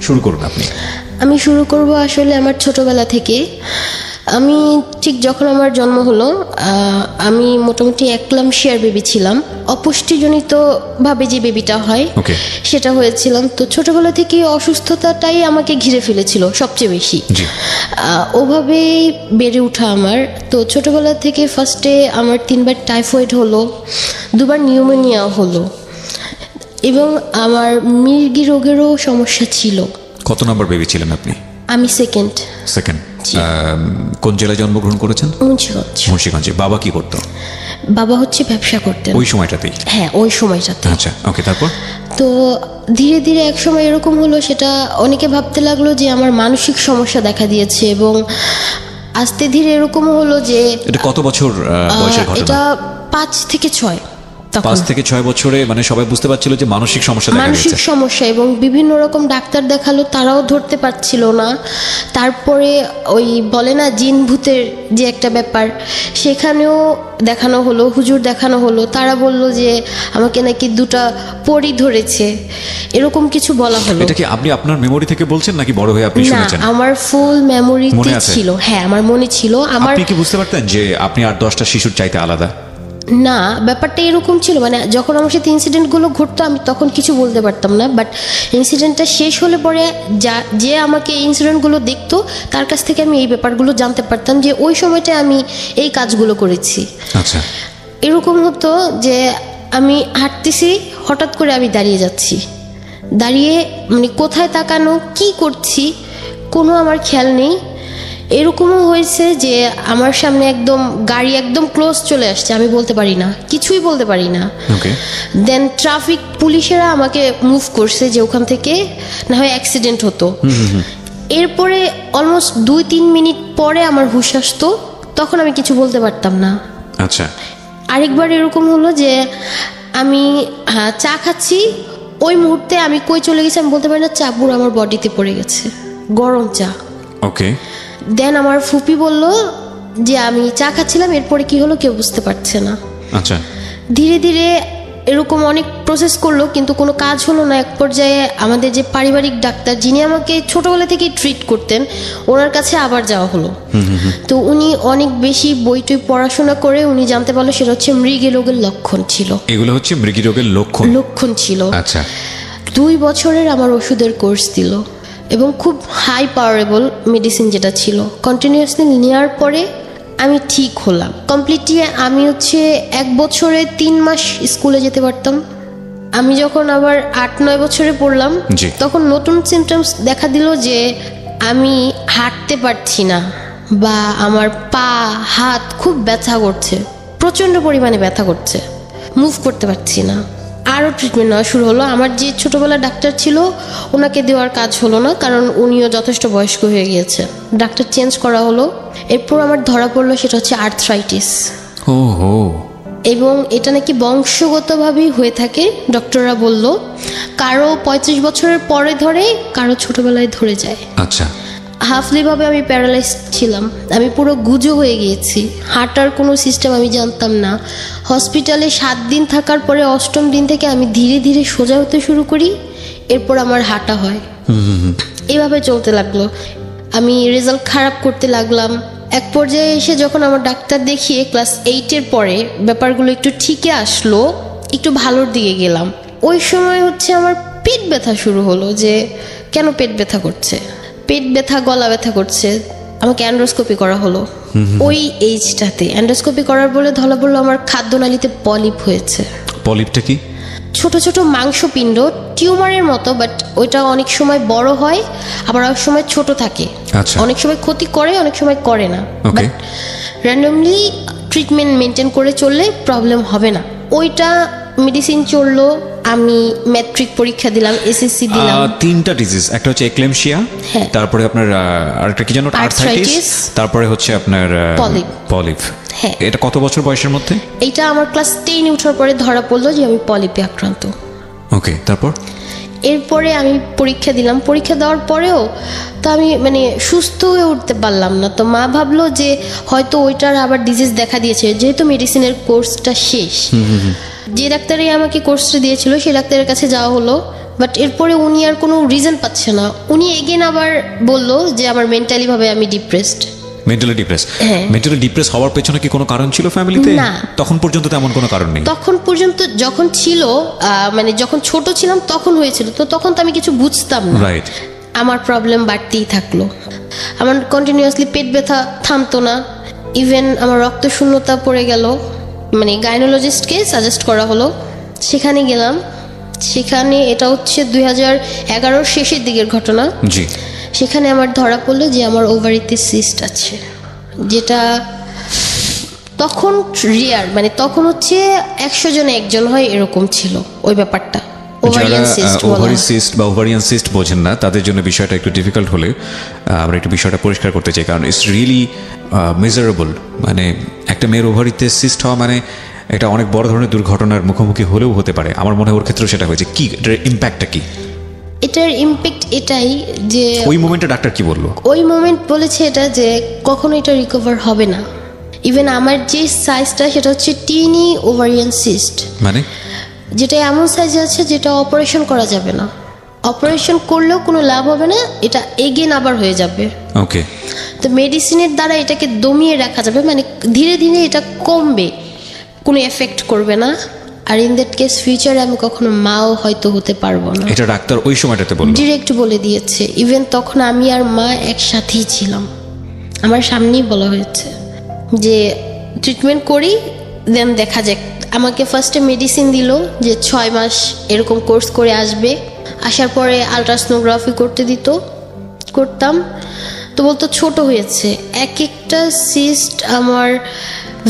শুরু করুন আপনি। আমি শুরু করব আসলে আমার ছোটবেলা থেকে। আমি ঠিক যখন আমার জন্ম হলো, আমি মোটামুটি একলামশিয়ার বেবি ছিলাম। অপুষ্টিজনিতভাবে যে বেবিটা হয় সেটা হয়েছিলাম। তো ছোটবেলা থেকে অসুস্থতাটাই আমাকে ঘিরে ফেলেছিল সবচেয়ে বেশি। ওভাবেই বেড়ে ওঠা আমার। তো ছোটবেলা থেকে ফার্স্টে আমার 3বার টাইফয়েড হলো, 2বার নিউমোনিয়া হলো, এবং আমার মৃগী রোগেরও সমস্যা ছিল। কত নম্বর বেবি ছিলেন আপনি? আমি সেকেন্ড। কোন জেলায় জন্মগ্রহণ করেছেন? মুন্সিগঞ্জে। বাবা কি করতো? বাবা হচ্ছে ব্যবসা করতেন ওই সময়টাতেই? হ্যাঁ, ওই সময়টাতে। আচ্ছা, ওকে। তারপর তো ধীরে ধীরে এক সময় এরকম হলো, সেটা অনেকে ভাবতে লাগলো যে আমার মানসিক সমস্যা দেখা দিয়েছে, এবং আস্তে ধীরে এরকম হলো যে এটা কত বছর বয়সের ঘটনা? এটা 5 থেকে 6। 5 থেকে 6 বছরে মানে সবাই বুঝতে পারছিল যে মানসিক সমস্যা দেখা দিয়েছে। মানসিক সমস্যা, এবং বিভিন্ন রকম ডাক্তার দেখালো, তারাও ধরতে পারছিল না। তারপরে ওই বলে না জিন ভূতের যে একটা ব্যাপার, সেখানেও দেখানো হলো, হুজুর দেখানো হলো। তারা বলল যে আমাকে নাকি 2টা পরী ধরেছে, এরকম কিছু বলা হলো। এটা কি আপনি আপনার মেমোরি থেকে বলছেন নাকি বড় হয়ে আপনি শুনেছেন? না, আমার ফুল মেমোরিতে ছিল। হ্যাঁ, আমার মনে ছিল। আপনি কি বুঝতে পারতেন যে আপনি আর 10টা শিশুর চাইতে আলাদা? না, ব্যাপারটা এরকম ছিল, মানে যখন আমার সাথে ইনসিডেন্টগুলো ঘটতো আমি তখন কিছু বলতে পারতাম না, বাট ইনসিডেন্টটা শেষ হলে পরে যে আমাকে ইনসিডেন্টগুলো দেখতো তার কাছ থেকে আমি এই ব্যাপারগুলো জানতে পারতাম যে ওই সময়টায় আমি এই কাজগুলো করেছি। আচ্ছা। এরকম হতো যে আমি হাঁটতেছি, হঠাৎ করে আমি দাঁড়িয়ে যাচ্ছি, দাঁড়িয়ে মানে কোথায় তাকানো, কি করছি কোনো আমার খেয়াল নেই। এরকমও হয়েছে যে আমার সামনে একদম গাড়ি একদম ক্লোজ চলে আসছে, আমি বলতে পারি না, কিছুই বলতে পারি না। দেন ট্রাফিক পুলিশেরা আমাকে মুভ করছে যে ওখান থেকে না হয় অ্যাক্সিডেন্ট হতো। এরপরে অলমোস্ট 2-3 মিনিট পরে আমার হুঁশ আসতো, তখন আমি কিছু বলতে পারতাম না। আচ্ছা। আরেকবার এরকম হলো যে আমি চা খাচ্ছি, ওই মুহূর্তে আমি কই চলে গেছি আমি বলতে পারি না, চা পুরো আমার বডিতে পড়ে গেছে, গরম চা। ওকে। দেন আমার ফুপি বলল যে আমি চা খাচ্ছিলাম, এরপরে কি হলো কেউ বুঝতে পারছে না। আচ্ছা। ধীরে ধীরে এরকম অনেক প্রসেস করলো, কিন্তু কোনো কাজ হলো না। এক পর্যায়ে আমাদের যে পারিবারিক ডাক্তার, যিনি আমাকে ছোটবেলা থেকে ট্রিট করতেন, ওনার কাছে আবার যাওয়া হলো। তো উনি অনেক বেশি বই টই পড়াশোনা করে উনি জানতে পারলো সেটা হচ্ছে মৃগী রোগের লক্ষণ ছিল। এগুলো হচ্ছে মৃগী রোগের লক্ষণ ছিল। আচ্ছা। 2 বছরের আমার ওষুধের কোর্স দিল, এবং খুব হাই পাওয়ারেবল মেডিসিন যেটা ছিল, কন্টিনিউয়াসলি নেওয়ার পরে আমি ঠিক হলাম কমপ্লিটলি। আমি হচ্ছে 1 বছরে 3 মাস স্কুলে যেতে পারতাম। আমি যখন আবার 8-9 বছরে পড়লাম, তখন নতুন সিমটমস দেখা দিল যে আমি হাঁটতে পারছি না, বা আমার পা হাত খুব ব্যথা করছে, প্রচণ্ড পরিমাণে ব্যথা করছে, মুভ করতে পারছি না। আরও ট্রিটমেন্ট নেওয়া শুরু হলো। আমার যে ছোটোবেলা ডাক্তার ছিল ওনাকে দেওয়ার কাজ হলো না, কারণ উনিও যথেষ্ট বয়স্ক হয়ে গিয়েছে। ডাক্তার চেঞ্জ করা হলো। এরপর আমার ধরা পড়লো সেটা হচ্ছে আর্থ্রাইটিস। এবং এটা নাকি বংশগতভাবেই হয়ে থাকে। ডক্টররা বলল কারো 35 বছরের পরে ধরে, কারো ছোটবেলায় ধরে যায়। আচ্ছা। হাফলিভাবে আমি প্যারালাইজ ছিলাম, আমি পুরো গুজো হয়ে গিয়েছি, হাঁটার কোনো সিস্টেম আমি জানতাম না। হসপিটালে 7 দিন থাকার পরে 8ম দিন থেকে আমি ধীরে ধীরে সোজা হতে শুরু করি, এরপর আমার হাঁটা হয়। এভাবে চলতে লাগলো। আমি রেজাল্ট খারাপ করতে লাগলাম। এক পর্যায়ে এসে যখন আমার ডাক্তার দেখিয়ে ক্লাস 8-এর পরে ব্যাপারগুলো একটু ঠিকই আসলো, একটু ভালোর দিকে গেলাম, ওই সময় হচ্ছে আমার পেট ব্যথা শুরু হলো। যে কেন পেট ব্যথা করছে, পেট ব্যথা, গলা ব্যথা করছে। আমাকে অ্যান্ড্রোস্কোপি করা হলো ওই এইজটাতে। অ্যান্ড্রোস্কোপি করার বলে ধরা পড়লো আমার খাদ্যনালীতে পলিপ হয়েছে। পলিপটা কি? ছোট ছোট মাংসপিণ্ড, টিউমারের মতো, বাট ওইটা অনেক সময় বড় হয়, আবার অনেক সময় ছোট থাকে। অনেক সময় ক্ষতি করে, অনেক সময় করে না। বাট র্যান্ডমলি ট্রিটমেন্ট মেনটেন করে চললে প্রবলেম হবে না। ওইটা মেডিসিন চললো। আমি ম্যাট্রিক পরীক্ষা দিলাম, এসএসসি দিলাম। 3টা ডিজিজ, একটা হচ্ছে একলেমশিয়া, তারপরে আপনার আরেকটা কি জানো, আর্থ্রাইটিস, তারপরে হচ্ছে আপনার পলিপ। হ্যাঁ। এটা কত বছর বয়সের মধ্যে? এটা আমার ক্লাস 10 উঠার পরে ধরা পড়লো যে আমি পলিপে আক্রান্ত। ওকে। তারপর এরপরে আমি পরীক্ষা দিলাম। পরীক্ষা দেওয়ার পরেও তো আমি মানে সুস্থ হয়ে উঠতে পারলাম না। তো মা ভাবলো যে হয়তো ওইটার আবার ডিজিজ দেখা দিয়েছে, যেহেতু মেডিসিনের কোর্সটা শেষ। যে ডাক্তারই আমাকে কোর্সটা দিয়েছিল সেই ডাক্তারের কাছে যাওয়া হলো। বাট এরপরে উনি আর কোনো রিজন পাচ্ছে না, উনি এগেন আবার বললো যে আমার মেন্টালি ভাবে আমি ডিপ্রেসড। মেন্টালি ডিপ্রেস হওয়ার পেছনে কি কোনো কারণ ছিল ফ্যামিলিতে? না, তখন পর্যন্ত তেমন কোনো কারণ নেই। তখন পর্যন্ত যখন ছিল মানে যখন ছোট ছিলাম তখন হয়েছিল, তো তখন তো আমি কিছু বুঝতাম না। রাইট। আমার প্রবলেম বাড়তেই থাকলো, আমার কন্টিনিউয়াসলি পেট ব্যথা থামতো না, ইভেন আমার রক্ত শূন্যতা পড়ে গেল, মানে গাইনোলজিস্টকে সাজেস্ট করা হলো, সেখানে গেলাম। সেখানে এটা হচ্ছে 2011 শেষের দিকের ঘটনা। জি। সেখানে আমার ধরা পড়লো যে আমার ওভারিতে সিস্ট আছে, যেটা তখন রিয়ার, মানে তখন হচ্ছে 100 জনে একজন হয় এরকম ছিল ওই ব্যাপারটা। ওভারিয়ান সিস্ট বোঝেন না, তাদের জন্য বিষয়টা একটু ডিফিকাল্ট হলে আমরা একটু বিষয়টা পরিষ্কার করতে চাই, কারণ ইটস রিয়েলি মেজারেবল। মানে একটা মেয়ের ওভারিতে সিস্ট হওয়া মানে এটা অনেক বড় ধরনের দুর্ঘটনার মুখোমুখি হলেও হতে পারে। আমার মনে হয় ওর ক্ষেত্রেও সেটা হয়েছে। কি এটার ইম্প্যাক্টটা কি? এটার ইম্প্যাক্ট এটাই যে ওই মোমেন্টে ডাক্তার কি বললো? ওই মোমেন্ট বলেছে এটা যে কখনো এটা রিকভার হবে না। ইভেন আমার যে সাইজটা সেটা হচ্ছে টিনি ওভারিয়ান সিস্ট, মানে যেটা এমন সাইজে আছে যেটা অপারেশন করা যাবে না, অপারেশন করলেও কোনো লাভ হবে না, এটা এগেন আবার হয়ে যাবে। ওকে। তো মেডিসিনের দ্বারা এটাকে দমিয়ে রাখা যাবে, মানে ধীরে ধীরে এটা কমবে, কোনো এফেক্ট করবে না। আর ইন দ্যাট কেস ফিউচারে আমি কখনো মাও হয়তো হতে পারবো না। এটা ডাক্তার ওই সময়টাতে বলল, ডিরেক্ট বলে দিয়েছে। ইভেন তখন আমি আর মা একসাথেই ছিলাম, আমার সামনেই বলা হয়েছে যে ট্রিটমেন্ট করি, দেন দেখা যাক। আমাকে ফার্স্টে মেডিসিন দিল যে 6 মাস এরকম কোর্স করে আসবে, আসার পরে আলট্রাসোনোগ্রাফি করতে দিত, করতাম। তো বলতো ছোট হয়েছে। এক একটা সিস্ট আমার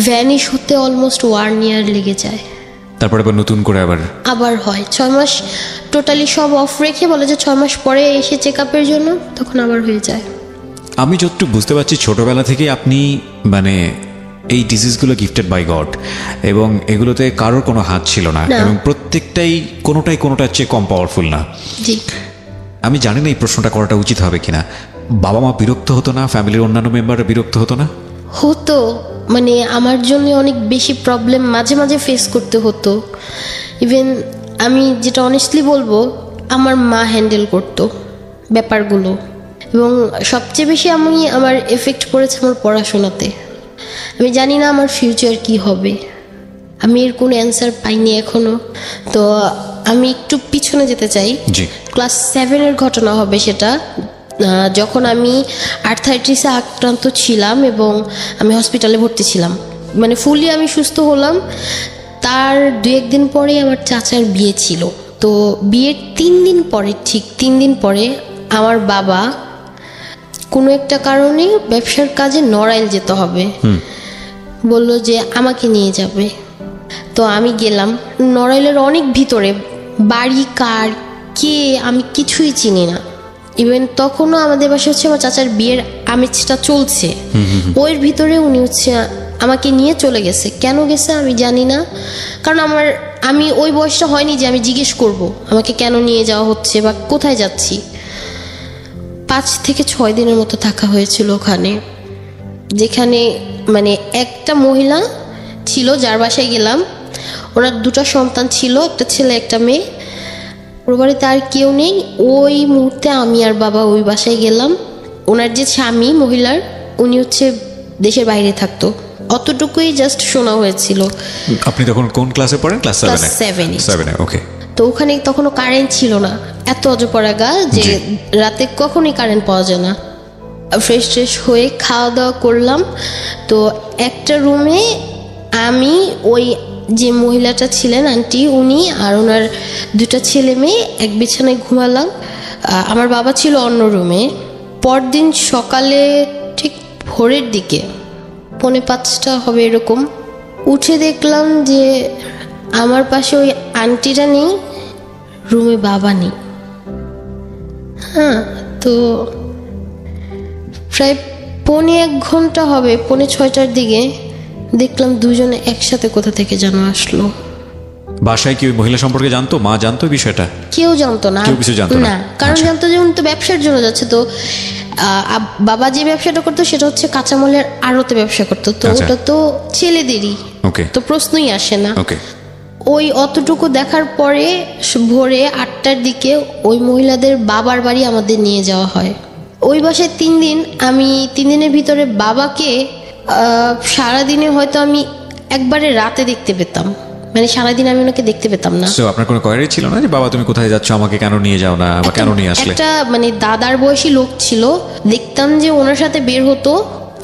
ভ্যানিশ হতে অলমোস্ট 1 ইয়ার লেগে যায়, তারপরে আবার নতুন করে আবার হয় 6 মাস টোটালি সব অফ রেখে বলে যে 6 মাস পরে এসে চেক আপের জন্য, তখন আবার হয়ে যায়। আমি যতটুকু বুঝতে পারছি ছোটবেলা থেকে আপনি মানে এই ডিজিজগুলো গিফটেড বাই গড, এবং এগুলোতে কারোর কোনো হাত ছিল না, এবং প্রত্যেকটাই কোনোটার চেয়ে কম পাওয়ারফুল না। জি। আমি জানি না এই প্রশ্নটা করাটা উচিত হবে কিনা, বাবা মা বিরক্ত হতো না? ফ্যামিলির অন্যান্য মেম্বাররা বিরক্ত হতো না? হতো, মানে আমার জন্য অনেক বেশি প্রবলেম মাঝে মাঝে ফেস করতে হতো। ইভেন আমি যেটা অনেস্টলি বলবো, আমার মা হ্যান্ডেল করতো ব্যাপারগুলো, এবং সবচেয়ে বেশি আমার এফেক্ট করেছে আমার পড়াশোনাতে। আমি জানি না আমার ফিউচার কি হবে, আমি এর কোনো অ্যান্সার পাইনি এখনো। তো আমি একটু পিছনে যেতে চাই। ক্লাস 7-এর ঘটনা হবে সেটা, যখন আমি আর্থ্রাইটিসে আক্রান্ত ছিলাম এবং আমি হসপিটালে ভর্তি ছিলাম, মানে ফুলি আমি সুস্থ হলাম। তার 2-1 দিন পরে আমার চাচার বিয়ে ছিল। তো বিয়ের 3 দিন পরে, ঠিক 3 দিন পরে আমার বাবা কোনো একটা কারণে ব্যবসার কাজে নড়াইল যেতে হবে, বললো যে আমাকে নিয়ে যাবে। তো আমি গেলাম। নড়াইলের অনেক ভিতরে, বাড়ি কার কে আমি কিছুই চিনি না। ইভেন তখনও আমাদের বাসায় হচ্ছে আমার চাচার বিয়ের আমেজটা চলছে, ওর ভিতরে উনি হচ্ছে আমাকে নিয়ে চলে গেছে। কেন গেছে আমি জানি না, কারণ আমি ওই বয়সটা হয়নি যে আমি জিজ্ঞেস করব আমাকে কেন নিয়ে যাওয়া হচ্ছে বা কোথায় যাচ্ছি। 5 থেকে 6 দিনের মতো থাকা হয়েছিল ওখানে, যেখানে মানে একটা মহিলা ছিল যার বাসায় গেলাম, ওনার 2টা সন্তান ছিল, একটা ছেলে একটা মেয়ে। ওর বাড়িতে আর কেউ নেই। ওই মুহূর্তে আমি আর বাবা ওই বাসায় গেলাম। ওনার যে স্বামী মহিলার, উনি হচ্ছে দেশের বাইরে থাকতো, অতটুকুই জাস্ট শোনা হয়েছিল। আপনি তখন কোন ক্লাসে পড়েন? ক্লাস 7। ওকে। তো ওখানে তখনও কারেন্ট ছিল না, এত অজপড়াগা যে রাতে কখনোই কারেন্ট পাওয়া যায় না। ফ্রেশ হয়ে খাওয়া দাওয়া করলাম। তো একটা রুমে আমি, ওই যে মহিলাটা ছিলেন আন্টি, উনি আর ওনার 2টা ছেলে মেয়ে এক বিছানায় ঘুমালাম। আমার বাবা ছিল অন্য রুমে। পরদিন সকালে ঠিক ভোরের দিকে 4:45 হবে এরকম, উঠে দেখলাম যে আমার পাশে ওই আন্টিটা নেই, রুমে বাবা নেই। তো প্রায় 1.25 ঘন্টা হবে, 5:45-র দিকে দেখলাম দুজনে একসাথে কোথা থেকে যেন আসলো। বাসায় কি ওই মহিলা সম্পর্কে জানতো? মা জানতো বিষয়টা? কেউ জানতো না, না, কারণ জানতো যে উনি তো ব্যবসার জন্য যাচ্ছে। তো বাবা যে ব্যবসাটা করতো সেটা হচ্ছে কাঁচামালের আড়তে ব্যবসা করতো, তো ওটা তো ছেলেদেরই, তো প্রশ্নই আসে না। ওই অতটুকু দেখার পরে ভোরে 8টার দিকে ওই মহিলাদের বাবার বাড়ি আমাদের নিয়ে যাওয়া হয়। ওই বাসায় 3 দিন, আমি 3 দিনের ভিতরে বাবাকে সারাদিনে হয়তো আমি একবারে রাতে দেখতে পেতাম, মানে সারাদিন আমি ওনাকে দেখতে পেতাম না। সো আপনার কোনো কোয়ারি ছিল না যে বাবা তুমি কোথায় যাচ্ছ, আমাকে কেন নিয়ে যাও না বা কেন নিয়ে আসলে? একটা মানে দাদার বয়সী লোক ছিল, দেখতাম যে ওনার সাথে বের হতো,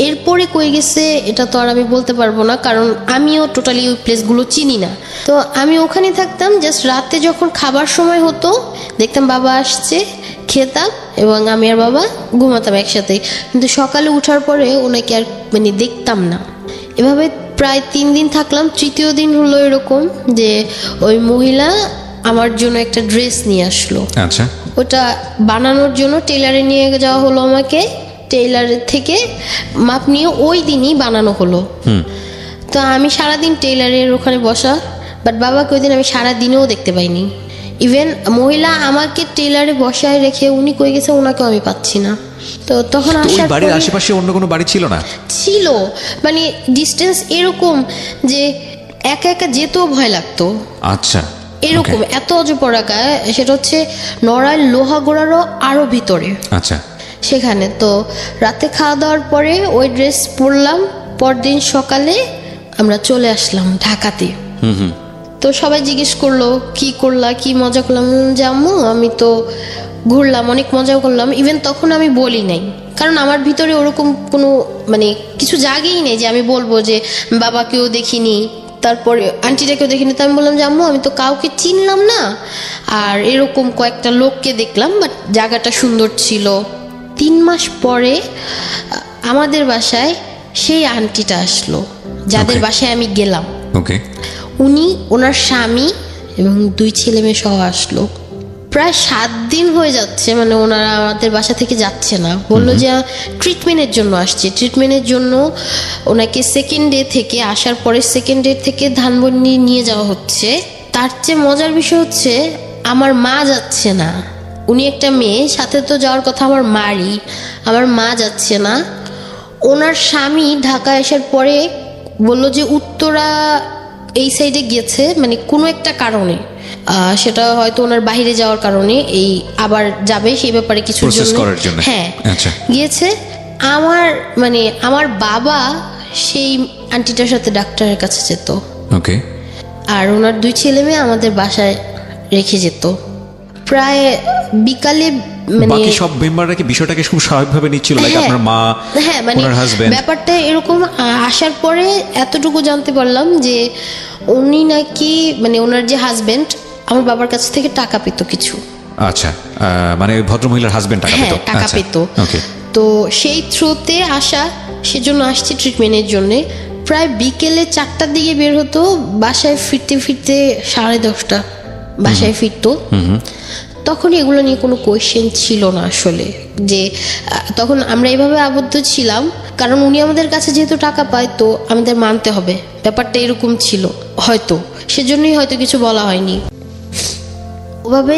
এরপরে কই গেছে এটা তো আর আমি বলতে পারবো না, কারণ আমিও টোটালি ওই প্লেসগুলো চিনি না। তো আমি ওখানে থাকতাম, জাস্ট রাতে যখন খাবার সময় হতো দেখতাম বাবা আসছে, খেতাম এবং আমি আর বাবা ঘুমাতাম একসাথে, কিন্তু সকালে উঠার পরে ওনাকে আর মানে দেখতাম না। এভাবে প্রায় 3 দিন থাকলাম। তৃতীয় দিন হলো এরকম যে ওই মহিলা আমার জন্য একটা ড্রেস নিয়ে আসলো। আচ্ছা, ওটা বানানোর জন্য টেইলারে নিয়ে যাওয়া হলো, আমাকে টেইলারের থেকে মাপ নিয়ে ওই দিনই বানানো হলো। তো আমি সারাদিন টেইলারের ওখানে বসা, বাট বাবাকে ওই দিন আমি সারাদিনেও দেখতে পাইনি। ইভেন মহিলা আমাকে টেইলারে বসায় রেখে উনি কই গেছে ওনাকেও আমি পাচ্ছি না। তো তখন আসার বাড়ির আশেপাশে অন্য কোনো বাড়ি ছিল না? ছিল, মানে ডিস্টেন্স এরকম যে একা একা যেতেও ভয় লাগতো। আচ্ছা, এরকম এত অজপড়াকা, সেটা হচ্ছে নড়াইল লোহাগড়ারও আরো ভিতরে। আচ্ছা, সেখানে তো রাতে খাওয়া দাওয়ার পরে ওই ড্রেস পরলাম, পরদিন সকালে আমরা চলে আসলাম ঢাকাতে। তো সবাই জিজ্ঞেস করলো কি করলা, কি মজা করলাম, যে আম্মু আমি তো ঘুরলাম, অনেক মজা করলাম। ইভেন তখন আমি বলি নাই, কারণ আমার ভিতরে ওরকম কোনো মানে কিছু জাগেই নেই যে আমি বলবো যে বাবাকেও দেখিনি, তারপরে আন্টিটাকেও দেখিনি। তো আমি বললাম যে আম্মু আমি তো কাউকে চিনলাম না, আর এরকম কয়েকটা লোককে দেখলাম, বাট জায়গাটা সুন্দর ছিল। 3 মাস পরে আমাদের বাসায় সেই আন্টিটা আসলো যাদের বাসায় আমি গেলাম। উনি ওনার স্বামী এবং 2 ছেলে মেয়ে সহ আসলো। প্রায় 7 দিন হয়ে যাচ্ছে, মানে ওনারা আমাদের বাসা থেকে যাচ্ছে না। বললো যে ট্রিটমেন্টের জন্য আসছে, ট্রিটমেন্টের জন্য ওনাকে 2nd ডে থেকে আসার পরে 2nd ডে থেকে ধানবন্দি নিয়ে যাওয়া হচ্ছে। তার চেয়ে মজার বিষয় হচ্ছে আমার মা যাচ্ছে না, উনি একটা মেয়ে, সাথে তো যাওয়ার কথা আমার মারই, আমার মা যাচ্ছে না। ওনার স্বামী ঢাকা আসার পরে বলল যে উত্তরা এই সাইডে গেছে, মানে কোনো একটা কারণে, সেটা হয়তো ওনার বাইরে যাওয়ার কারণে এই আবার যাবে সেই ব্যাপারে কিছু জন্য, হ্যাঁ গিয়েছে। আমার মানে আমার বাবা সেই আন্টিটার সাথে ডাক্তারের কাছে যেত, আর ওনার 2 ছেলে মেয়ে আমাদের বাসায় রেখে যেত। প্রায় বিকালে মানে বাকি সব মেম্বাররা কি বিষয়টাকে খুব স্বাভাবিকভাবে নিচ্ছিল, লাইক আপনার মা, হ্যাঁ মানে ব্যাপারটা এরকম। আসার পরে এতটুকু জানতে পারলাম যে উনি নাকি মানে ওনার যে হাজবেন্ড আমার বাবার কাছ থেকে টাকা পেত কিছু। আচ্ছা, মানে ভদ্রমহিলার হাজবেন্ড টাকা পেত। তো সেই থ্রুতে আসা, সেজন্য আসছি ট্রিটমেন্টের জন্য। প্রায় বিকেলে 4টার দিকে বের হতো, বাসায় ফিরতে ফিরতে 10:30 বাসায় ফিরতো। তখন এগুলো নিয়ে কোনো কোয়েশ্চেন ছিল না আসলে, যে তখন আমরা এইভাবে আবদ্ধ ছিলাম, কারণ উনি আমাদের কাছে যেহেতু টাকা পায় তো আমাদের মানতে হবে, ব্যাপারটা এরকম ছিল হয়তো, সেজন্যই হয়তো কিছু বলা হয়নি। ওভাবে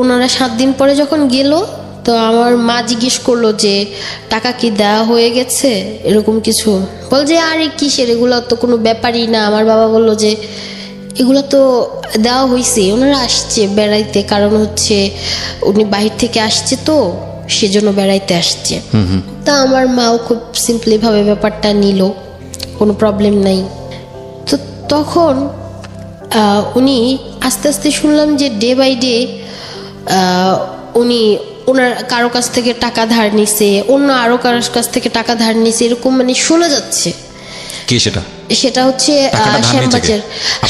ওনারা 7 দিন পরে যখন গেল, তো আমার মা জিজ্ঞেস করলো যে টাকা কি দেওয়া হয়ে গেছে, এরকম কিছু বল যে আরে কিসের, এগুলো তো কোনো ব্যাপারই না। আমার বাবা বলল যে এগুলো তো দেওয়া হয়েছে, ওনারা আসছে বেড়াইতে, কারণ হচ্ছে উনি বাহির থেকে আসছে তো সেজন্য বেড়াইতে আসছে। তা আমার মাও খুব সিম্পলি ভাবে ব্যাপারটা নিল, কোনো প্রবলেম নাই। তো তখন উনি আস্তে আস্তে শুনলাম যে ডে বাই ডে উনি ওনার কারো কাছ থেকে টাকা ধার নিছে, অন্য আরো কারোর কাছ থেকে টাকা ধার নিছে, এরকম মানে শোনা যাচ্ছে। কি সেটা? সেটা হচ্ছে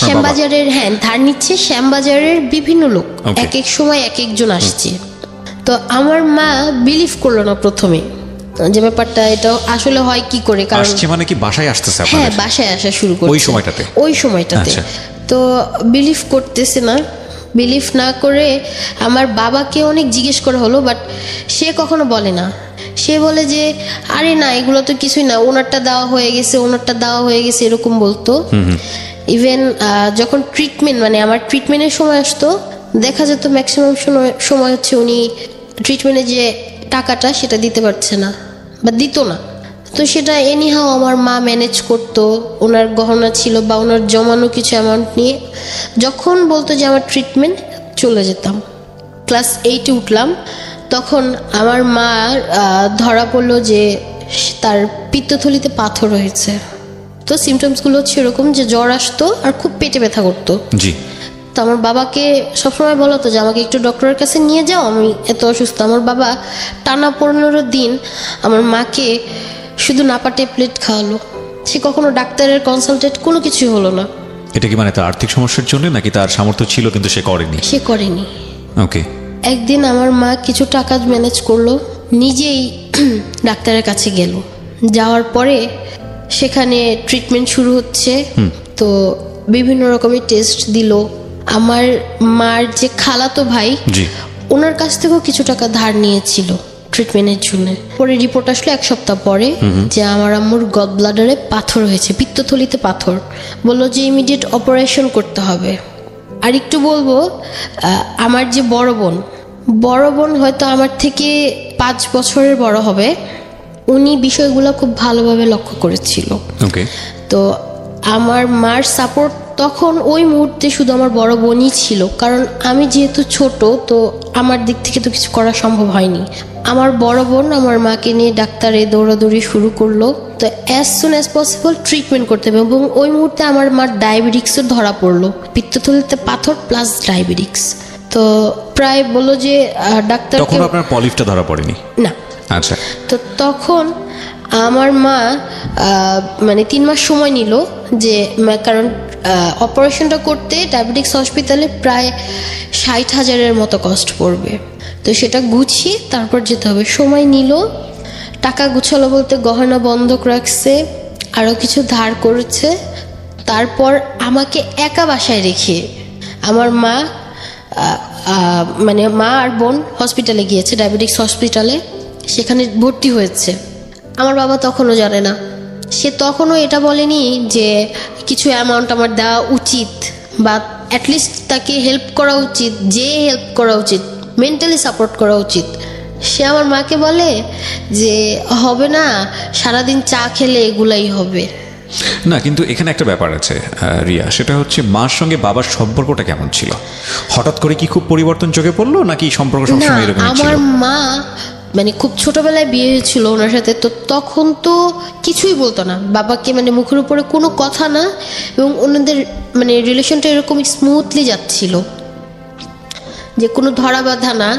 শ্যামবাজারের, হ্যাঁ ধার নিচ্ছে শ্যামবাজারের বিভিন্ন লোক, এক এক সময় এক একজন আসছে। তো আমার মা বিলিভ করলো না প্রথমে যে ব্যাপারটা এটা আসলে হয় কি করে, কারণ মানে কি বাসায় আসতেছে, হ্যাঁ বাসায় আসা শুরু করছে ওই সময়টাতে। তো বিলিভ করতেছে না, বিলিভ না করে আমার বাবাকে অনেক জিজ্ঞেস করা হলো, বাট সে কখনো বলে না। সে বলে যে আরে না এগুলো তো কিছুই না, ওনারটা দেওয়া হয়ে গেছে, ওনারটা দেওয়া হয়ে গেছে, এরকম বলতো। ইভেন যখন ট্রিটমেন্ট মানে আমার ট্রিটমেন্টের সময় আসতো, দেখা যেত ম্যাক্সিমাম সময় হচ্ছে উনি ট্রিটমেন্টের যে টাকাটা সেটা দিতে পারছে না বা দিত না। তো সেটা এনিহাও আমার মা ম্যানেজ করতো, ওনার গহনা ছিল বা ওনার জমানো কিছু অ্যামাউন্ট নিয়ে যখন বলতো যে আমার ট্রিটমেন্ট, চলে যেতাম। ক্লাস 8-এ উঠলাম, তখন আমার মা ধরা পড়লো যে তার পিত্তথলিতে পাথর হয়েছে। তো সিমটমসগুলো হচ্ছে এরকম যে জ্বর আসতো আর খুব পেটে ব্যথা করতো। জি। তো আমার বাবাকে সবসময় বলা হতো যে আমাকে একটু ডক্টরের কাছে নিয়ে যাও, আমি এত অসুস্থ। আমার বাবা টানা 15 দিন আমার মাকে শুধু নাপা ট্যাবলেট খাওয়ালো, সে কখনো ডাক্তারের কনসালটেন্ট কোনো কিছু হলো না। এটা কি মানে তার আর্থিক সমস্যার জন্য নাকি তার সামর্থ্য ছিল কিন্তু সে করেনি? সে করেনি। ওকে। একদিন আমার মা কিছু টাকা ম্যানেজ করলো, নিজেই ডাক্তারের কাছে গেল। যাওয়ার পরে সেখানে ট্রিটমেন্ট শুরু হচ্ছে। তো বিভিন্ন রকমের টেস্ট দিল। আমার মার যে খালাতো ভাই, ওনার কাছ থেকেও কিছু টাকা ধার নিয়েছিল ট্রিটমেন্টের জন্য। পরে রিপোর্ট আসলো 1 সপ্তাহ পরে যে আমার আম্মুর গল ব্লাডারে পাথর হয়েছে, পিত্তথলিতে পাথর। বললো যে ইমিডিয়েট অপারেশন করতে হবে। আর একটু বলবো, আমার যে বড় বোন হয়তো আমার থেকে 5 বছরের বড় হবে, উনি বিষয়গুলো খুব ভালোভাবে লক্ষ্য করেছিল। ওকে। তো আমার মার সাপোর্ট তখন ওই মুহূর্তে শুধু আমার বড় বোনই ছিল, কারণ আমি যেহেতু ছোট, তো আমার দিক থেকে তো কিছু করা সম্ভব হয়নি। আমার বড় বোন আমার মাকে নিয়ে ডাক্তারে দৌড়াদৌড়ি শুরু করলো। তো as soon as possible treatment করতে হবে। এবং ওই মুহূর্তে আমার মার ডায়াবেটিক্সও ধরা পড়লো, পিত্তথলিতে পাথর প্লাস ডায়াবেটিক্স। তো প্রায় বললো যে ডাক্তার। তখন আপনার পলিফটা ধরা পড়েনি? না। আচ্ছা। তো তখন আমার মা মানে 3 মাস সময় নিল, যে কারণ অপারেশনটা করতে ডায়াবেটিক্স হসপিটালে প্রায় 60,000-এর মতো কস্ট পড়বে। তো সেটা গুছিয়ে তারপর যেতে হবে, সময় নিল। টাকা গুছালো বলতে গহনা বন্ধক রাখছে, আরও কিছু ধার করেছে। তারপর আমাকে একা বাসায় রেখে আমার মা মানে মা আর বোন হসপিটালে গিয়েছে, ডায়াবেটিক্স হসপিটালে, সেখানে ভর্তি হয়েছে। আমার বাবা তখনও জানে না, সে তখনও এটা বলেনি যে কিছু অ্যামাউন্ট আমার দেওয়া উচিত বা অ্যাটলিস্ট তাকে হেল্প করা উচিত, যে হেল্প করা উচিত, মেন্টালি সাপোর্ট করা উচিত। সে আমার মাকে বলে যে হবে না, সারাদিন চা খেলে এগুলাই হবে না। কিন্তু এখানে একটা ব্যাপার আছে রিয়া, সেটা হচ্ছে মার সঙ্গে বাবার সম্পর্কটা কেমন ছিল? হঠাৎ করে কি খুব পরিবর্তন চোখে পড়লো নাকি সম্পর্ক সবসময় এরকম ছিল? আমার মা মানে খুব ছোটবেলায় বিয়ে হয়েছিল ওনার সাথে, তো তখন তো কিছুই বলতো না বাবাকে, মানে মুখের উপরে কোনো কথা না, এবং ওনাদের মানে রিলেশনটা এরকম স্মুথলি যাচ্ছিল যে কোনো ধরা বাঁধা না।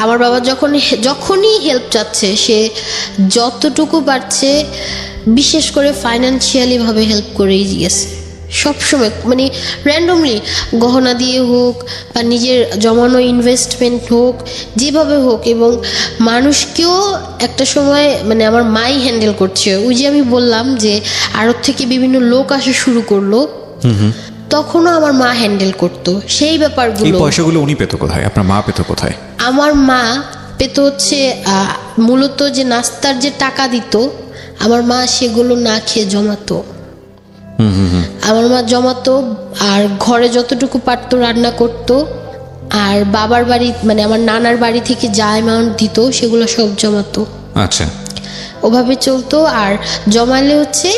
আমার বাবা যখনই হেল্প চাচ্ছে, সে যতটুকু পারছে, বিশেষ করে ফাইন্যান্সিয়ালি ভাবে হেল্প করেই গেছে সবসময়, মানে র্যান্ডমলি গহনা দিয়ে হোক বা নিজের জমানো ইনভেস্টমেন্ট হোক, যেভাবে হোক। এবং মানুষকেও একটা সময় মানে আমার মাই হ্যান্ডেল করছে। ওই যে আমি বললাম যে আড়ত থেকে বিভিন্ন লোক আসা শুরু করলো, তখনও আমার মা হ্যান্ডেল করতো সেই ব্যাপারগুলো। এই পয়সাগুলো উনি পেতো কোথায়? আপনার মা পেতো কোথায়? আমার মা পেতো হচ্ছে মূলত যে নাস্তার যে টাকা দিত, আমার মা সেগুলো না খেয়ে জমাতো। আমার মা জমাতো, আর ঘরে যতটুকু পারতো রান্না করতো, আর বাবার বাড়ি মানে আমার নানার বাড়ি থেকে যা অ্যামাউন্ট দিত সেগুলো সব জমাতো। আচ্ছা। ওভাবে চলতো। আর জমালে হচ্ছে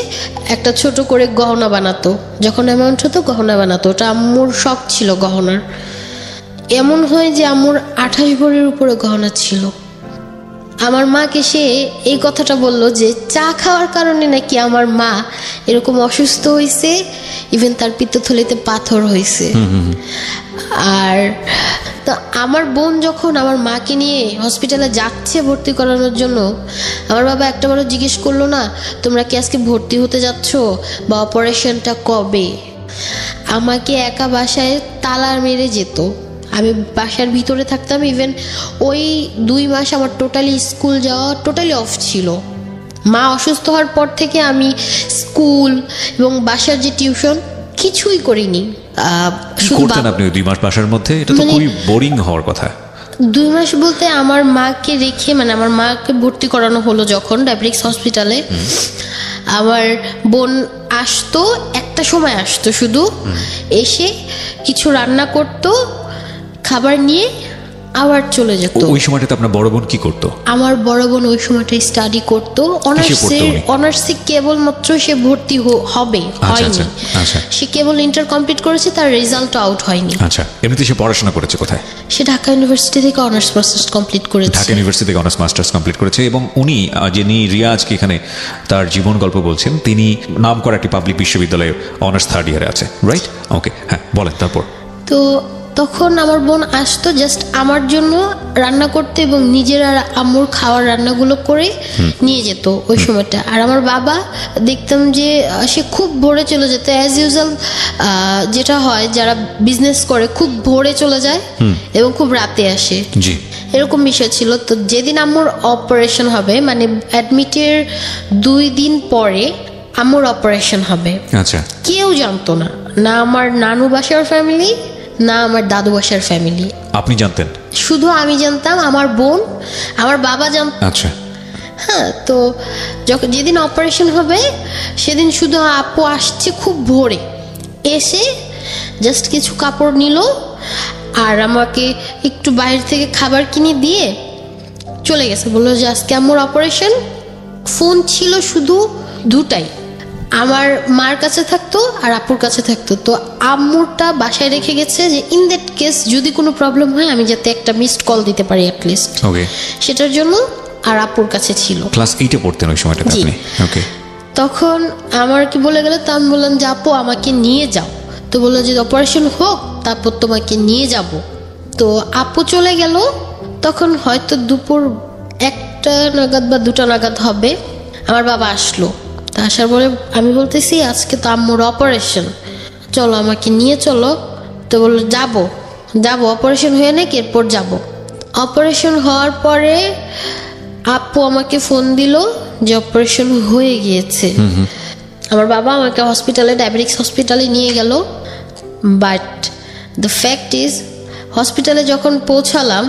একটা ছোট করে গহনা বানাতো, যখন অ্যামাউন্ট হতো গহনা বানাতো। ওটা আম্মুর শখ ছিল গহনার। এমন হয় যে আম্মুর 28 ভরির উপরে গহনা ছিল। আমার মাকে সে এই কথাটা বলল যে চা খাওয়ার কারণে নাকি আমার মা এরকম অসুস্থ হয়েছে, ইভেন তার পিত্তথলিতে পাথর হয়েছে। আর তো আমার বোন যখন আমার মাকে নিয়ে হসপিটালে যাচ্ছে ভর্তি করানোর জন্য, আমার বাবা একটাবারও জিজ্ঞেস করলো না তোমরা কি আজকে ভর্তি হতে যাচ্ছ বা অপারেশনটা কবে। আমাকে একা বাসায় তালা মেরে যেত, আমি বাসার ভিতরে থাকতাম। ইভেন ওই 2 মাস আমার টোটালি স্কুল যাওয়া টোটালি অফ ছিল। মা অসুস্থ হওয়ার পর থেকে আমি স্কুল এবং বাসার যে টিউশন কিছুই করিনি। করতেন আপনি 2 মাস বাসার মধ্যে? এটা তো খুবই বোরিং হওয়ার কথা। 2 মাস বলতে আমার মাকে রেখে, মানে আমার মাকে ভর্তি করানো হলো যখন ডায়াবেটিক্স হসপিটালে, আমার বোন আসতো, একটা সময় আসতো শুধু, এসে কিছু রান্না করতো, খাবার নিয়ে আবার চলে যেত। ওই সময়টাতে আপনার বড় বোন কি করতো? আমার বড় বোন ওই সময়টা স্টাডি করতো, অনার্সে কেবলমাত্র সে ভর্তি হবে, হয়নি। সে কেবল ইন্টার কমপ্লিট করেছে, তার রেজাল্ট আউট হয়নি। আচ্ছা, এমনিতে সে পড়াশোনা করেছে কোথায়? সে ঢাকা ইউনিভার্সিটি থেকে অনার্স মাস্টার্স কমপ্লিট করেছে। ঢাকা ইউনিভার্সিটি থেকে অনার্স মাস্টার্স কমপ্লিট করেছে। এবং উনি যিনি রিয়া আজকে এখানে তার জীবন গল্প বলছেন, তিনি নাম করা একটি পাবলিক বিশ্ববিদ্যালয়ে অনার্স থার্ড ইয়ারে আছে, রাইট? ওকে, হ্যাঁ বলেন। তারপর তো তখন আমার বোন আসতো জাস্ট আমার জন্য রান্না করতে এবং নিজের আর আম্মুর খাওয়ার রান্নাগুলো করে নিয়ে যেত ওই সময়টা। আর আমার বাবা দেখতাম যে সে খুব ভোরে চলে যেত, অ্যাজ ইউজুয়াল যেটা হয় যারা বিজনেস করে, খুব ভোরে চলে যায় এবং খুব রাতে আসে, এরকম বিষয় ছিল। তো যেদিন আম্মুর অপারেশন হবে, মানে অ্যাডমিটের 2 দিন পরে আম্মুর অপারেশন হবে, আচ্ছা, কেউ জানতো না, না আমার নানু বাসার ফ্যামিলি, না আমার দাদু বাসার ফ্যামিলি। আপনি জানতেন? শুধু আমি জানতাম, আমার বোন, আমার বাবা জানতো। আচ্ছা, হ্যাঁ। তো যখন যেদিন অপারেশন হবে সেদিন শুধু আপু আসছে খুব ভোরে, এসে জাস্ট কিছু কাপড় নিল আর আমাকে একটু বাইরে থেকে খাবার কিনে দিয়ে চলে গেছে। বললো যে আজকে আম্মুর অপারেশন। ফোন ছিল শুধু 2টাই, আমার মার কাছে থাকতো আর আপুর কাছে থাকতো। তো আম্মুরটা বাসায় রেখে গেছে যে ইন দ্যাট কেস যদি কোনো প্রবলেম হয় আমি যাতে একটা মিসড কল দিতে পারি অ্যাটলিস্ট, সেটার জন্য। আর আপুর কাছে ছিল। ক্লাস 8-এ পড়তেন ওই সময়টা আপনি? ওকে। তখন আমার কি বলে গেল, তো আমি বললাম যে আপু আমাকে নিয়ে যাও। তো বললো যে অপারেশন হোক তারপর তোমাকে নিয়ে যাব। তো আপু চলে গেল। তখন হয়তো দুপুর 1টা নাগাদ বা 2টা নাগাদ হবে, আমার বাবা আসলো। তা আসার পরে আমি বলতেছি আজকে তো আম্মুর অপারেশন, চলো আমাকে নিয়ে চলো। তো বললো যাবো অপারেশন হয়ে নাকি এরপর যাব। অপারেশন হওয়ার পরে আপু আমাকে ফোন দিল যে অপারেশন হয়ে গিয়েছে। আমার বাবা আমাকে হসপিটালে, ডায়াবেটিক্স হসপিটালে নিয়ে গেল। বাট দ্য ফ্যাক্ট ইজ, হসপিটালে যখন পৌঁছালাম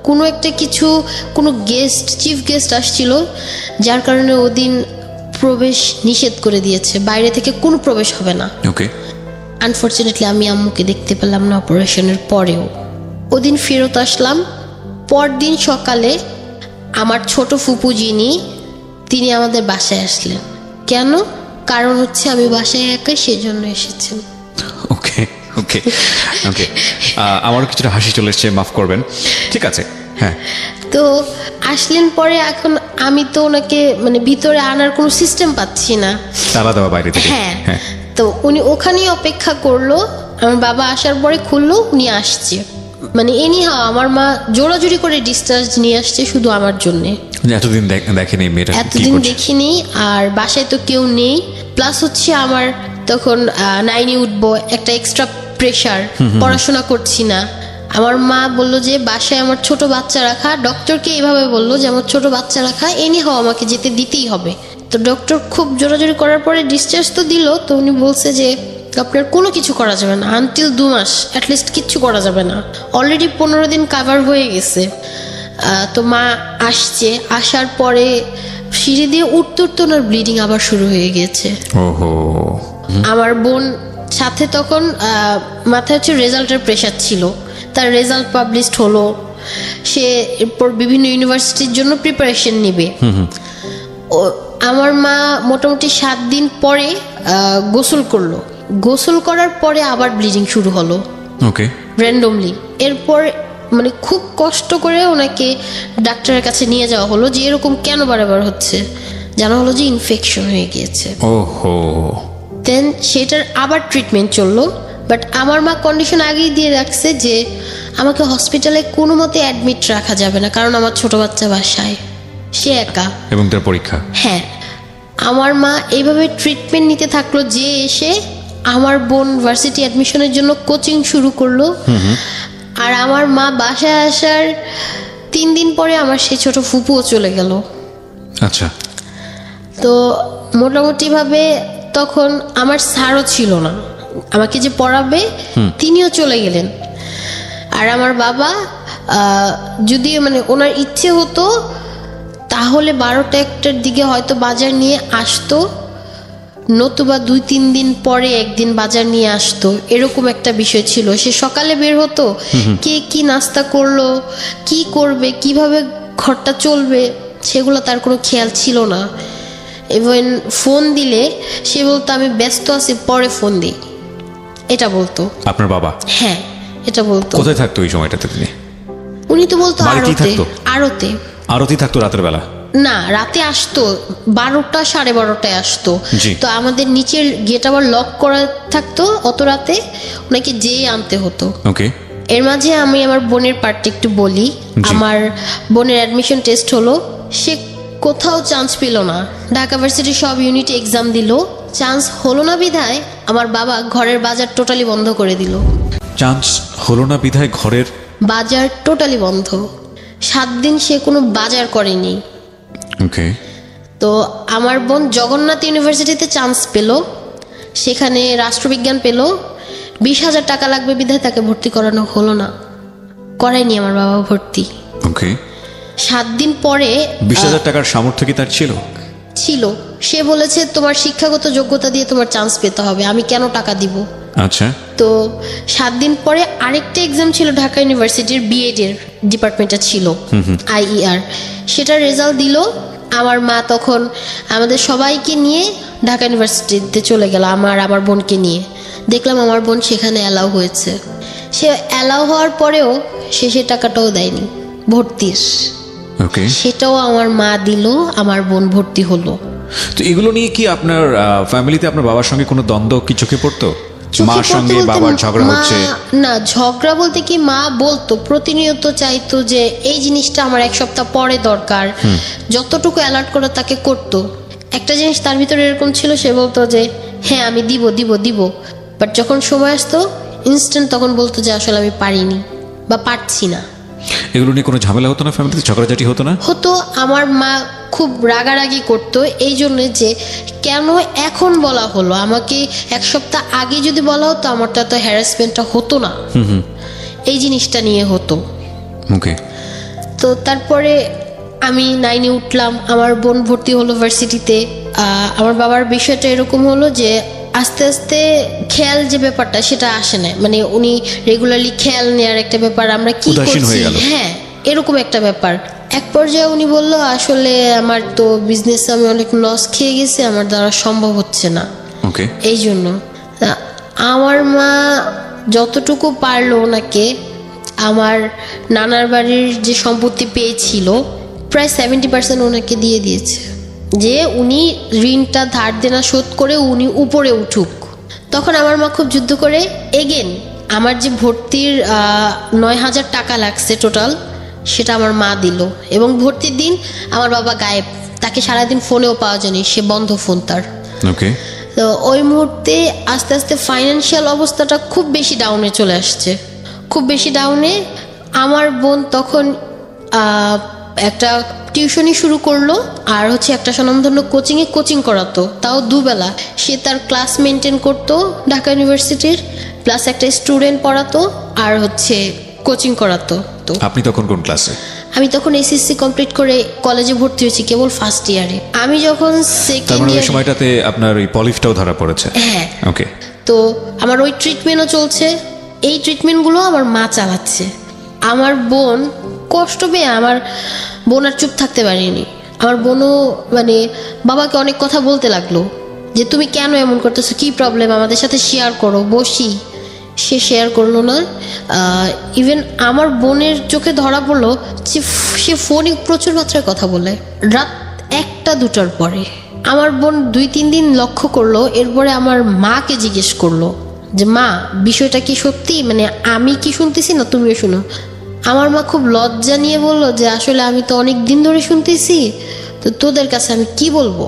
কোনো একটা কিছু, কোনো গেস্ট, চিফ গেস্ট আসছিল, যার কারণে ওদিন প্রবেশ নিষেধ করে দিয়েছে, বাইরে থেকে কোনো প্রবেশ হবে না। ওকে। আনফর্চুনেটলি আমি আম্মুকে দেখতে পেলাম না অপারেশনের পরেও। ওদিন ফেরত আসলাম। পরদিন সকালে আমার ছোট ফুপু যিনি, তিনি আমাদের বাসায় আসলেন। কেন? কারণ হচ্ছে আমি বাসায় একা, সেজন্য এসেছেন। ওকে ওকে ওকে, আমারও কিছুটা হাসি চলে এসছে, মাফ করবেন। ঠিক আছে, হ্যাঁ। তো আসলেন পরে, এখন আমি তো ওনাকে মানে ভিতরে আনার কোনো সিস্টেম পাচ্ছি না, তালা দেওয়া বাইরে থেকে। হ্যাঁ। তো উনি ওখানেই অপেক্ষা করলো। আমার বাবা আসার পরে খুললো, উনি আসছে। মানে এনিহাও আমার মা জোরাজুরি করে ডিসচার্জ নিয়ে আসছে শুধু আমার জন্যে। এতদিন দেখেনি মেয়েটা, এতদিন দেখিনি, আর বাসায় তো কেউ নেই। প্লাস হচ্ছে আমার তখন 9-এ উঠবো, একটা এক্সট্রা প্রেশার, পড়াশোনা করছি না। আমার মা বললো যে বাসায় আমার ছোট বাচ্চা রাখা, ডক্টরকে এইভাবে বললো যে আমার ছোট বাচ্চা রাখা, এনিহাও আমাকে যেতে দিতেই হবে। তো ডক্টর খুব জোরাজোরি করার পরে ডিসচার্জ তো দিল। তো উনি বলছে যে আপনার কোনো কিছু করা যাবে না, আনটিল 2 মাস অ্যাটলিস্ট কিচ্ছু করা যাবে না। অলরেডি 15 দিন কাভার হয়ে গেছে। তো মা আসছে, আসার পরে সিঁড়ি দিয়ে উঠতে উঠতে ওনার ব্লিডিং আবার শুরু হয়ে গিয়েছে। আমার বোন সাথে তখন মাথায় হচ্ছে রেজাল্টের প্রেশার ছিল, তার রেজাল্ট পাবলিশড হলো, সে এরপর বিভিন্ন ইউনিভার্সিটির জন্য প্রিপারেশন নেবে। আমার মা মোটামুটি 7 দিন পরে গোসল করলো। গোসল করার পরে আবার ব্লিডিং শুরু হলো, ওকে, র্যান্ডমলি। এরপর মানে খুব কষ্ট করে ওনাকে ডাক্তারের কাছে নিয়ে যাওয়া হলো যে এরকম কেন বারবার হচ্ছে। জানা হলো যে ইনফেকশন হয়ে গিয়েছে। ওহো। দেন সেটার আবার ট্রিটমেন্ট চললো। বাট আমার মা কন্ডিশন আগেই দিয়ে রাখছে যে আমাকে হসপিটালে কোনো মতে অ্যাডমিট রাখা যাবে না, কারণ আমার ছোট বাচ্চা বাসায়, সে একা, এবং তার পরীক্ষা। হ্যাঁ, আমার মা এইভাবে ট্রিটমেন্ট নিতে থাকলো যে এসে আমার বোন ভার্সিটি অ্যাডমিশনের জন্য কোচিং শুরু করলো। আর আমার মা বাসায় আসার 3 দিন পরে আমার সেই ছোট ফুপুও চলে গেল। আচ্ছা। তো মোটামুটি ভাবে তখন আমার স্যারও ছিল না, আমাকে যে পড়াবে তিনিও চলে গেলেন। আর আমার বাবা যদি মানে ওনার ইচ্ছে হতো তাহলে 12টা 1টার দিকে হয়তো বাজার নিয়ে আসতো, নতুবা 2-3 দিন পরে একদিন বাজার নিয়ে আসতো, এরকম একটা বিষয় ছিল। সে সকালে বের হতো, কে কি নাস্তা করলো, কি করবে, কিভাবে ঘরটা চলবে, সেগুলো তার কোনো খেয়াল ছিল না। ইভেন ফোন দিলে সে বলতো আমি ব্যস্ত আছি, পরে ফোন দিই, এটা বলতো। আপনার বাবা? হ্যাঁ, এটা বলতো। কোথায় থাকতো ওই সময়টাতে তিনি? উনি তো বলতো বাড়িতেই আড়তে। থাকতো? আড়তে। আরতি থাকতো রাতের বেলা? না, রাতে আসতো 12টা 12:30টায় আসতো। জি। তো আমাদের নিচের গেট আবার লক করা থাকতো, অত রাতে ওনাকে যেয়ে আনতে হতো। ওকে। এর মাঝে আমি আমার বোনের পার্টটা একটু বলি। আমার বোনের অ্যাডমিশন টেস্ট হলো, সে কোথাও চান্স পেল না। ঢাকা ভার্সিটির সব ইউনিটে এক্সাম দিল, চান্স হলো না বিধায় আমার বাবা ঘরের বাজার টোটালি বন্ধ করে দিল। চান্স হলো না বিধায় ঘরের বাজার টোটালি বন্ধ। 7 দিন সে কোনো বাজার করেনি। ওকে। তো আমার বোন জগন্নাথ ইউনিভার্সিটিতে চান্স পেল, সেখানে রাষ্ট্রবিজ্ঞান পেল। 20,000 টাকা লাগবে বিধায় তাকে ভর্তি করানো হলো না, করায়নি আমার বাবা ভর্তি। ওকে। 7 দিন পরে 20,000 টাকার সামর্থ্য কি তার ছিল? ছিল। সে বলেছে তোমার শিক্ষাগত যোগ্যতা দিয়ে তোমার চান্স পেতে হবে, আমি কেন টাকা দিব। আচ্ছা। তো 7 দিন পরে আরেকটা এক্সাম ছিল ঢাকা ইউনিভার্সিটির বিএড এর ডিপার্টমেন্টটা ছিল, IER। সেটার রেজাল্ট দিল। আমার মা তখন আমাদের সবাইকে নিয়ে ঢাকা ইউনিভার্সিটিতে চলে গেল, আমার বোনকে নিয়ে। দেখলাম আমার বোন সেখানে অ্যালাউ হয়েছে। সে অ্যালাউ হওয়ার পরেও সে টাকাটাও দেয়নি ভর্তির। ওকে। সেটাও আমার মা দিল, আমার বোন ভর্তি হলো। তো এগুলো নিয়ে কি আপনার ফ্যামিলিতে আপনার বাবার সঙ্গে কোনো দ্বন্দ্ব কি চোখে পড়তো? মার চোখে সঙ্গে পড়তে বলতে বাবার ঝগড়া হচ্ছে? না, ঝগড়া বলতে কি, মা বলতো প্রতিনিয়ত, চাইতো যে এই জিনিসটা আমার 1 সপ্তাহ পরে দরকার, যতটুকু অ্যালার্ট করে তাকে করতো। একটা জিনিস তার ভিতরে এরকম ছিল, সে বলতো যে হ্যাঁ আমি দিব দিব দিব, বাট যখন সময় আসতো ইনস্ট্যান্ট তখন বলতো যে আসলে আমি পারিনি বা পারছি না। এগুলো নিয়ে কোনো ঝামেলা হতো না ফ্যামিলিতে? ঝগড়াঝাটি হতো না? হতো। আমার মা খুব রাগারাগি করতো এই জন্যে যে কেন এখন বলা হলো, আমাকে 1 সপ্তাহ আগে যদি বলা হতো আমার তো এত হ্যারাসমেন্টটা হতো না। এই জিনিসটা নিয়ে হতো। ওকে। তো তারপরে আমি 9-এ উঠলাম, আমার বোন ভর্তি হলো ভার্সিটিতে। আমার বাবার বিষয়টা এরকম হলো যে আস্তে আস্তে খেয়াল যে ব্যাপারটা সেটা আসে না, মানে উনি রেগুলারলি খেয়াল নেওয়ার একটা ব্যাপার, আমরা কি করছি, হ্যাঁ এরকম একটা ব্যাপার। এক পর্যায়ে উনি বলল আসলে আমার তো বিজনেস আমি অনেক লস খেয়ে গেছি, আমার দ্বারা সম্ভব হচ্ছে না। ওকে। এই জন্য আমার মা যতটুকু পারলো ওনাকে, আমার নানার বাড়ির যে সম্পত্তি পেয়েছিল প্রায় 70% ওনাকে দিয়ে দিয়েছে, যে উনি ঋণটা ধার দেনা শোধ করে উনি উপরে উঠুক। তখন আমার মা খুব যুদ্ধ করে এগেন আমার যে ভর্তির 9,000 টাকা লাগছে টোটাল, সেটা আমার মা দিল। এবং ভর্তির দিন আমার বাবা গায়েব, তাকে সারাদিন ফোনেও পাওয়া যায়নি, সে বন্ধ ফোন তার। ওকে। তো ওই মুহূর্তে আস্তে আস্তে ফাইন্যান্সিয়াল অবস্থাটা খুব বেশি ডাউনে চলে আসছে, খুব বেশি ডাউনে। আমার বোন তখন একটা টিউশনি শুরু করলো, আর একটা স্বনামধন্য কোচিং করাতো, তাও 2 বেলা। সে তার ক্লাস মেনটেন করতো ঢাকা ইউনিভার্সিটির, প্লাস একটা স্টুডেন্ট পড়াতো, আর কোচিং করাতো। তো আপনি তখন কোন ক্লাসে? আমি তখন এসএসসি কমপ্লিট করে কলেজে ভর্তি হয়েছি কেবল ফার্স্ট ইয়ারে। আমি যখন সেকেন্ড ইয়ার, সময়টাতে আপনার ওই পলিফটাও ধরা পড়েছে? হ্যাঁ। ওকে। তো আমার ওই ট্রিটমেন্টও চলছে, এই ট্রিটমেন্টগুলো আমার মা চালাচ্ছে। আমার বোন কষ্ট পেয়ে, আমার বোন আর চুপ থাকতে পারেনি। আমার বোনও মানে বাবাকে অনেক কথা বলতে লাগলো যে তুমি কেন এমন করতেছো, কি প্রবলেম, আমাদের সাথে শেয়ার করো, বসি। সে শেয়ার করলো না। ইভেন আমার বোনের চোখে ধরা পড়লো যে সে ফোনে প্রচুর মাত্রায় কথা বলে, রাত 1টা-2টার পরে। আমার বোন 2-3 দিন লক্ষ্য করলো, এরপরে আমার মাকে জিজ্ঞেস করলো যে মা বিষয়টা কি সত্যি, মানে আমি কি শুনতেছি না তুমিও শুনো। আমার মা খুব লজ্জা নিয়ে বললো যে আসলে আমি তো অনেক দিন ধরে শুনতেছি, তো তোদের কাছে আমি কি বলবো।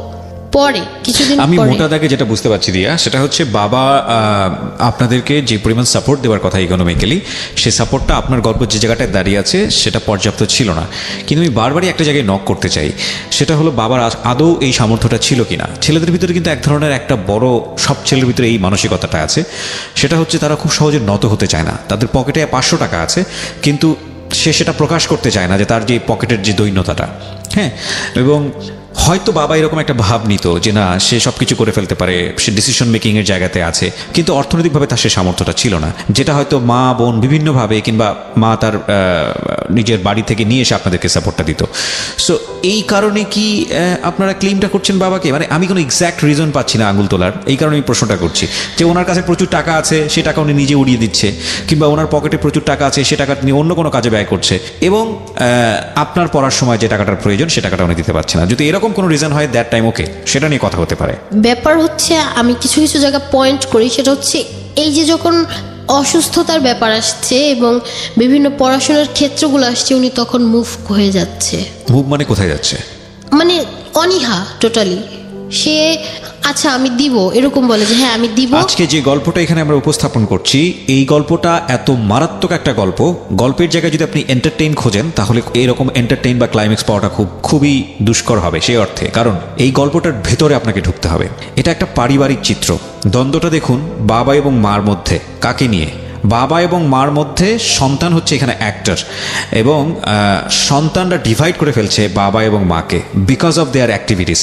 পরে কিছুদিন আমি মোটা দাগে যেটা বুঝতে পারছি দিয়া, সেটা হচ্ছে বাবা আপনাদেরকে যে পরিমাণ সাপোর্ট দেওয়ার কথা ইকোনমিক্যালি, সেই সাপোর্টটা আপনার গল্প যে জায়গাটায় দাঁড়িয়ে আছে সেটা পর্যাপ্ত ছিল না। কিন্তু আমি বারবারই একটা জায়গায় নক করতে চাই, সেটা হলো বাবার আদৌ এই সামর্থ্যটা ছিল কিনা। ছেলেদের ভিতরে কিন্তু এক ধরনের একটা বড়, সব ছেলের ভিতরে এই মানসিকতাটা আছে, সেটা হচ্ছে তারা খুব সহজে নত হতে চায় না। তাদের পকেটে 500 টাকা আছে, কিন্তু সে সেটা প্রকাশ করতে চায় না যে তার যে পকেটের যে দৈন্যতাটা। হ্যাঁ, এবং হয়তো বাবা এরকম একটা ভাব নিত যে না, সে সবকিছু করে ফেলতে পারে, সে ডিসিশন মেকিং এর জায়গাতে আছে, কিন্তু অর্থনৈতিকভাবে তার সে সামর্থ্যটা ছিল না, যেটা হয়তো মা বোন বিভিন্নভাবে কিংবা মা তার নিজের বাড়ি থেকে নিয়ে এসে আপনাদেরকে সাপোর্টটা দিত। সো এই কারণে কি আপনারা ক্লেমটা করছেন বাবাকে? মানে আমি কোনো এক্স্যাক্ট রিজন পাচ্ছি না আঙুল তোলার, এই কারণে আমি প্রশ্নটা করছি যে ওনার কাছে প্রচুর টাকা আছে, সে টাকা উনি নিজে উড়িয়ে দিচ্ছে, কিংবা ওনার পকেটে প্রচুর টাকা আছে, সে টাকা তিনি অন্য কোনো কাজে ব্যয় করছে, এবং আপনার পড়ার সময় যে টাকাটার প্রয়োজন সে টাকাটা উনি দিতে পারছে না। যদি এরকম কোনো রিজন হয়, দ্যাট টাইম ওকে, সেটা নিয়ে কথা হতে পারে। ব্যাপার হচ্ছে আমি কিছু কিছু জায়গা পয়েন্ট করি, সেটা হচ্ছে এই যে যখন অসুস্থতার ব্যাপার আসছে এবং বিভিন্ন পড়াশোনার ক্ষেত্রগুলো আসছে, উনি তখন মুভ হয়ে যাচ্ছে। মুভ মানে কোথায় যাচ্ছে? মানে অনীহা টোটালি, সে আচ্ছা আমি দিব এরকম বলে যে হ্যাঁ আমি দিব। আজকে যে গল্পটা এখানে আমরা উপস্থাপন করছি, এই গল্পটা এত মারাত্মক একটা গল্প, গল্পের জায়গায় যদি আপনি এন্টারটেইন খোঁজেন তাহলে এরকম এন্টারটেইন বা ক্লাইম্যাক্স পাওয়াটা খুবই দুষ্কর হবে সেই অর্থে, কারণ এই গল্পটার ভেতরে আপনাকে ঢুকতে হবে। এটা একটা পারিবারিক চিত্র। দ্বন্দ্বটা দেখুন বাবা এবং মার মধ্যে। কাকে নিয়ে? বাবা এবং মার মধ্যে। সন্তান হচ্ছে এখানে অ্যাক্টর, এবং সন্তানরা ডিভাইড করে ফেলছে বাবা এবং মাকে বিকজ অফ দেয়ার অ্যাক্টিভিটিস।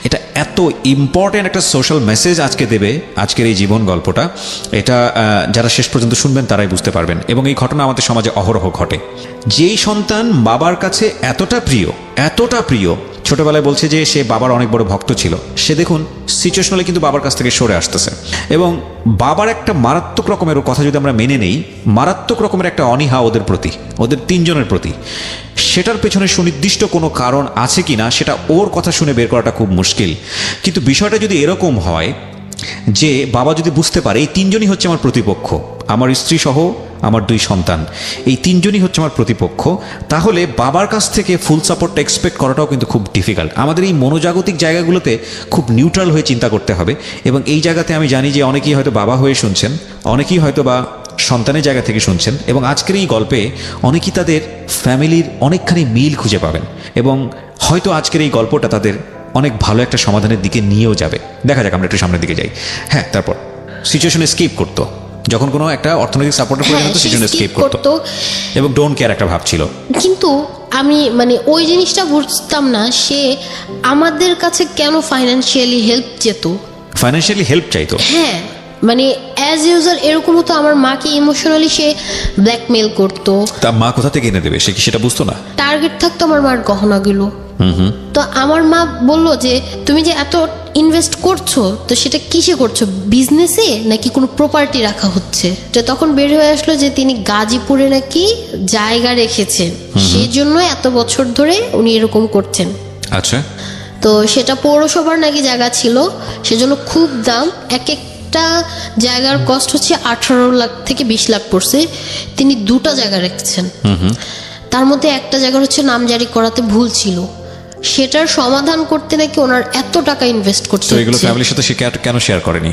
এটা এত ইম্পর্টেন্ট একটা সোশ্যাল মেসেজ আজকে দেবে আজকের এই জীবন গল্পটা। এটা যারা শেষ পর্যন্ত শুনবেন তারাই বুঝতে পারবেন, এবং এই ঘটনা আমাদের সমাজে অহরহ ঘটে। যেই সন্তান বাবার কাছে এতটা প্রিয়, ছোটবেলায় বলছে যে সে বাবার অনেক বড় ভক্ত ছিল, সে দেখুন সিচুয়েশনালি কিন্তু বাবার কাছ থেকে সরে আসতেছে, এবং বাবার একটা মারাত্মক রকমের কথা যদি আমরা মেনে নেই, মারাত্মক রকমের একটা অনীহা ওদের প্রতি, ওদের তিনজনের প্রতি। সেটার পেছনে সুনির্দিষ্ট কোনো কারণ আছে কিনা সেটা ওর কথা শুনে বের করাটা খুব মুশকিল। কিন্তু বিষয়টা যদি এরকম হয় যে বাবা যদি বুঝতে পারে এই তিনজনই হচ্ছে আমার প্রতিপক্ষ, আমার স্ত্রী সহ আমার দুই সন্তান, এই তিনজনই হচ্ছে আমার প্রতিপক্ষ, তাহলে বাবার কাছ থেকে ফুল সাপোর্টটা এক্সপেক্ট করাটাও কিন্তু খুব ডিফিকাল্ট। আমাদের এই মনোজাগতিক জায়গাগুলোতে খুব নিউট্রাল হয়ে চিন্তা করতে হবে, এবং এই জায়গাতে আমি জানি যে অনেকেই হয়তো বাবা হয়ে শুনছেন, অনেকেই হয়তো বা সন্তানের জায়গা থেকে শুনছেন, এবং আজকের এই গল্পে অনেকেই তাদের ফ্যামিলির অনেকখানি মিল খুঁজে পাবেন, এবং হয়তো আজকের এই গল্পটা তাদের অনেক ভালো একটা সমাধানের দিকে নিয়েও যাবে। দেখা যাক, আমরা একটু সামনের দিকে যাই। হ্যাঁ, তারপর সিচুয়েশন এস্কেপ করতো, যখন কোনো একটা অর্থনৈতিক সাপোর্টের প্রয়োজন হতো সিচুয়েশন এস্কেপ করতো, এবং ডোন্ট কেয়ার একটা ভাব ছিল। কিন্তু আমি মানে ওই জিনিসটা বুঝতাম না, সে আমাদের কাছে কেন ফাইন্যান্সিয়ালি হেল্প চেত, ফাইন্যান্সিয়ালি হেল্প চাইতো। হ্যাঁ, মানে অ্যাজ ইউজুয়াল এরকম হতো। আমার মাকে ইমোশনালি সে ব্ল্যাকমেল করতো। তা মা কোথা থেকে এনে দেবে, সে কি সেটা বুঝতো না? টার্গেট থাকতো আমার মার গহনাগুলো। তো আমার মা বলল যে তুমি যে এত ইনভেস্ট করছো, তো সেটা কিসে করছো, বিজনেসে নাকি কোনো প্রপার্টি রাখা হচ্ছে? তো তখন বের হয়ে আসলো যে তিনি গাজীপুরে নাকি জায়গা রেখেছেন, সেই জন্য এত বছর ধরে উনি এরকম করছেন। আচ্ছা, তো সেটা পৌরসভার নাকি জায়গা ছিল, সেজন্য খুব দাম। একটা জায়গার কস্ট হচ্ছে 18 লাখ থেকে 20 লাখ পড়ছে। তিনি দুটো জায়গা রেখেছেন, তার মধ্যে একটা জায়গা হচ্ছে নামজারি করাতে ভুল ছিল, সেটার সমাধান করতে নাকি ওনার এত টাকা ইনভেস্ট করতে হচ্ছে। এগুলো ফ্যামিলির সাথে সে কেন শেয়ার করেনি?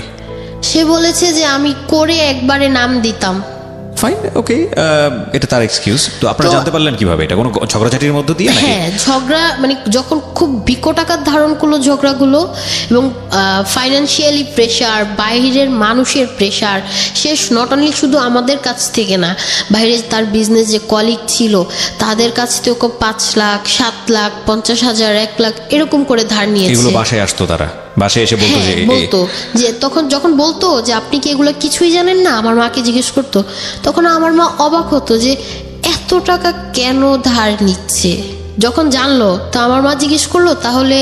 সে বলেছে যে আমি করে একবারে নাম দিতাম। ফাইন, ওকে, এটা তার এক্সকিউজ। তো আপনারা জানতে পারলেন কিভাবে? এটা কোনো ঝগড়াঝাটির মধ্য দিয়ে নাকি? হ্যাঁ, ঝগড়া, মানে যখন খুব বিকট আকার ধারণ করলো ঝগড়াগুলো, এবং ফাইন্যান্সিয়ালি প্রেশার, বাইরের মানুষের প্রেশার, সে নট অনলি শুধু আমাদের কাছ থেকে না, বাইরে তার বিজনেস যে কলিগ ছিল তাদের কাছ থেকে 5 লাখ, 7 লাখ, 50,000, 1 লাখ এরকম করে ধার নিয়েছে। এগুলো বাসায় আসতো, তারা বাসায় এসে বলতো যে তখন যখন বলতো যে আপনি কি এগুলো কিছুই জানেন না, আমার মাকে জিজ্ঞেস করতো, তখন আমার মা অবাক হতো যে এত টাকা কেন ধার নিচ্ছে। যখন জানলো, তো আমার মা জিজ্ঞেস করলো তাহলে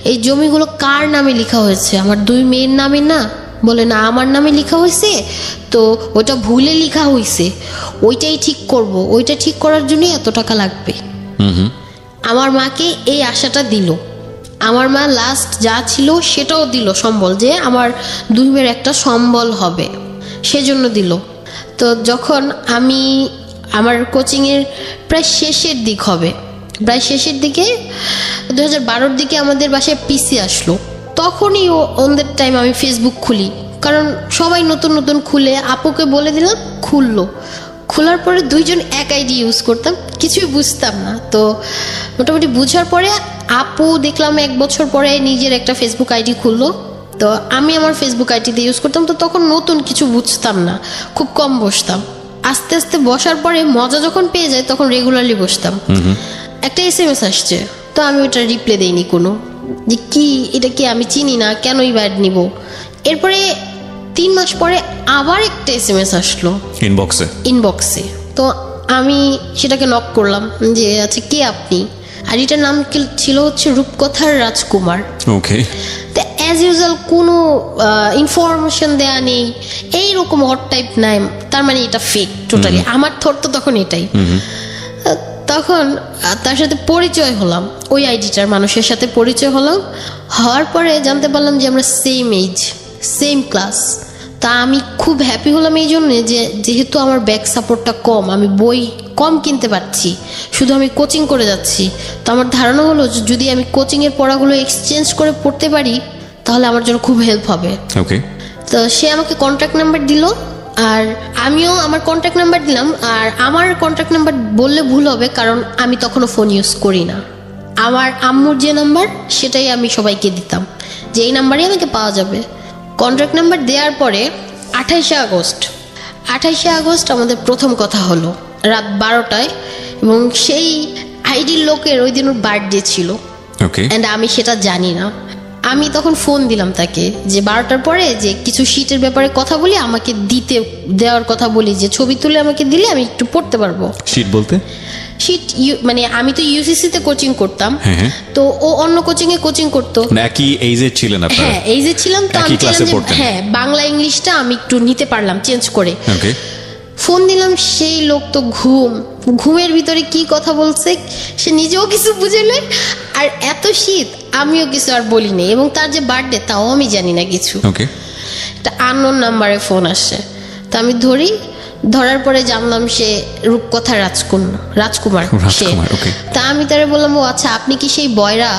এই জমিগুলো কার নামে লেখা হয়েছে, আমার 2 মেয়ের নামে না? বলে না, আমার নামে লেখা হয়েছে, তো ওটা ভুলে লেখা হয়েছে, ওইটাই ঠিক করব, ওইটা ঠিক করার জন্যই এত টাকা লাগবে। আমার মাকে এই আশাটা দিল। আমার মা লাস্ট যা ছিল সেটাও দিল, সম্বল, যে আমার 2 মেয়ের একটা সম্বল হবে, সেজন্য দিল। তো যখন আমার কোচিংয়ের প্রায় শেষের দিক হবে, প্রায় শেষের দিকে 2012-র দিকে আমাদের বাসায় পিসি আসলো, তখনই ওদের টাইম আমি ফেসবুক খুলি, কারণ সবাই নতুন নতুন খুলে, আপুকে বলে দিলাম, খোলার পরে 2 জন এক আইডি ইউজ করতাম, কিছুই বুঝতাম না। তো মোটামুটি বুঝার পরে আপু দেখলাম 1 বছর পরে নিজের একটা ফেসবুক আইডি খুললো, তো আমি আমার ফেসবুক আইডিতে ইউজ করতাম। তো তখন নতুন কিছু বুঝতাম না, খুব কম বসতাম। আস্তে আস্তে বসার পরে মজা যখন পেয়ে যায় তখন রেগুলারলি বসতাম। একটা SMS আসছে, তো আমি ওটা রিপ্লাই দেইনি কোনো, যে কি এটা, কি আমি চিনি না, কেনই ব্যাড নিব। এরপরে 3 মাস পরে আবার একটা SMS আসলো ইনবক্সে। তো আমি সেটাকে নক করলাম যে আচ্ছা কে আপনি, আর এটার নাম ছিল হচ্ছে রূপকথার রাজকুমার। ওকে। তো অ্যাজ ইউজুয়াল কোনো ইনফরমেশন দেয়া নেই, এইরকম অড টাইপ নাই, তার মানে এটা ফেক টোটালি। আমার থট তো তখন এটাই। তখন তার সাথে পরিচয় হলাম, ওই আইডিটার মানুষের সাথে পরিচয় হলাম। হওয়ার পরে জানতে পারলাম যে আমরা সেম এজ, সেম ক্লাস। তা আমি খুব হ্যাপি হলাম এই জন্যে যে যেহেতু আমার ব্যাক সাপোর্টটা কম, আমি বই কম কিনতে পারছি, শুধু আমি কোচিং করে যাচ্ছি। তো আমার ধারণা হলো যদি আমি কোচিংয়ের পড়াগুলো এক্সচেঞ্জ করে পড়তে পারি তাহলে আমার জন্য খুব হেল্প হবে। ওকে। তো সে আমাকে কন্ট্যাক্ট নাম্বার দিল, আর আমিও আমার কন্ট্যাক্ট নাম্বার দিলাম। আর আমার কন্ট্যাক্ট নাম্বার বললে ভুল হবে, কারণ আমি তখনও ফোন ইউজ করি না। আমার আম্মুর যে নাম্বার সেটাই আমি সবাইকে দিতাম, যে এই নাম্বারই আমাকে পাওয়া যাবে। কন্ট্যাক্ট নাম্বার দেওয়ার পরে 28শে আগস্ট আমাদের প্রথম কথা হলো রাত 12টায়, এবং সেই আইডির লোকের ওই দিন ওর বার্থডে ছিল। ওকে। অ্যান্ড আমি সেটা জানি না। আমি তখন ফোন দিলাম তাকে যে 12টার পরে যে কিছু শিটের ব্যাপারে কথা বলি, আমাকে দেওয়ার কথা বলি, যে ছবি তুলে আমাকে দিলে আমি একটু পড়তে পারবো। শিট বলতে শিট মানে আমি তো ইউসিসিতে কোচিং করতাম, তো ও অন্য কোচিং করতো। একই এইজে ছিলেন আপনারা? হ্যাঁ, এইজে ছিলাম। তো আমি হ্যাঁ, বাংলা ইংলিশটা আমি একটু নিতে পারলাম চেঞ্জ করে। ওকে। ফোন দিলাম, সেই লোক তো ঘুমের ভিতরে কি কথা বলছে সে নিজেও কিছু বুঝেলে, আর এত শীত আমিও কিছু আর বলিনি। এবং তার যে বার্থডে তাও আমি জানি না কিছু। ওকে। একটা আননোন নাম্বারে ফোন আসে, তা আমি ধরার পরে জানলাম সে রূপকথা রাজকুমার। তা আমি তারে বললাম, ও আচ্ছা আপনি কি সেই বয়রা?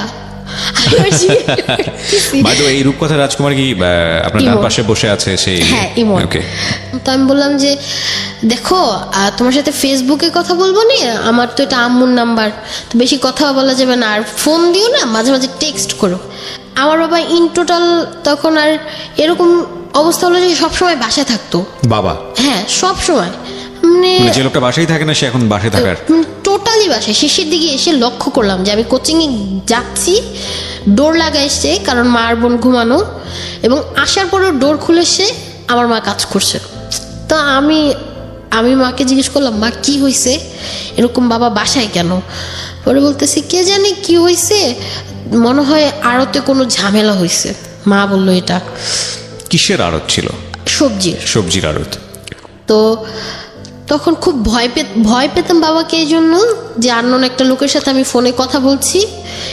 এই রূপকথা রাজকুমার কি আপনার ডান পাশে বসে আছে সেই? হ্যাঁ, ইমন। তো আমি বললাম যে দেখো, তোমার সাথে ফেসবুকে কথা বলবো না, আমার তো এটা আম্মুর নাম্বার, তো বেশি কথা বলা যাবে না, আর ফোন দিও না, মাঝে মাঝে টেক্সট করো। আমার বাবা ইন টোটাল তখন আর এরকম অবস্থা হলো যে সবসময় বাসায় থাকতো বাবা। হ্যাঁ, সবসময়, মানে যে লোকটা বাসায় থাকে না সে এখন বাসায় থাকার টোটালি বাসায়। শেষের দিকে এসে লক্ষ্য করলাম যে আমি কোচিংয়ে যাচ্ছি, ডোর লাগাই এসছে, কারণ মা আর বোন ঘুমানো, এবং আসার পরেও ডোর খুলে এসে আমার মা কাজ করছে। তো আমি মাকে জিজ্ঞেস করলাম, মা কি হয়েছে, এরকম বাবা বাসায় কেন? পরে বলতেছি কে জানে কি হয়েছে, মনে হয় আড়তে কোনো ঝামেলা হয়েছে। মা বললো এটা। কিসের আড়ত ছিল? সবজির আড়ত। তো তখন খুব ভয় পেতাম বাবাকে, এই জন্য যে আননোন একটা লোকের সাথে আমি ফোনে কথা বলছি,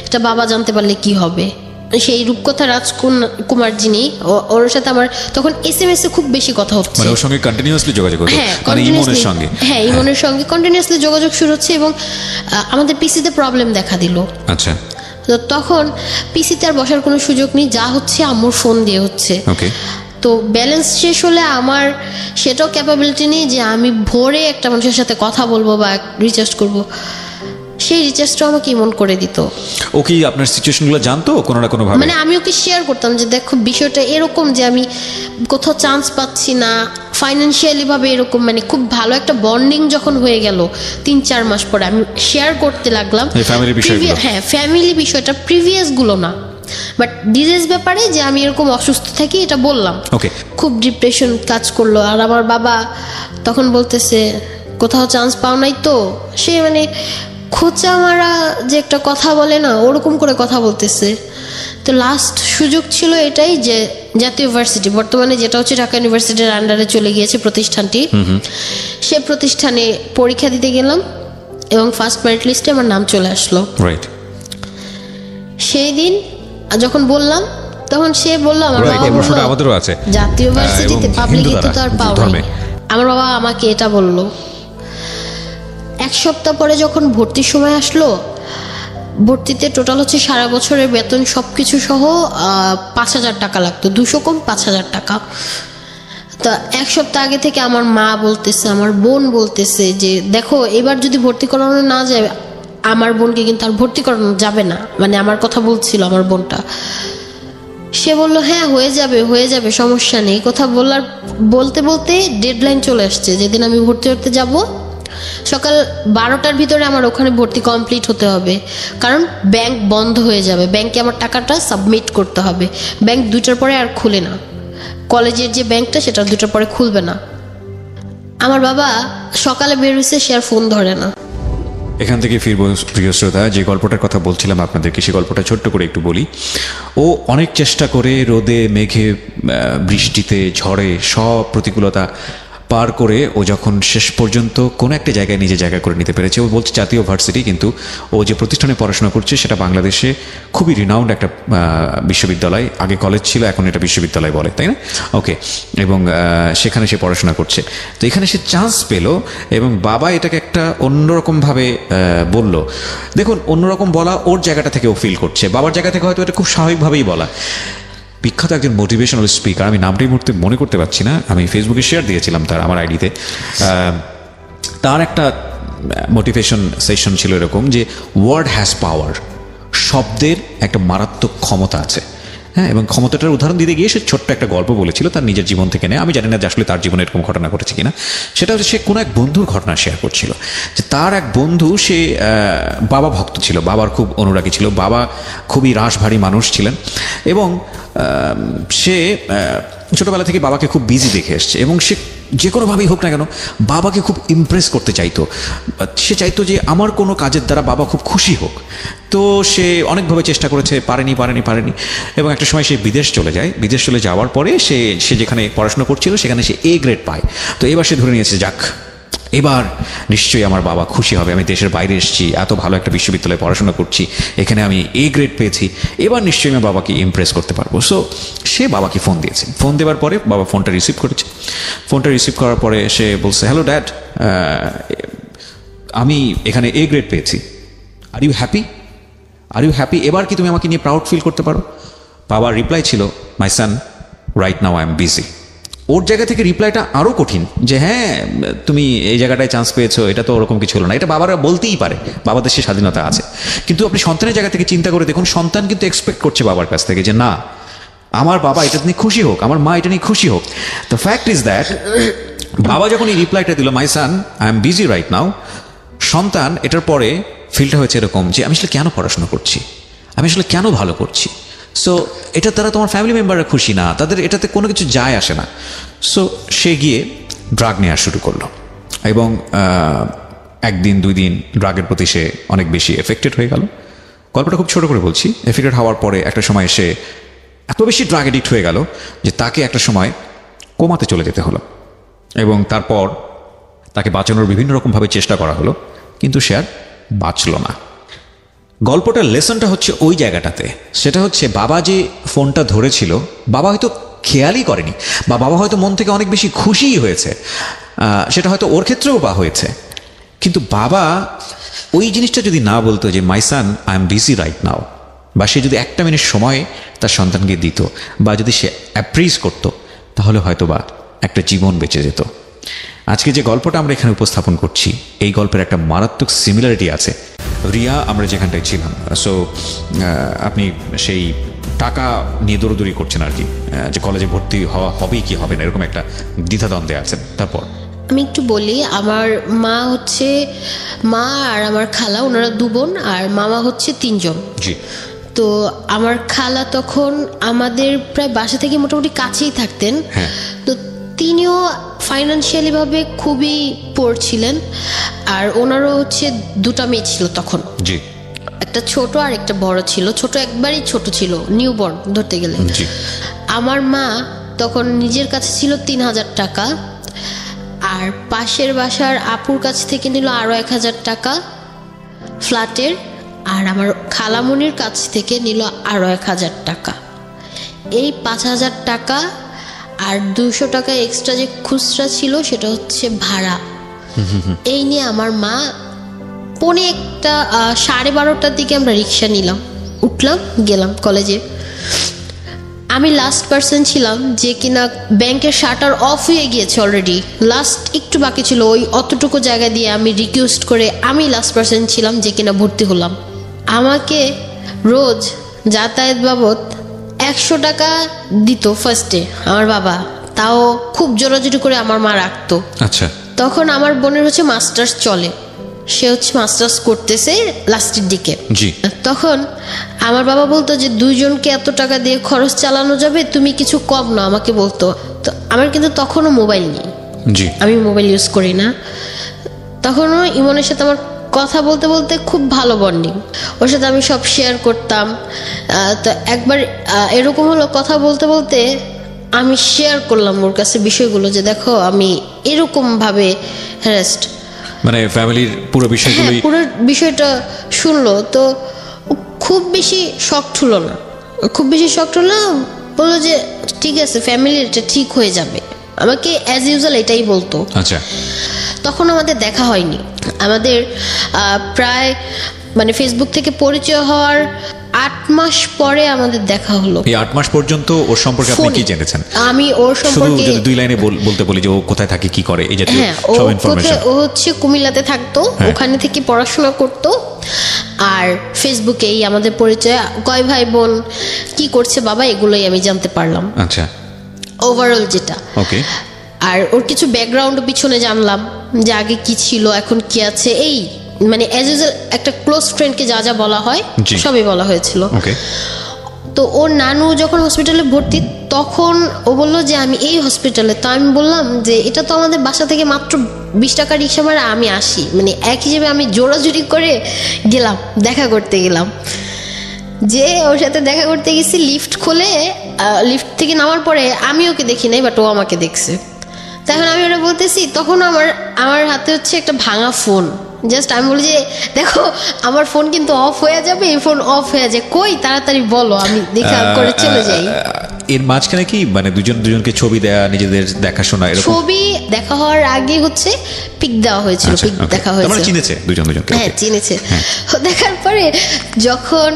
এটা বাবা জানতে পারলে কি হবে। সেই রূপকথা রাজকুমার যিনি, ওর সাথে আমার তখন SMS এ খুব বেশি কথা হচ্ছে, মানে ওর সঙ্গে কন্টিনিউয়াসলি যোগাযোগ হতো। হ্যাঁ, ইমনের সঙ্গে কন্টিনিউয়াসলি যোগাযোগ শুরু হচ্ছে, এবং আমাদের পিসিতে প্রবলেম দেখা দিল। আচ্ছা। তো তখন পিসিতে আর বসার কোনো সুযোগ নেই, যা হচ্ছে আম্মুর ফোন দিয়ে হচ্ছে। ওকে। তো ব্যালেন্স শেষ হলে আমার সেটাও ক্যাপাবিলিটি নেই যে আমি ভোরে একটা মানুষের সাথে কথা বলবো বা রিচার্জ করব। সেই রিচার্জটা আমাকে ইমন করে দিত। ও কি আপনার সিচুয়েশনগুলো জানতো কোনো না কোনো ভাবে? মানে আমি ওকে শেয়ার করতাম যে দেখো বিষয়টা এরকম, যে আমি কোথাও চান্স পাচ্ছি না ফাইন্যান্সিয়ালি ভাবে, এরকম মানে খুব ভালো একটা বন্ডিং যখন হয়ে গেল 3-4 মাস পরে আমি শেয়ার করতে লাগলাম। হ্যাঁ, ফ্যামিলি বিষয়টা প্রিভিয়াস গুলো না, বাট ডিজিজ ব্যাপারে যে আমি এরকম অসুস্থ থাকি এটা বললাম। খুব ডিপ্রেশন কাজ করলো। আর আমার বাবা তখন বলতেছে কোথাও চান্স পাও নাই তো, সে মানে খোঁচা মারা যে একটা কথা বলে না, ওরকম করে কথা বলতেছে। তো লাস্ট সুযোগ ছিল এটাই যে জাতীয় ইউনিভার্সিটি, বর্তমানে যেটা হচ্ছে ঢাকা ইউনিভার্সিটির আন্ডারে চলে গিয়েছে প্রতিষ্ঠানটি, সে প্রতিষ্ঠানে পরীক্ষা দিতে গেলাম এবং ফার্স্ট মেরিট লিস্টে আমার নাম চলে আসলো। সেই দিন যখন বললাম তখন সে বললো, আমার বাবা আমাদেরও আছে জাতীয় ইউনিভার্সিটিতে পাবলিকে তো আর পাওনি। আমার বাবা আমাকে এটা বললো। 1 সপ্তাহ পরে যখন ভর্তির সময় আসলো, ভর্তিতে টোটাল হচ্ছে সারা বছরের বেতন সবকিছু সহ 5,000 টাকা লাগতো, 200 কম 5,000 টাকা। তো 1 সপ্তাহ আগে থেকে আমার মা বলতেছে, আমার বোন বলতেছে যে দেখো এবার যদি ভর্তি করানো না যায়, আমার বোনকে কিন্তু আর ভর্তি করানো যাবে না, মানে আমার কথা বলছিল আমার বোনটা। সে বলল হ্যাঁ হয়ে যাবে সমস্যা নেই। কথা বলতে বলতে ডেডলাইন চলে আসছে, যেদিন আমি ভর্তি করতে যাব সকাল 12টার ভিতরে আমার ওখানে ভর্তি কমপ্লিট হতে হবে, কারণ ব্যাংক বন্ধ হয়ে যাবে, ব্যাংকে আমার টাকাটা সাবমিট করতে হবে। ব্যাংক 2টার পরে আর খুলে না, কলেজের যে ব্যাংকটা সেটা 2টার পরে খুলবে না। আমার বাবা সকালে বের হয়েছে, সে আর ফোন ধরে না। এখান থেকে ফিরবো প্রিয় শ্রোতা, যে গল্পটার কথা বলছিলাম আপনাদেরকে, সেই গল্পটা ছোট্ট করে একটু বলি। ও অনেক চেষ্টা করে রোদে, মেঘে, বৃষ্টিতে, ঝড়ে সব প্রতিকূলতা পার করে ও যখন শেষ পর্যন্ত কোনো একটা জায়গায় নিজে জায়গা করে নিতে পেরেছে। ও বলছে জাতীয় ভার্সিটি, কিন্তু ও যে প্রতিষ্ঠানে পড়াশোনা করছে সেটা বাংলাদেশে খুবই রিনাউন্ড একটা বিশ্ববিদ্যালয়। আগে কলেজ ছিল, এখন এটা বিশ্ববিদ্যালয় বলে, তাই না? ওকে। এবং সেখানে সে পড়াশোনা করছে। তো এখানে সে চান্স পেল, এবং বাবা এটাকে একটা অন্যরকমভাবে বলল। দেখুন, অন্যরকম বলা ওর জায়গাটা থেকে ও ফিল করছে, বাবার জায়গা থেকে হয়তো এটা খুব স্বাভাবিকভাবেই বলা। বিখ্যাত একজন মোটিভেশনাল স্পিকার, আমি নামটাই মুহূর্তে মনে করতে পারছি না, আমি ফেসবুকে শেয়ার দিয়েছিলাম তার আমার আইডিতে। তার একটা মোটিভেশন সেশন ছিল এরকম যে ওয়ার্ড হ্যাজ পাওয়ার, শব্দের একটা মারাত্মক ক্ষমতা আছে। হ্যাঁ, এবং ক্ষমতাটার উদাহরণ দিতে গিয়ে সে ছোট্ট একটা গল্প বলেছিল তার নিজের জীবন থেকে নেয়। আমি জানি না যে আসলে তার জীবনে এরকম ঘটনা ঘটেছে কিনা। সেটা হচ্ছে সে কোনো এক বন্ধুর ঘটনা শেয়ার করছিল, যে তার এক বন্ধু, সে বাবা ভক্ত ছিল, বাবার খুব অনুরাগী ছিল, বাবা খুবই রাশভারী মানুষ ছিলেন, এবং সে ছোটবেলা থেকে বাবাকে খুব বিজি দেখে এসছে, এবং সে যে কোনোভাবেই হোক না কেন বাবাকে খুব ইমপ্রেস করতে চাইতো। সে চাইতো যে আমার কোনো কাজের দ্বারা বাবা খুব খুশি হোক। তো সে অনেকভাবে চেষ্টা করেছে, পারেনি। এবং একটা সময় সে বিদেশ চলে যায়। বিদেশ চলে যাওয়ার পরে সে যেখানে পড়াশোনা করছিল সেখানে সে A গ্রেড পায়। তো এবার সে ধরে নিয়েছে, যাক এবার নিশ্চয়ই আমার বাবা খুশি হবে, আমি দেশের বাইরে এসেছি, এত ভালো একটা বিশ্ববিদ্যালয়ে পড়াশোনা করছি, এখানে আমি A গ্রেড পেয়েছি, এবার নিশ্চয়ই আমি বাবাকে ইমপ্রেস করতে পারবো। সো সে বাবাকে ফোন দিয়েছে। ফোন দেওয়ার পরে বাবা ফোনটা রিসিভ করেছে। ফোনটা রিসিভ করার পরে সে বলছে, হ্যালো ড্যাড, আমি এখানে A গ্রেড পেয়েছি, আর ইউ হ্যাপি? এবার কি তুমি আমাকে নিয়ে প্রাউড ফিল করতে পারো? বাবার রিপ্লাই ছিল, my son, right now I am busy. ওর জায়গা থেকে রিপ্লাইটা আরও কঠিন, যে হ্যাঁ তুমি এই জায়গাটায় চান্স পেয়েছো, এটা তো ওরকম কিছু হলো না। এটা বাবারা বলতেই পারে, বাবাদের সে স্বাধীনতা আছে, কিন্তু আপনি সন্তানের জায়গা থেকে চিন্তা করে দেখুন, সন্তান কিন্তু এক্সপেক্ট করছে বাবার কাছ থেকে যে না, আমার বাবা এটা নিয়ে খুশি হোক, আমার মা এটা নিয়ে খুশি হোক। দ্য ফ্যাক্ট ইজ দ্যাট বাবা যখন এই রিপ্লাইটা দিল, my son I am busy right now, সন্তান এটার পরে ফিলটা হয়েছে এরকম যে আমি আসলে কেন পড়াশোনা করছি, আমি আসলে কেন ভালো করছি। সো এটার দ্বারা তোমার ফ্যামিলি মেম্বাররা খুশি না, তাদের এটাতে কোনো কিছু যায় আসে না। সো সে গিয়ে ড্রাগ নেওয়া শুরু করলো, এবং একদিন 2 দিন ড্রাগের প্রতি সে অনেক বেশি এফেক্টেড হয়ে গেল। গল্পটা খুব ছোট করে বলছি। এফেক্টেড হওয়ার পরে একটা সময় সে এত বেশি ড্রাগ এডিক্ট হয়ে গেল যে তাকে একটা সময় কোমাতে চলে যেতে হলো, এবং তারপর তাকে বাঁচানোর বিভিন্ন রকমভাবে চেষ্টা করা হলো, কিন্তু সে আর বাঁচল না। গল্পটার লেসনটা হচ্ছে ওই জায়গাটাতে, সেটা হচ্ছে বাবা যে ফোনটা ধরেছিল, বাবা হয়তো খেয়ালই করেনি, বা বাবা হয়তো মন থেকে অনেক বেশি খুশিই হয়েছে, সেটা হয়তো ওর ক্ষেত্রেও বা হয়েছে, কিন্তু বাবা ওই জিনিসটা যদি না বলতো যে my son I am busy right now, বা সে যদি 1 মিনিট সময় তার সন্তানকে দিত, বা যদি সে অ্যাপ্রিজ করতো, তাহলে হয়তো বা একটা জীবন বেঁচে যেত। আজকে যে গল্পটা আমরা এখানে উপস্থাপন করছি, এই গল্পের একটা মারাত্মক সিমিলারিটি আছে রিয়া আমরা যেখানটায় ছিলাম। সো আপনি সেই টাকা নিয়ে দৌড়দৌড়ি করছেন আর কি, যে কলেজে ভর্তি হওয়া হবেই কি হবে না, এরকম একটা দ্বিধাদ্বন্দ্বে আছেন। তারপর আমি একটু বলি, আমার মা আর আমার খালা, ওনারা 2 বোন, আর মামা হচ্ছে 3 জন। জি। তো আমার খালা তখন আমাদের প্রায় বাসা থেকে মোটামুটি কাছেই থাকতেন। তো তিনিও ফাইন্যান্সিয়ালি ভাবে খুবই পোর ছিলেন, আর ওনারও হচ্ছে 2টা মেয়ে ছিল তখন। জি। একটা ছোট আর একটা বড় ছিল। ছোট একবারই ছোট ছিল, নিউবর্ন ধরতে গেলে। জি। আমার মা তখন নিজের কাছে ছিল 3000 টাকা, আর পাশের বাসার আপুর কাছ থেকে নিল আরো 1000 টাকা ফ্ল্যাটের, আর আমার খালামনির কাছ থেকে নিল আরো 1000 টাকা। এই 5000 টাকা আর 200 টাকা এক্সট্রা যে খুচরা ছিল সেটা হচ্ছে ভাড়া। এই নিয়ে আমার মা 12:30টার দিকে আমরা রিক্সা নিলাম, উঠলাম, গেলাম কলেজে। আমি লাস্ট পার্সন ছিলাম যে কিনা ব্যাংকের শাটার অফ হয়ে গিয়েছে অলরেডি, লাস্ট একটু বাকি ছিল, ওই অতটুকু জায়গা দিয়ে আমি রিকোয়েস্ট করে আমি লাস্ট পার্সন ছিলাম যে কিনা ভর্তি হলাম। আমাকে রোজ যাতায়াত বাবদ 100 টাকা দিত ফার্স্টে আমার বাবা, তাও খুব জোরাজুরি করে আমার মা রাখতো। আচ্ছা। তখন আমার বোনের হচ্ছে মাস্টার্স চলে, সে হচ্ছে মাস্টার্স করতেছে লাস্টের দিকে। তখন আমার বাবা বলতো যে দুইজনকে এত টাকা দিয়ে খরচ চালানো যাবে, তুমি কিছু কম না আমাকে বলতো। তো আমার কিন্তু তখনও মোবাইল নেই, আমি মোবাইল ইউজ করি না। তখনও ইমনের সাথে আমার কথা বলতে বলতে খুব ভালো বন্ডিং, ওর সাথে আমি সব শেয়ার করতাম। তো একবার এরকম হলো, কথা বলতে বলতে আমি শেয়ার করলাম ওর কাছে বিষয়গুলো, যে দেখো আমি এরকম ভাবে হ্যারাসড, মানে ফ্যামিলির পুরো বিষয়গুলো, পুরো বিষয়টা শুনলো। তো খুব বেশি শকড হলো না, খুব বেশি শকড হলো না, বললো যে ঠিক আছে ফ্যামিলির এটা ঠিক হয়ে যাবে, আমাকে অ্যাজ ইউজুয়াল এটাই বলতো। আচ্ছা, তখন আমাদের দেখা হয়নি, আমাদের প্রায় মানে ফেসবুক থেকে পরিচয় হওয়ার 8 মাস পরে আমাদের দেখা হলো। এই 8 মাস পর্যন্ত ওর সম্পর্কে আপনি কি জেনেছেন? আমি ওর সম্পর্কে শুধু 2 লাইনে বলতে বলি যে ও কোথায় থাকে, কি করে, এই জাতীয় সব ইনফরমেশন। ও হচ্ছে কুমিল্লাতে থাকতো, ওখানে থেকে পড়াশোনা করতো, আর ফেসবুকেই আমাদের পরিচয়, কয় ভাই বোন, কি করছে বাবা, এগুলোই আমি জানতে পারলাম। আচ্ছা, ওভারঅল যেটা। ওকে। আর ওর কিছু ব্যাকগ্রাউন্ড পিছনে জানলাম, যে আগে কি ছিল এখন কি আছে, এই মানে অ্যাজ ইউজুয়াল একটা ক্লোজ ফ্রেন্ডকে যা যা বলা হয় সবই বলা হয়েছিল। তো ওর নানু যখন হসপিটালে ভর্তি, তখন ও বললো যে আমি এই হসপিটালে। তো আমি বললাম যে এটা তো আমাদের বাসা থেকে মাত্র 20 টাকা রিক্সা ভাড়া, আমি আসি। মানে এক হিসেবে আমি জোরাজুরি করে গেলাম, দেখা করতে গেলাম। যে ওর সাথে দেখা করতে গেছি, লিফট খোলে, লিফট থেকে নামার পরে আমি ওকে দেখি নাই, বাট ও আমাকে দেখছে। তখন আমি ওরা বলতেছি, তখন আমার হাতে হচ্ছে একটা ভাঙা ফোন। জাস্ট আমি বলি যে দেখো আমার ফোন কিন্তু অফ হয়ে যাবে, এই ফোন অফ হয়ে যায়, কই তাড়াতাড়ি বলো, আমি দেখা করে চলে যাই। এর মাঝখানে কি মানে দুজনকে ছবি দেয়া, নিজেদের দেখাশোনা, এরকম? ছবি দেখা হওয়ার আগে হচ্ছে পিক দেওয়া হয়েছিল, পিক দেখা হয়েছিল। মানে চিনেছে দুজনকে? হ্যাঁ, চিনেছে। দেখার পরে যখন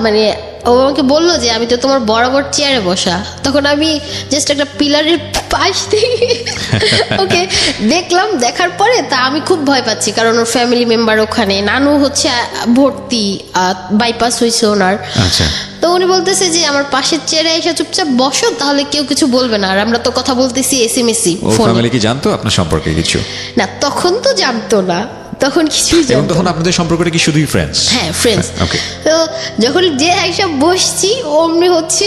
মানে ও আমাকে বললো যে আমি তো তোমার বরাবর চেয়ারে বসা, তখন আমি জাস্ট একটা পিলারের পাশ থেকে ওকে দেখলাম। দেখার পরে তা আমি খুব ভয় পাচ্ছি, কারণ ওর ফ্যামিলি মেম্বার ওখানে, নানু হচ্ছে ভর্তি, বাইপাস হয়েছে ওনার। তো উনি বলতেছে যে আমার পাশের চেয়ারে এসে চুপচাপ বসো, তাহলে কেউ কিছু বলবে না, আর আমরা তো কথা বলতেছি এসএমএসই। ফ্যামিলি কি জানতো আপনার সম্পর্কে কিছু? না, তখন তো জানতো না, তখন কিছু জানতো। তখন আপনাদের সম্পর্কটা কি শুধুই ফ্রেন্ডস? হ্যাঁ, ফ্রেন্ডস। তো যখন যে একসব বসছি, অমনি হচ্ছে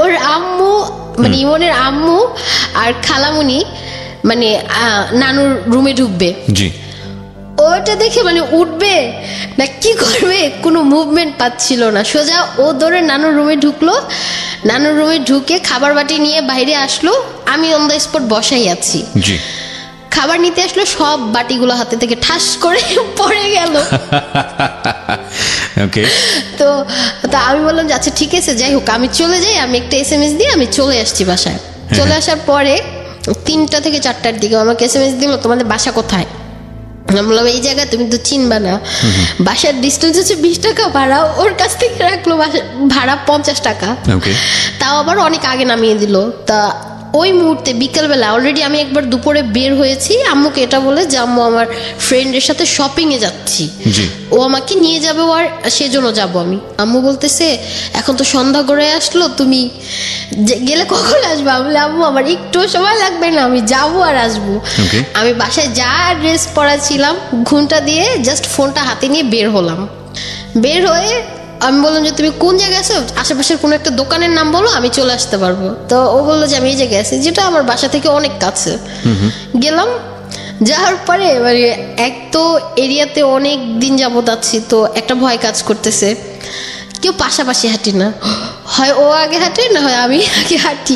ওর আম্মু, মানে ইমনের আম্মু আর খালামুনি মানে নানুর রুমে ঢুকবে। জি। ওটা দেখে মানে উঠবে না কি করবে, কোনো মুভমেন্ট পাচ্ছিল না। সোজা ও দৌড়ে নানুর রুমে ঢুকলো, নানুর রুমে ঢুকে খাবার বাটি নিয়ে বাইরে আসলো, আমি অন দ্য স্পট বসাই আছি। জি। খাবার নিতে আসলো, সব বাটিগুলো হাতে থেকে ঠাস করে পড়ে গেল। ওকে। তো আমি বললাম যে আচ্ছা ঠিক আছে, যাই হোক আমি চলে যাই, আমি একটা এসএমএস দিয়ে আমি চলে আসছি বাসায়। চলে আসার পরে 3টা থেকে 4টার দিকে আমাকে এসএমএস দিল, তোমাদের বাসা কোথায়? আমি বললাম এই জায়গায়, তুমি তো চিনবা না, বাসার ডিস্টেন্স হচ্ছে 20 টাকা ভাড়া। ওর কাছ থেকে রাখলো ভাড়া 50 টাকা, তাও আবার অনেক আগে নামিয়ে দিল। তা ওই মুহূর্তে বিকেলবেলা অলরেডি আমি একবার দুপুরে বের হয়েছি, আম্মুকে এটা বলে যে আম্মু আমার ফ্রেন্ডের সাথে শপিংয়ে যাচ্ছি, ও আমাকে নিয়ে যাবে, আর সেজন্য যাবো আমি। আম্মু বলতেছে এখন তো সন্ধ্যা করে আসলো, তুমি গেলে কখন আসবো? আমি বলি আম্মু আমার একটু সময় লাগবে না, আমি যাবো আর আসবো। আমি বাসায় যা ড্রেস পরা ছিলাম, ঘুমটা দিয়ে জাস্ট ফোনটা হাতে নিয়ে বের হলাম। বের হয়ে আমি বললাম যে তুমি কোন জায়গায় আছো, আশেপাশের কোনো একটা দোকানের নাম বলো, আমি চলে আসতে পারবো। তো ও বললো যে আমি এই জায়গায় আছি, যেটা আমার বাসা থেকে অনেক কাছে। গেলাম, যাওয়ার পরে মানে এক তো এরিয়াতে অনেক দিন যাবত আছি, তো একটা ভয় কাজ করতেছে, কেউ পাশাপাশি হাঁটি না, হয় ও আগে হাঁটে না হয় আমি আগে হাঁটি।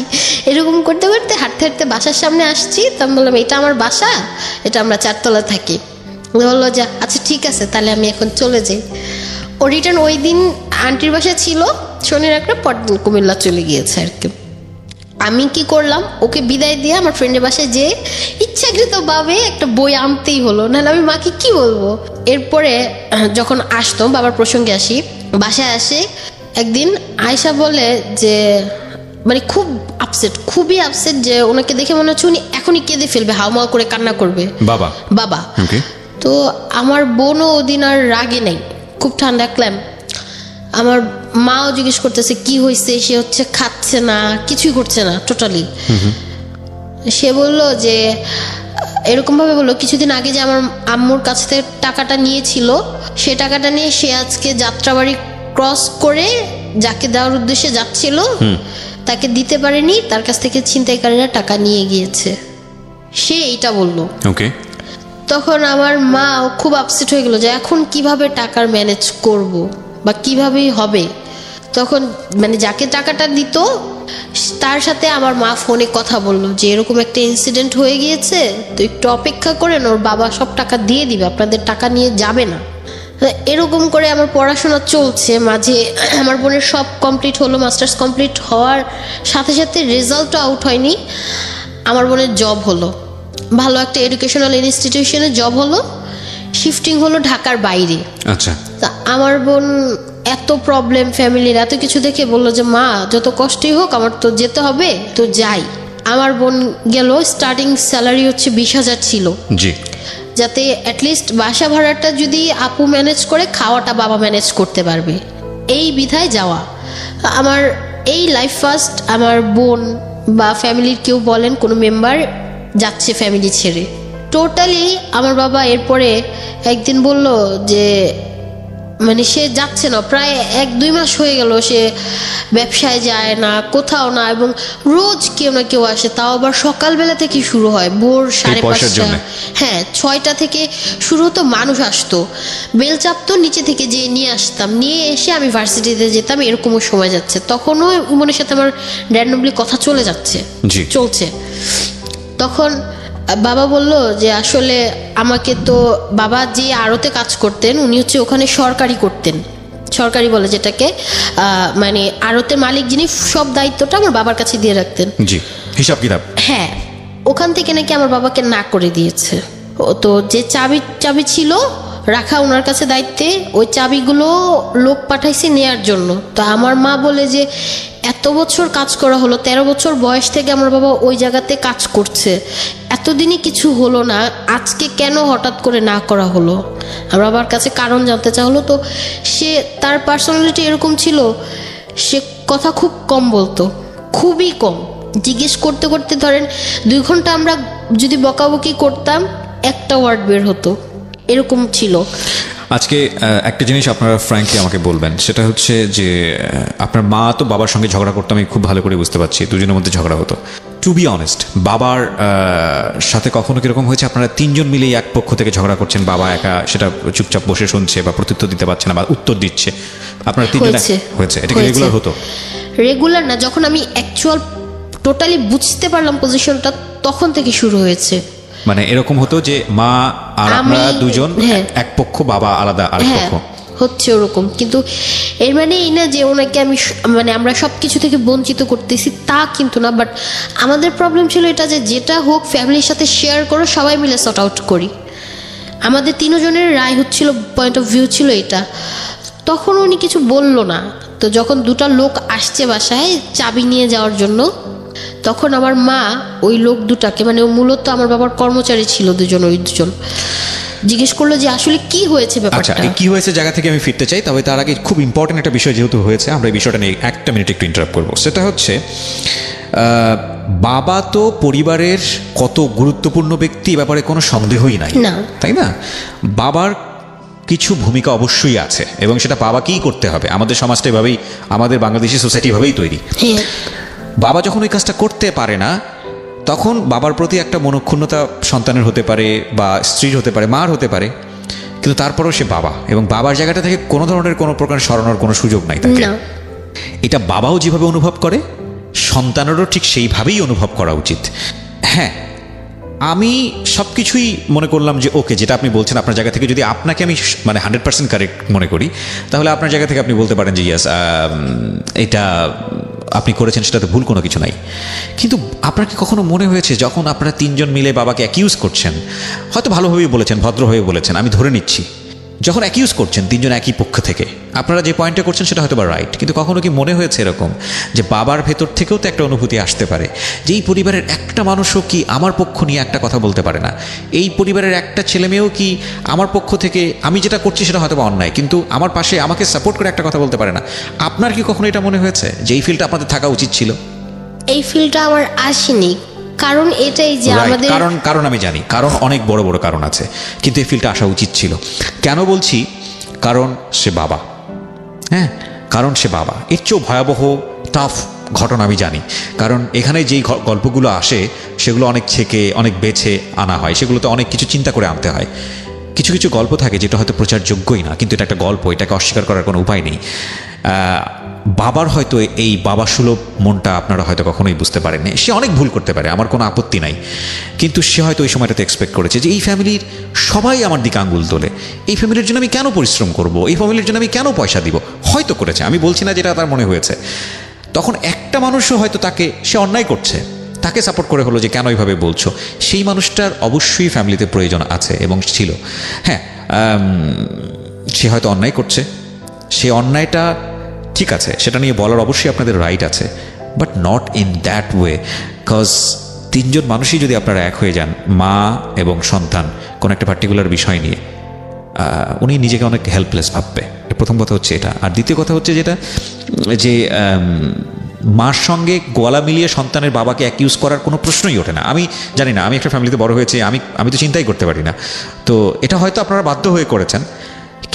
এরকম করতে করতে হাঁটতে হাঁটতে বাসার সামনে আসছি। তো আমি বললাম এটা আমার বাসা, এটা আমরা 4 তলায় থাকি। বললো যে আচ্ছা ঠিক আছে, তাহলে আমি এখন চলে যাই। ও রিটার্ন ওই দিন আন্টির বাসায় ছিল, শনির একটা পরদিন কুমিল্লা চলে গিয়েছে আর কি। আমি কি করলাম, ওকে বিদায় দিয়ে আমার ফ্রেন্ডের বাসায় যেয়ে ইচ্ছাকৃতভাবে একটা বই আনতেই হলো, নাহলে আমি মাকে কি বলবো। এরপরে যখন আসতাম, বাবার প্রসঙ্গে আসি, বাসায় আসে একদিন আয়শা বলে যে মানে খুব আপসেট, খুবই আপসেট, যে ওনাকে দেখে মনে হচ্ছে উনি এখনই কেঁদে ফেলবে, হাওমাও করে কান্না করবে বাবা। তো আমার বোনও ওদিন আর রাগে নেই, খুব ঠান্ডা ক্ল্যাম। আমার মাও জিজ্ঞেস করতেছে কি হয়েছে, সে হচ্ছে খাচ্ছে না, কিছুই করছে না টোটালি। সে বলল যে এরকমভাবে বললো কিছুদিন আগে যে আমার আম্মুর কাছ থেকে টাকাটা নিয়েছিল, সে টাকাটা নিয়ে সে আজকে যাত্রাবাড়ি ক্রস করে যাকে দেওয়ার উদ্দেশ্যে যাচ্ছিল তাকে দিতে পারেনি, তার কাছ থেকে ছিনতাইকারীরা টাকা নিয়ে গিয়েছে, সে এইটা বললো। ওকে, তখন আমার মা খুব আপসেট হয়ে গেল যে এখন কিভাবে টাকার ম্যানেজ করব বা কিভাবেই হবে। তখন মানে যাকে টাকাটা দিত তার সাথে আমার মা ফোনে কথা বললো যে এরকম একটা ইনসিডেন্ট হয়ে গিয়েছে, তো একটু অপেক্ষা করেন, ওর বাবা সব টাকা দিয়ে দিবে, আপনাদের টাকা নিয়ে যাবে না। এরকম করে আমার পড়াশোনা চলছে, মাঝে আমার বোনের সব কমপ্লিট হলো, মাস্টার্স কমপ্লিট হওয়ার সাথে সাথে রেজাল্টও আউট হয়নি, আমার বোনের জব হলো, ভালো একটা এডুকেশনাল ইনস্টিটিউশনে জব হলো, শিফটিং হলো ঢাকার বাইরে। আচ্ছা, তা আমার বোন এত প্রবলেম ফ্যামিলির এত কিছু দেখে বললো যে মা যত কষ্টই হোক আমার তো যেতে হবে, তো যাই। আমার বোন গেল, স্টার্টিং স্যালারি হচ্ছে 20,000 ছিল, জি, যাতে অ্যাটলিস্ট বাসা ভাড়াটা যদি আপু ম্যানেজ করে খাওয়াটা বাবা ম্যানেজ করতে পারবে, এই বিধায় যাওয়া। আমার এই লাইফ ফার্স্ট আমার বোন বা ফ্যামিলির কেউ বলেন কোনো মেম্বার যাচ্ছে ফ্যামিলি ছেড়ে টোটালি। আমার বাবা এরপরে একদিন বলল যে মানে সে যাচ্ছে না, প্রায় 1-2 মাস হয়ে গেল সে ব্যবসায় যায় না, কোথাও না, এবং রোজ কেউ না কেউ আসে, তাও আবার সকালবেলা থেকে শুরু হয়, ভোর 5:30, হ্যাঁ 6টা থেকে শুরু হতো, মানুষ আসতো, বেল চাপতো, নিচে থেকে যে নিয়ে আসতাম, নিয়ে এসে আমি ভার্সিটিতে যেতাম, এরকমও সময় যাচ্ছে। তখনও ইমনের সাথে আমার র্যান্ডমলি কথা চলছে। তখন বাবা বলল যে আসলে আমাকে তো বাবা যে আড়তে কাজ করতেন উনি হচ্ছে ওখানে সরকারি বলে যেটাকে, মানে আড়তের মালিক যিনি সব দায়িত্বটা আমার বাবার কাছে দিয়ে রাখতেন, জি, হিসাব কিতাব, হ্যাঁ, ওখান থেকে নাকি আমার বাবাকে না করে দিয়েছে। তো যে চাবি ছিল রাখা ওনার কাছে দায়িত্বে, ওই চাবিগুলো লোক পাঠাইছে নেয়ার জন্য। তো আমার মা বলে যে এত বছর কাজ করা হলো, 13 বছর বয়স থেকে আমার বাবা ওই জায়গাতে কাজ করছে, এতদিনই কিছু হলো না, আজকে কেন হঠাৎ করে না করা হলো? আমার বাবার কাছে কারণ জানতে চাওয়া হলো। তো সে তার পার্সোনালিটি এরকম ছিল, সে কথা খুব কম বলতো, খুবই কম, জিজ্ঞেস করতে করতে ধরেন 2 ঘন্টা আমরা যদি বকাবকি করতাম একটা ওয়ার্ড বের হতো, এরকম ছিল। আজকে একটা জিনিস আপনারা ফ্র্যাঙ্কলি আমাকে বলবেন, সেটা হচ্ছে যে আপনার মা তো বাবার সঙ্গে ঝগড়া করতে আমি খুব ভালো করে বুঝতে পারছি, দুজনের মধ্যে ঝগড়া হতো। টু বি অনেস্ট, বাবার সাথে কখনো কিরকম হয়েছে আপনারা 3 জন মিলেই এক পক্ষ থেকে ঝগড়া করছেন, বাবা একা সেটা চুপচাপ বসে শুনছে বা প্রত্যুত্তর দিতে পারছে না বা উত্তর দিচ্ছে, আপনারা 3 জন হয়েছে? এটা কি রেগুলার হতো? রেগুলার না, যখন আমি অ্যাকচুয়াল টোটালি বুঝতে পারলাম পজিশনটা, তখন থেকে শুরু হয়েছে। মানে এরকম হতো যে মা আর আপনারা 2 জন এক পক্ষ, বাবা আলাদা আরেক পক্ষ, হচ্ছে ওরকম। কিন্তু এর মানে এই না যে ওনাকে আমি মানে আমরা সবকিছু থেকে বঞ্চিত করতেছি, তা কিন্তু না। বাট আমাদের প্রবলেম ছিল এটা যে যেটা হোক ফ্যামিলির সাথে শেয়ার করো, সবাই মিলে সর্ট আউট করি। আমাদের 3 জনের রায় হচ্ছিল, পয়েন্ট অফ ভিউ ছিল এটা। তখন উনি কিছু বলল না। তো যখন 2টা লোক আসছে বাসায় চাবি নিয়ে যাওয়ার জন্য, তখন আমার মা ওই লোক 2টাকে, মানে মূলত আমার বাবার কর্মচারী ছিল 2 জন, ওই 2 জন জিজ্ঞেস করলো যে আসলে কি হয়েছে ব্যাপারটা। আচ্ছা, কি হয়েছে জায়গা থেকে আমি ফিরতে চাই, তবে তার আগে খুব ইম্পর্টেন্ট একটা বিষয় যেহেতু হয়েছে, আমরা এই বিষয়টা নিয়ে 1 মিনিট একটু ইন্টারাপ্ট করবো। সেটা হচ্ছে বাবা তো পরিবারের কত গুরুত্বপূর্ণ ব্যক্তি, ব্যাপারে কোনো সন্দেহই নাই, তাই না? বাবার কিছু ভূমিকা অবশ্যই আছে এবং সেটা বাবাকেই করতে হবে। আমাদের সমাজটা এভাবেই, আমাদের বাংলাদেশি সোসাইটি এভাবেই তৈরি। বাবা যখন ওই কাজটা করতে পারে না, তখন বাবার প্রতি একটা মনক্ষুণ্ণতা সন্তানের হতে পারে বা স্ত্রীর হতে পারে, মার হতে পারে, কিন্তু তারপরেও সে বাবা, এবং বাবার জায়গাটা থেকে কোনো ধরনের কোনো প্রকার সরানোর কোনো সুযোগ নাই তাকে। এটা বাবাও যেভাবে অনুভব করে, সন্তানেরও ঠিক সেইভাবেই অনুভব করা উচিত। হ্যাঁ, আমি সব কিছুই মনে করলাম যে ওকে, যেটা আপনি বলছেন আপনার জায়গা থেকে যদি আপনাকে আমি মানে 100% কারেক্ট মনে করি, তাহলে আপনার জায়গা থেকে আপনি বলতে পারেন যে ইয়াস, এটা আপনি করেছেন, সেটাতে ভুল কোনো কিছু নাই। কিন্তু আপনার কি কখনো মনে হয়েছে যখন আপনারা 3 জন মিলে বাবাকে অ্যাকিউজ করছেন, হয়তো ভালোভাবেই বলেছেন, ভদ্রভাবে বলেছেন, আমি ধরে নিচ্ছি, যখন অ্যাকিউজ করছেন 3 জন একই পক্ষ থেকে, আপনারা যে পয়েন্টটা করছেন সেটা হয়তো বা রাইট, কিন্তু কখনো কি মনে হয়েছে এরকম যে বাবার ভেতর থেকেও তো একটা অনুভূতি আসতে পারে যে এই পরিবারের একটা মানুষও কি আমার পক্ষ নিয়ে একটা কথা বলতে পারে না, এই পরিবারের একটা ছেলে মেয়েও কি আমার পক্ষ থেকে আমি যেটা করছি সেটা হয়তো বা অন্যায়, কিন্তু আমার পাশে আমাকে সাপোর্ট করে একটা কথা বলতে পারে না? আপনার কি কখনো এটা মনে হয়েছে যে এই ফিলটা আপনাদের থাকা উচিত ছিল? এই ফিলটা আমার আসেনি, কারণ এটাই যে আমাদের কারণ আমি জানি, কারণ অনেক বড় বড় কারণ আছে, কিন্তু এই ফিলটা আসা উচিত ছিল। কেন বলছি? কারণ সে বাবা, হ্যাঁ, কারণ সে বাবা। এর চেয়েও ভয়াবহ টাফ ঘটনা আমি জানি, কারণ এখানে যেই গল্পগুলো আসে সেগুলো অনেক ছেকে অনেক বেছে আনা হয়, সেগুলোতে অনেক কিছু চিন্তা করে আনতে হয়। কিছু কিছু গল্প থাকে যেটা হয়তো প্রচারযোগ্যই না, কিন্তু এটা একটা গল্প, এটাকে অস্বীকার করার কোনো উপায় নেই। বাবার হয়তো এই বাবা সুলভ মনটা আপনারা হয়তো কখনোই বুঝতে পারেননি। সে অনেক ভুল করতে পারে, আমার কোনো আপত্তি নাই, কিন্তু সে হয়তো ওই সময়টাতে এক্সপেক্ট করেছে যে এই ফ্যামিলির সবাই আমার দিকে আঙ্গুল তোলে, এই ফ্যামিলির জন্য আমি কেন পরিশ্রম করব, এই ফ্যামিলির জন্য আমি কেন পয়সা দিব। হয়তো করেছে, আমি বলছি না যেটা তার মনে হয়েছে। তখন একটা মানুষও হয়তো তাকে, সে অন্যায় করছে, তাকে সাপোর্ট করে হলো যে কেন এইভাবে বলছো, সেই মানুষটার অবশ্যই ফ্যামিলিতে প্রয়োজন আছে এবং ছিল। হ্যাঁ, সে হয়তো অন্যায় করছে, সে অন্যায়টা ঠিক আছে, সেটা নিয়ে বলার অবশ্যই আপনাদের রাইট আছে, but not in that way. Cause তিনজন মানুষই যদি আপনারা এক হয়ে যান, মা এবং সন্তান, কোনো একটা পার্টিকুলার বিষয় নিয়ে, উনি নিজেকে অনেক হেল্পলেস ভাববে। প্রথম কথা হচ্ছে এটা। আর দ্বিতীয় কথা হচ্ছে যেটা, যে মার সঙ্গে গলা মিলিয়ে সন্তানের বাবাকে অ্যাকিউজ করার কোনো প্রশ্নই ওঠে না। আমি জানি না, আমি একটা ফ্যামিলিতে বড় হয়েছি, আমি তো চিন্তাই করতে পারি না। তো এটা হয়তো আপনারা বাধ্য হয়ে করেছেন,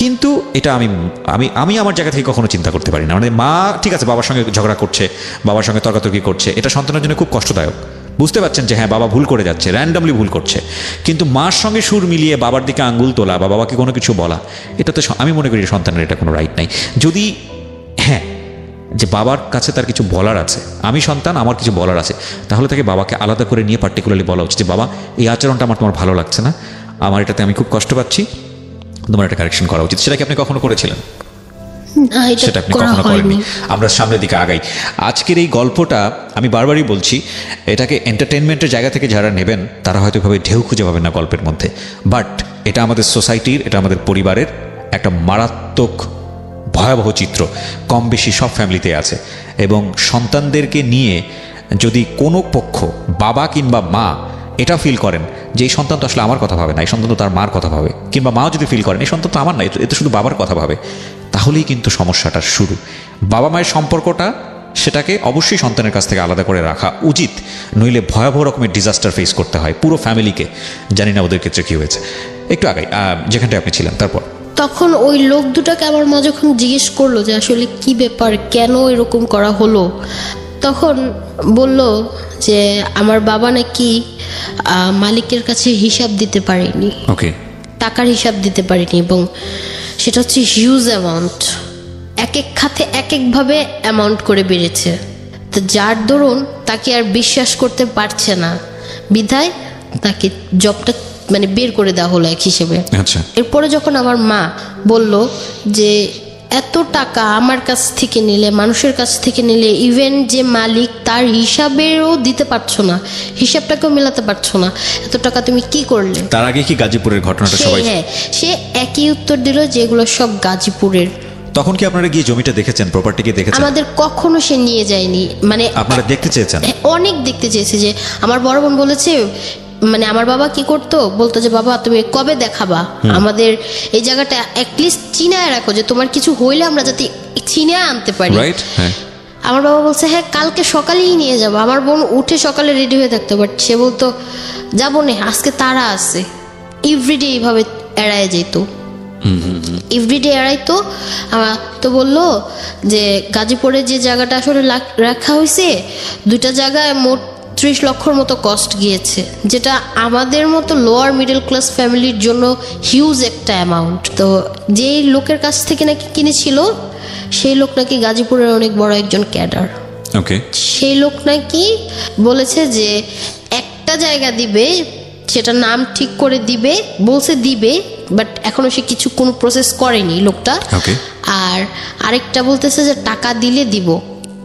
কিন্তু এটা আমি আমার জায়গা থেকে কখনো চিন্তা করতে পারি না। মানে মা ঠিক আছে বাবার সঙ্গে ঝগড়া করছে, বাবার সঙ্গে তর্কাতর্কি করছে, এটা সন্তানের জন্য খুব কষ্টদায়ক। বুঝতে পারছেন যে হ্যাঁ বাবা ভুল করে যাচ্ছে, র্যান্ডামলি ভুল করছে, কিন্তু মার সঙ্গে সুর মিলিয়ে বাবার দিকে আঙ্গুল তোলা বা বাবাকে কোনো কিছু বলা, এটা তো আমি মনে করি সন্তানের এটা কোনো রাইট নাই। যদি হ্যাঁ যে বাবার কাছে তার কিছু বলার আছে, আমি সন্তান, আমার কিছু বলার আছে, তাহলে তাকে বাবাকে আলাদা করে নিয়ে পার্টিকুলারলি বলা উচিত যে বাবা এই আচরণটা তোমার ভালো লাগছে না, আমার এটাতে আমি খুব কষ্ট পাচ্ছি, তোমার একটা কারেকশন করা উচিত। সেটা কি আপনি কখনো করেছিলেন? সেটা আপনি কখনো করেননি। আমরা সামনের দিকে আগাই। আজকের এই গল্পটা আমি বারবারই বলছি, এটাকে এন্টারটেনমেন্টের জায়গা থেকে যারা নেবেন তারা হয়তো এভাবে ঢেউ খুঁজে পাবেন না গল্পের মধ্যে, বাট এটা আমাদের সোসাইটির, এটা আমাদের পরিবারের একটা মারাত্মক ভয়াবহ চিত্র, কম বেশি সব ফ্যামিলিতে আছে। এবং সন্তানদেরকে নিয়ে যদি কোনো পক্ষ, বাবা কিংবা মা, এটা ফিল করেন যে এই সন্তান তো আসলে আমার কথা ভাবে না, এই সন্তান তো তার মার কথা ভাবে, কিংবা মাও যদি ফিল করেন এই সন্তান তো আমার না, এ তো শুধু বাবার কথা ভাবে, তাহলেই কিন্তু সমস্যাটার শুরু। বাবা মায়ের সম্পর্কটা, সেটাকে অবশ্যই সন্তানের কাছ থেকে আলাদা করে রাখা উচিত, নইলে ভয়াবহ রকমের ডিজাস্টার ফেস করতে হয় পুরো ফ্যামিলিকে। জানি না ওদের ক্ষেত্রে কী হয়েছে। একটু আগাই, যেখানটায় আপনি ছিলেন। তারপর তখন ওই লোক দুটাকে আমার মা যখন জিজ্ঞেস করলো যে আসলে কি ব্যাপার, কেন এরকম করা হলো, তখন বলল যে আমার বাবা নাকি মালিকের কাছে হিসাব দিতে পারেনি, টাকার হিসাব দিতে পারেনি, এবং সেটা হচ্ছে হিউজ অ্যামাউন্ট, এক এক খাতে এক একভাবে অ্যামাউন্ট করে বেড়েছে। তো যার দরুন তাকে আর বিশ্বাস করতে পারছে না, বিধায় তাকে জবটা মানে বের করে দেওয়া হলো এক হিসেবে। এরপরে যখন আমার মা বলল যে এত টাকা আমার কাছ থেকে নিলে, মানুষের কাছ থেকে নিলে, ইভেন যে মালিক তার হিসাবেরও দিতে পারছো না, হিসাবটাকেও মেলাতে পারছো না, এত টাকা তুমি কি করলে? তার আগে কি গাজীপুরের ঘটনাটা সবাই? হ্যাঁ, সে একই উত্তর দিল যে এগুলো সব গাজীপুরের। তখন কি আপনারা গিয়ে জমিটা দেখেছেন, প্রপার্টিকে দেখেছেন? আমাদের কখনো সে নিয়ে যায়নি। মানে আপনারা দেখতে চেয়েছেন? অনেক দেখতে চেয়েছে। যে আমার বড় বোন বলেছে, মানে আমার বাবা কি করতো, বলতো যে বাবা তুমি কবে দেখাবা আমাদের এই জায়গাটা, অ্যাটলিস্ট চিনায় রাখো, যে তোমার কিছু হইলে আমরা যাতে চিনে আনতে পারি। আমার বাবা বলছে হ্যাঁ কালকে সকালেই নিয়ে যাবো। আমার বোন উঠে সকালে রেডি হয়ে থাকতো, বাট সে বলতো যাবো না, আজকে তারা আছে। এভরিডে এইভাবে এড়ায় যেত, এভরিডে এড়াইতো। তো বললো যে গাজীপুরে যে জায়গাটা আসলে রাখা হয়েছে, দুটা জায়গায় মোট 30 লক্ষর মতো কস্ট গিয়েছে, যেটা আমাদের মতো লোয়ার মিডল ক্লাস ফ্যামিলির জন্য হিউজ একটা অ্যামাউন্ট। তো যেই লোকের কাছ থেকে নাকি কিনেছিল, সেই লোক নাকি গাজীপুরের অনেক বড় একজন ক্যাডার। সেই লোক নাকি বলেছে যে একটা জায়গা দিবে, সেটা নাম ঠিক করে দিবে, বলছে দিবে, বাট এখনো সে কিছু কোনো প্রসেস করেনি লোকটা। আর আরেকটা বলতেছে যে টাকা দিলে দিব,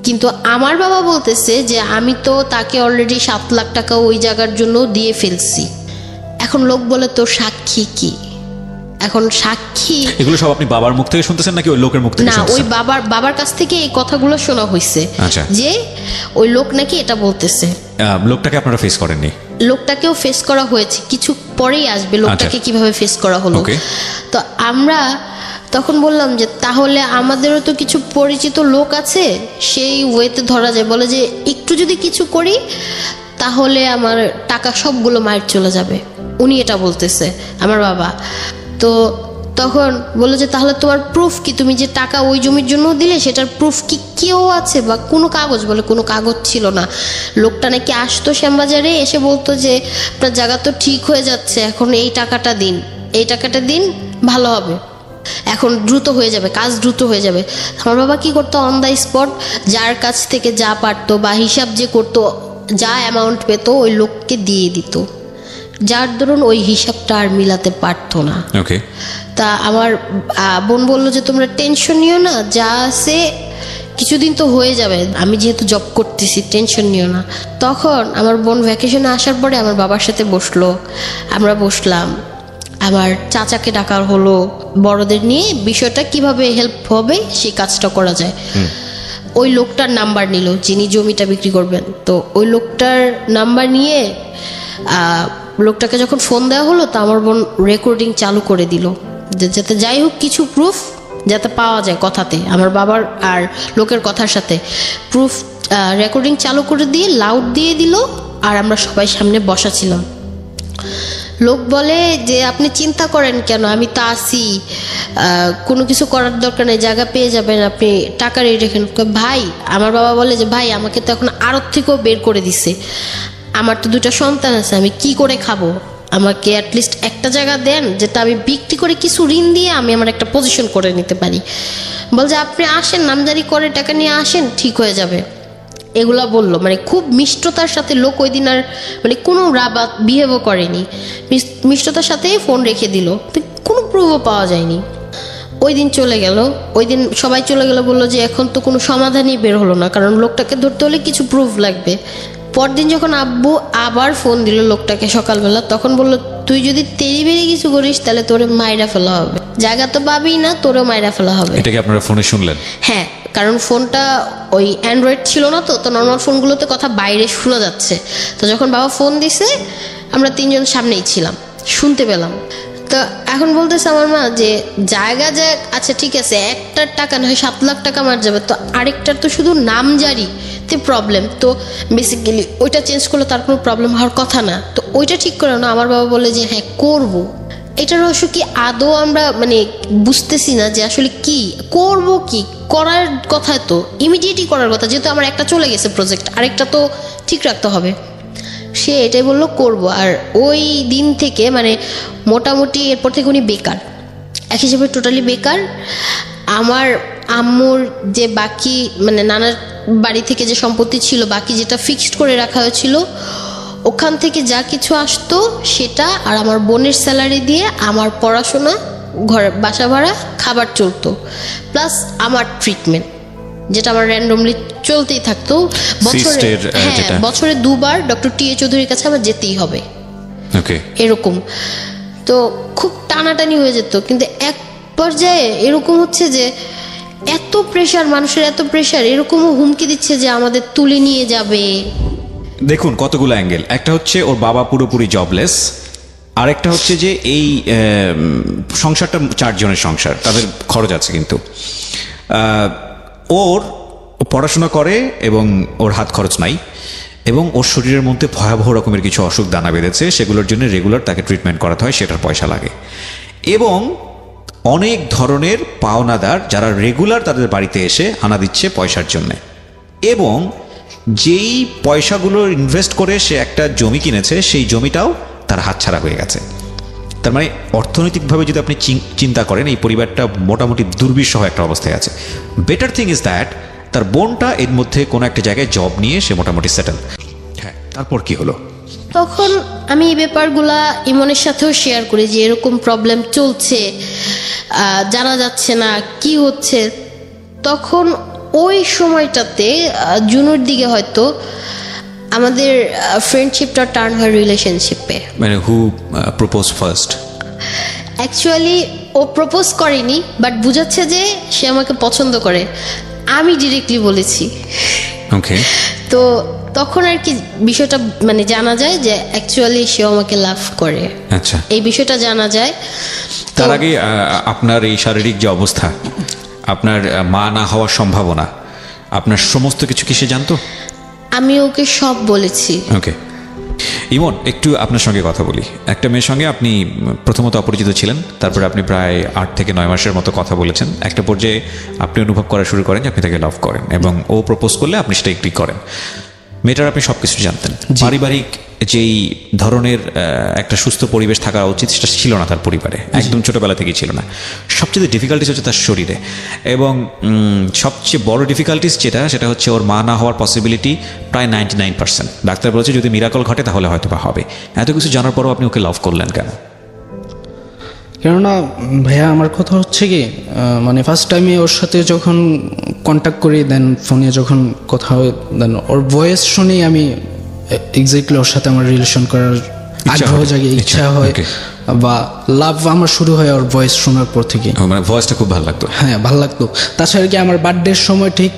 কিন্তু আমার বাবা বলতেছে যে আমি তো তাকে অলরেডি 7 লাখ টাকা ওই জায়গার জন্য দিয়ে ফেলছি। এখন লোক বলে তো সাক্ষী কি? এখন সাক্ষী এগুলো সব আপনি বাবার মুখ থেকে শুনতেছেন নাকি ওই লোকের মুখ থেকে? না, ওই বাবার কাছ থেকে এই কথাগুলো শোনা হয়েছে, যে ওই লোক নাকি এটা বলতেছে। লোকটাকে আপনারা ফেস করেননি? লোকটাকেও ফেস করা হয়েছে, কিছু পরেই আসবে লোকটাকে কিভাবে ফেস করা হলো। তো আমরা তখন বললাম যে তাহলে আমাদেরও তো কিছু পরিচিত লোক আছে, সেই ওয়েতে ধরা যায়। বলে যে একটু যদি কিছু করি তাহলে আমার টাকা সবগুলো মায়ের চলে যাবে। উনি এটা বলতেছে, আমার বাবা। তো তখন বললো যে তাহলে তোমার প্রুফ কি, তুমি যে টাকা ওই জমির জন্য দিলে সেটার প্রুফ কি কেউ আছে বা কোনো কাগজ? বলে কোনো কাগজ ছিল না। লোকটা নাকি আসতো শ্যামবাজারে, এসে বলতো যে আপনার জায়গা তো ঠিক হয়ে যাচ্ছে, এখন এই টাকাটা দিন, এই টাকাটা দিন, ভালো হবে, এখন দ্রুত হয়ে যাবে, কাজ দ্রুত হয়ে যাবে। আমার বাবা কি করতো, অন দ্য স্পট যার কাছ থেকে যা পারতো বা হিসাব যে করতো, যা অ্যামাউন্ট পেতো ওই লোককে দিয়ে দিত, যার দরুন ওই হিসাবটা আর মিলাতে পারতো না। ওকে। তা আমার বোন বললো যে তোমরা টেনশন নিও না, যা আছে কিছুদিন তো হয়ে যাবে, আমি যেহেতু জব করতেছি, টেনশন নিও না। তখন আমার বোন ভ্যাকেশনে আসার পরে আমার বাবার সাথে বসলো, আমরা বসলাম, আমার চাচাকে ডাকা হলো, বড়দের নিয়ে বিষয়টা কিভাবে হেল্প হবে সেই কাজটা করা যায়। ওই লোকটার নাম্বার নিল যিনি জমিটা বিক্রি করবেন। তো ওই লোকটার নাম্বার নিয়ে লোকটাকে যখন ফোন দেওয়া হলো, তা আমার বোন রেকর্ডিং চালু করে দিল, যাতে যাই হোক কিছু প্রুফ যাতে পাওয়া যায় কথাতে, আমার বাবার আর লোকের কথার সাথে প্রুফ। রেকর্ডিং চালু করে দিয়ে লাউড দিয়ে দিল, আর আমরা সবাই সামনে বসা ছিলাম। লোক বলে যে আপনি চিন্তা করেন কেন, আমি তো আসি, কোনো কিছু করার দরকার নেই, জায়গা পেয়ে যাবেন, আপনি টাকা রেডি রাখেন। ভাই, আমার বাবা বলে যে ভাই আমাকে তো এখন আড়ত থেকেও বের করে দিছে, আমার তো 2টা সন্তান আছে, আমি কি করে খাবো, আমাকে অ্যাটলিস্ট একটা জায়গা দেন যেটা আমি বিক্রি করে কিছু ঋণ দিয়ে আমি আমার একটা পজিশন করে নিতে পারি। বল যে আপনি আসেন, নামজারি করে টাকা নিয়ে আসেন, ঠিক হয়ে যাবে, এগুলা বললো। মানে খুব মিষ্টতার সাথে লোক ওই দিন আর মানে কোনো রাবাত বিহেভও করেনি, মিষ্টতার সাথেই ফোন রেখে দিল, কোনো প্রুফও পাওয়া যায়নি। ওই দিন চলে গেল, ওই দিন সবাই চলে গেল, বললো যে এখন তো কোনো সমাধানই বের হলো না, কারণ লোকটাকে ধরতে হলে কিছু প্রুফ লাগবে। পরদিন যখন আব্বু আবার ফোন দিল লোকটাকে সকালবেলা, তখন বললো তুই যদি তেরি বেরি কিছু করিস তাহলে তোরে মাইরা ফেলা হবে, জায়গা তো পাবি না, তোরেও মাইরা ফেলা হবে। এটা কি আপনারা ফোনে শুনলেন? হ্যাঁ, কারণ ফোনটা ওই অ্যান্ড্রয়েড ছিল না, তো নর্মাল ফোনগুলোতে কথা বাইরে শোনা যাচ্ছে। তো যখন বাবা ফোন দিছে, আমরা 3জন সামনেই ছিলাম, শুনতে পেলাম। তো এখন বলতেছে আমার মা যে জায়গা যা আচ্ছা ঠিক আছে, একটার টাকা না হয় 7 লাখ টাকা মার যাবে, তো আরেকটার তো শুধু নামজারিতে প্রবলেম, তো বেসিক্যালি ওইটা চেঞ্জ করলে তার কোনো প্রবলেম হওয়ার কথা না, তো ওইটা ঠিক করে না। আমার বাবা বলে যে হ্যাঁ করবো। এটার রহস্য কি আদৌ আমরা মানে বুঝতেছি না যে আসলে কি করব, কি করার কথা, তো ইমিডিয়েটই করার কথা, যেহেতু আমার একটা চলে গেছে প্রজেক্ট, আরেকটা তো ঠিক রাখতে হবে। সে এটাই বললো করব। আর ওই দিন থেকে মানে মোটামুটি এরপর থেকে উনি বেকার, এক হিসেবে টোটালি বেকার। আমার আম্মুর যে বাকি মানে নানার বাড়ি থেকে যে সম্পত্তি ছিল, বাকি যেটা ফিক্সড করে রাখা হয়েছিল, ওখান থেকে যা কিছু আসতো সেটা আর আমার বোনের স্যালারি দিয়ে আমার পড়াশোনা, ঘরে বাসা ভাড়া, খাবার চলতো, প্লাস আমার ট্রিটমেন্ট যেটা আমার র্যান্ডমলি চলতেই থাকতো। বছরে 2বার ডক্টর টি এ চৌধুরীর কাছে আমার যেতেই হবে, এরকম। তো খুব টানাটানি হয়ে যেত, কিন্তু এক পর্যায়ে এরকম হচ্ছে যে এত প্রেশার, মানুষের এত প্রেশার, এরকমও হুমকি দিচ্ছে যে আমাদের তুলে নিয়ে যাবে। দেখুন কতগুলো অ্যাঙ্গেল, একটা হচ্ছে ওর বাবা পুরোপুরি জবলেস, আরেকটা হচ্ছে যে এই সংসারটা 4 জনের সংসার, তাদের খরচ আছে, কিন্তু ওর পড়াশোনা করে এবং ওর হাত খরচ নাই, এবং ওর শরীরের মধ্যে ভয়াবহ রকমের কিছু অসুখ দানা বেঁধেছে, সেগুলোর জন্য রেগুলার তাকে ট্রিটমেন্ট করাতে হয়, সেটার পয়সা লাগে। এবং অনেক ধরনের পাওনাদার যারা রেগুলার তাদের বাড়িতে এসে আনা দিচ্ছে পয়সার জন্যে, এবং যেই পয়সাগুলো ইনভেস্ট করে সে একটা জমি কিনেছে, সেই জমিটাও তার হাতছাড়া হয়ে গেছে। তার মানে অর্থনৈতিকভাবে যদি আপনি চিন্তা করেন, এই পরিবারটা মোটামুটি দুর্বিষহ একটা অবস্থায় আছে। বেটার থিং ইজ দ্যাট তার বোনটা এর মধ্যে কোনো একটা জায়গায় জব নিয়ে সে মোটামুটি সেটেল। হ্যাঁ, তারপর কি হলো? তখন আমি এই ব্যাপারগুলা ইমনের সাথেও শেয়ার করি যে এরকম প্রবলেম চলছে, জানা যাচ্ছে না কি হচ্ছে। তখন ওই সময়টাতে জুনের দিকে হয়তো আমাদের ফ্রেন্ডশিপটা টার্ন হয় রিলেশনশিপে। মানে হু প্রপোজ ফার্স্ট? অ্যাকচুয়ালি ও প্রপোজ করেনি, বাট বুঝাচ্ছে যে সে আমাকে পছন্দ করে, আমি ডিরেক্টলি বলেছি। ওকে। তো তখন আর কি বিষয়টা মানে জানা যায় যে অ্যাকচুয়ালি সে আমাকে লাভ করে। আচ্ছা, এই বিষয়টা জানা যায়। তার আগে আপনার এই শারীরিক যে অবস্থা, আপনার মা না হওয়ার সম্ভাবনা, আপনার সমস্ত কিছু কি সে জানতো? আমি ওকে সব বলেছি। ওকে ইমন, একটু আপনার সঙ্গে কথা বলি। একটা মেয়ের সঙ্গে আপনি প্রথমত অপরিচিত ছিলেন, তারপরে আপনি প্রায় 8 থেকে 9 মাসের মতো কথা বলেছেন। একটা পর্যায়ে আপনি অনুভব করা শুরু করেন যে আপনি তাকে লাভ করেন, এবং ও প্রপোজ করলে আপনি সেটা এগ্রি করেন। মেয়েটার আপনি সব কিছু জানতেন, পারিবারিক যেই ধরনের একটা সুস্থ পরিবেশ থাকা উচিত সেটা ছিল না তার পরিবারে, একদম ছোটবেলা থেকেই ছিল না। সবচেয়ে ডিফিকাল্টিস হচ্ছে তার শরীরে, এবং সবচেয়ে বড় ডিফিকাল্টিস সেটা হচ্ছে ওর মা না হওয়ার পসিবিলিটি প্রায় 99%। ডাক্তার বলেছে যদি মিরাকল ঘটে তাহলে হয়তো বা হবে। এত কিছু জানার পরও আপনি ওকে লাভ করলেন কেন? কেননা ভাইয়া আমার কথা হচ্ছে কি, মানে ফার্স্ট টাইমে ওর সাথে যখন কন্ট্যাক্ট করি, দেন ফোনে যখন কথা হয়, দেন ওর ভয়েস শুনেই আমি এক্স্যাক্টলি ওর সাথে আমার রিলেশন করার আগ্রহ জাগে, ইচ্ছা হয়, বা লাভ আমার শুরু হয় ওর ভয়েস শোনার পর থেকে। মানে ভয়েসটা খুব ভালো লাগতো? হ্যাঁ, ভালো লাগতো। তাছাড়া কি আমার বার্থডের সময় ঠিক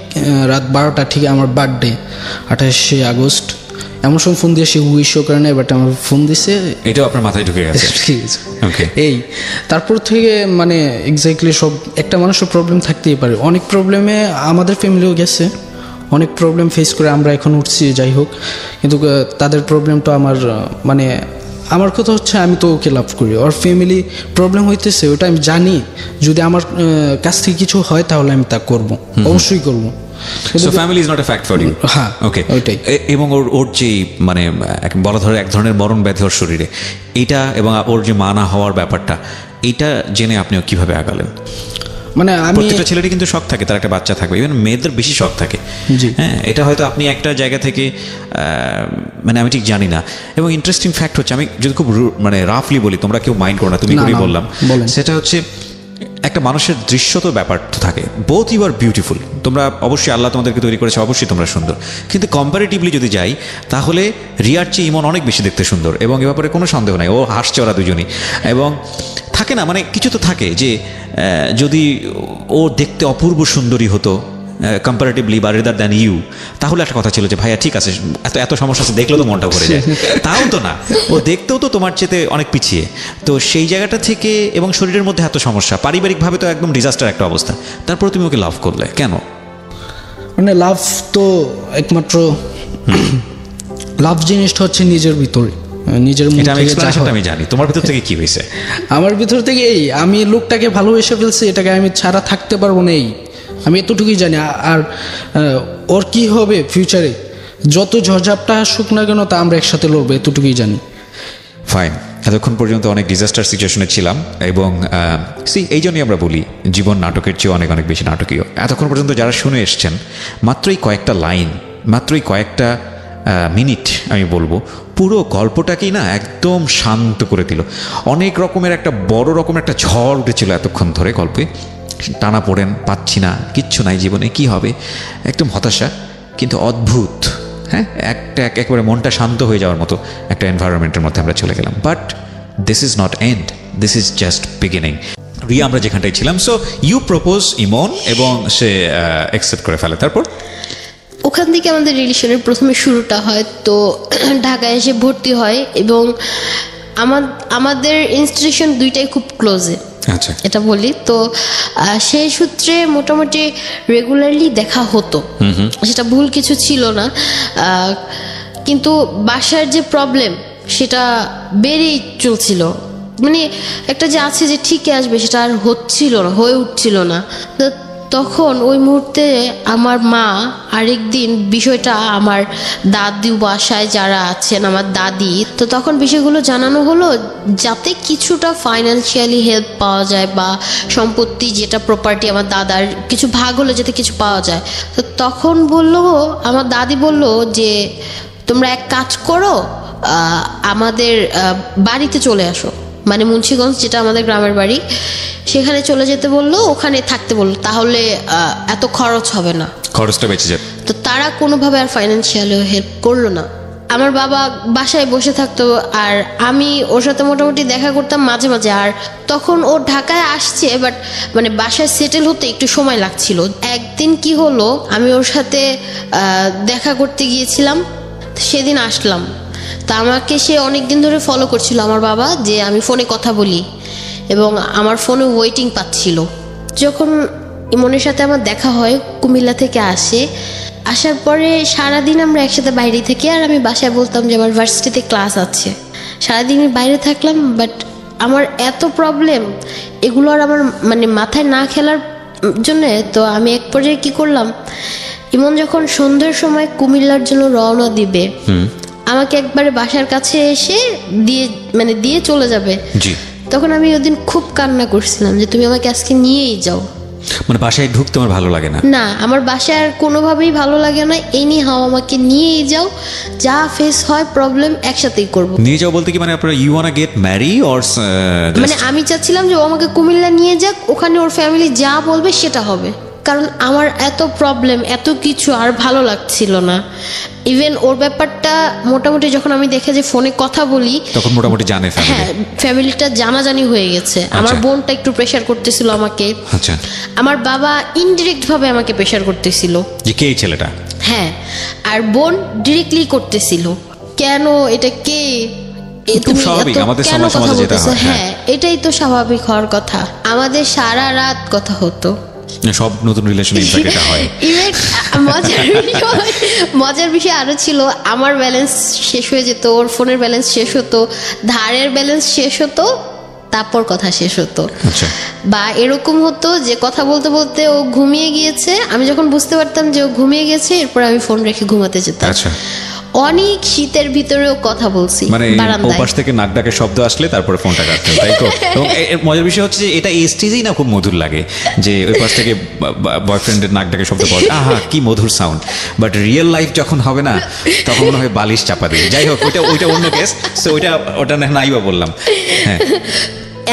রাত 12টা ঠিক আমার বার্থডে 28শে আগস্ট, এমন সময় ফোন দিয়ে সে উইশও করে না, বাট আমার ফোন দিছে, এটাও আপনার মাথায় ঢুকে গেছে? এই তারপর থেকে মানে এক্স্যাক্টলি সব, একটা মানুষের প্রবলেম থাকতেই পারে, অনেক প্রবলেমে আমাদের ফ্যামিলিও গেছে, অনেক প্রবলেম ফেস করে আমরা এখন উঠছি, যাই হোক, কিন্তু তাদের প্রবলেমটা মানে আমার কথা হচ্ছে আমি তো ওকে লাভ করি, ওর ফ্যামিলি প্রবলেম হইতেছে ওটা আমি জানি, যদি আমার কাছ থেকে কিছু হয় তাহলে আমি তা করব, অবশ্যই করব। So family is not a fact for you? হ্যাঁ, ওকে। ওইটাই। এবং ওর যে মানে বলা ধরে এক ধরনের মরণ ব্যাধি ওর শরীরে, এটা এবং ওর যে মা না হওয়ার ব্যাপারটা, এটা জেনে আপনি কিভাবে আগালেন? মানে প্রত্যেকটা ছেলেরই কিন্তু শখ থাকে তার একটা বাচ্চা থাকবে, ইভেন মেয়েদের বেশি শখ থাকে। হ্যাঁ, এটা হয়তো আপনি একটা জায়গা থেকে মানে আমি ঠিক জানি না। এবং ইন্টারেস্টিং ফ্যাক্ট হচ্ছে, আমি যদি খুব মানে রাফলি বলি, তোমরা কেউ মাইন্ড করো না, তুমি করেই বললাম, সেটা হচ্ছে একটা মানুষের দৃশ্যত ব্যাপার তো থাকে, বোথ ইউ আর বিউটিফুল, তোমরা অবশ্যই আল্লাহ তোমাদেরকে তৈরি করেছে, অবশ্যই তোমরা সুন্দর, কিন্তু কম্পারেটিভলি যদি যাই তাহলে রিয়ার চেয়ে ইমন অনেক বেশি দেখতে সুন্দর, এবং এ ব্যাপারে কোনো সন্দেহ নাই। ও হাসছে ওরা দুজনই, এবং থাকে না মানে কিছু তো থাকে যে যদি ও দেখতে অপূর্ব সুন্দরী হতো কম্পারেটিভলি বা রেদার দ্যান ইউ, তাহলে একটা কথা ছিল যে ভাইয়া ঠিক আছে, এত সমস্যা আছে, দেখলেও তো মনটা ভরে যায়। তাও তো না, ও দেখতেও তো তোমার চেয়ে অনেক পিছিয়ে। তো সেই জায়গাটা থেকে, এবং শরীরের মধ্যে এত সমস্যা, পারিবারিকভাবে তো একদম ডিজাস্টার একটা অবস্থা, তারপরে তুমি ওকে লাভ করলে কেন? মানে লাভ তো একমাত্র লাভ জিনিসটা হচ্ছে নিজের ভিতরে, নিজের মন থেকে। আমি জানি তোমার ভিতর থেকে কি হয়েছে। আমার ভিতর থেকে আমি লোকটাকে ভালোবেসে ফেলছি, এটাকে আমি ছাড়া থাকতে পারবো না, আমি এতটুকুই জানি। আর ওর কি হবে ফিউচারে, যত ঝড়ঝাপটা আসুক না কেন তা আমরা একসাথে লড়বো, এতটুকুই জানি। ফাইন, এতক্ষণ পর্যন্ত অনেক ডিজাস্টার সিচুয়েশনে ছিলাম, এবং এই জন্যই আমরা বলি জীবন নাটকের চেয়ে অনেক অনেক বেশি নাটকীয়। এতক্ষণ পর্যন্ত যারা শুনে এসছেন, মাত্রই কয়েকটা লাইন, মাত্রই কয়েকটা মিনিট আমি বলবো, পুরো গল্পটাকেই না একদম শান্ত করে দিল। অনেক রকমের একটা বড় রকমের একটা ঝড় উঠেছিল এতক্ষণ ধরে গল্পে, টানা পড়েন, পাচ্ছি না, কিচ্ছু নাই জীবনে, কি হবে, একদম হতাশা, কিন্তু অদ্ভুত, হ্যাঁ, একেবারে মনটা শান্ত হয়ে যাওয়ার মতো একটা এনভায়রনমেন্টের মধ্যে আমরা চলে গেলাম। But this is not end, this is just beginning. Riya আমরা যেখানটায় ছিলাম, সো ইউ প্রপোজ ইমন, এবং সে অ্যাকসেপ্ট করে ফেলে। তারপর ওখান থেকে আমাদের রিলেশনের প্রথমে শুরুটা হয়। তো ঢাকায় এসে ভর্তি হয়, এবং আমাদের ইনস্টিটিউশন দুইটাই খুব ক্লোজে, আচ্ছা এটা বলি। তো সেই সূত্রে মোটামুটি রেগুলারলি দেখা হতো, সেটা ভুল কিছু ছিল না। কিন্তু বাসার যে প্রবলেম সেটা বেড়েই চলছিল, মানে একটা যে আছে যে ঠিকই আসবে সেটা আর হচ্ছিল না, হয়ে উঠছিল না। তখন ওই মুহূর্তে আমার মা আরেকদিন বিষয়টা আমার দাদু বাসায় যারা আছেন, আমার দাদি, তো তখন বিষয়গুলো জানানো হলো যাতে কিছুটা ফাইন্যান্সিয়ালি হেল্প পাওয়া যায়, বা সম্পত্তি যেটা প্রপার্টি আমার দাদার কিছু ভাগ হলো যাতে কিছু পাওয়া যায়। তো তখন বললো, আমার দাদি বলল যে তোমরা এক কাজ করো, আমাদের বাড়িতে চলে আসো, মানে মুন্সিগঞ্জ যেটা আমাদের গ্রামের বাড়ি, সেখানে চলে যেতে বললো, ওখানে থাকতে বললো, তাহলে এত খরচ হবে না, খরচটা বেঁচে যাবে। তো তারা কোনোভাবে আর ফাইন্যান্সিয়ালি হেল্প করলো না। আমার বাবা বাসায় বসে থাকতো, আর আমি ওর সাথে মোটামুটি দেখা করতাম মাঝে মাঝে। আর তখন ও ঢাকায় আসছে, বাট মানে বাসায় সেটেল হতে একটু সময় লাগছিল। একদিন কি হলো, আমি ওর সাথে দেখা করতে গিয়েছিলাম, সেদিন আসলাম। তা আমাকে সে অনেকদিন ধরে ফলো করছিল আমার বাবা, যে আমি ফোনে কথা বলি, এবং আমার ফোনে ওয়েটিং পাচ্ছিল। যখন ইমনের সাথে আমার দেখা হয়, কুমিল্লা থেকে আসে, আসার পরে সারাদিন আমরা একসাথে বাইরে থেকে, আর আমি বাসায় বলতাম যে আমার ভার্সিটিতে ক্লাস আছে, সারাদিন বাইরে থাকলাম। বাট আমার এত প্রবলেম, এগুলো আর আমার মানে মাথায় না খেলার জন্যে, তো আমি এক পর্যায়ে কী করলাম, ইমন যখন সন্ধ্যার সময় কুমিল্লার জন্য রওনা দিবে, আমাকে একবারে বাসার কাছে এসে দিয়ে চলে যাবে, তখন আমি ওদিন খুব কান্না করছিলাম যে তুমি আমাকে আজকে নিয়েই যাও। মানে বাসায় ঢুকতে আমার ভালো লাগে না, না আমার বাসায় আর কোনোভাবেই ভালো লাগে না, এনি হাও আমাকে নিয়েই যাও, যা ফেস হয় প্রবলেম একসাথেই করব। নিয়ে যাও বলতে কি মানে আপনারা you wanna get marry or মানে আমি চাচ্ছিলাম যে ও আমাকে কুমিল্লা নিয়ে যাক, ওখানে ওর ফ্যামিলি যা বলবে সেটা হবে, কারণ আমার এত প্রবলেম এত কিছু আর ভালো লাগছিল না। ইভেন ওর ব্যাপারটা মোটামুটি যখন আমি দেখে যে ফোনে কথা বলি তখন মোটামুটি জানে, হ্যাঁ ফ্যামিলিটা জানাজানি হয়ে গেছে। আমার বোনটা একটু প্রেশার করতেছিল আমাকে, আচ্ছা আমার বাবা ইনডিরেক্ট ভাবে আমাকে প্রেশার করতেছিল যে কে ছেলেটা, হ্যাঁ, আর বোন ডিরেক্টলি করতেছিল কেন এটা কে, খুব স্বাভাবিক আমাদের সমাজে যেটা হয়। হ্যাঁ এটাই তো স্বাভাবিক হওয়ার কথা। আমাদের সারা রাত কথা হতো, সব নতুন রিলেশনে এটা হয়। মজার বিষয় আরো ছিল, আমার ব্যালেন্স শেষ হয়ে যেত, ওর ফোনের ব্যালেন্স শেষ হতো, ধারের ব্যালেন্স শেষ হতো, তারপর কথা শেষ হতো। বা এরকম হতো যে কথা বলতে বলতে ও ঘুমিয়ে গিয়েছে, আমি যখন বুঝতে পারতাম যে ও ঘুমিয়ে গেছে, এরপর আমি ফোন রেখে ঘুমাতে যেতাম। অনেক শীতের ভিতরেও কথা বলছি, মানে ওপাশ থেকে নাক ডাকের শব্দ আসলে তারপরে ফোনটা কাটতেন, তাই তো? এবং মজার বিষয় হচ্ছে যে এটা এই স্টেজেই না খুব মধুর লাগে, যে ওই পাশ থেকে বয়ফ্রেন্ডের নাক ডাকের শব্দ পাওয়া, আহা কি মধুর সাউন্ড। বাট রিয়েল লাইফ যখন হবে না, তখন মনে হয় বালিশ চাপা দিই। যাই হোক, ওইটা অন্য কেস, তো ওটা নাই বা বললাম। হ্যাঁ,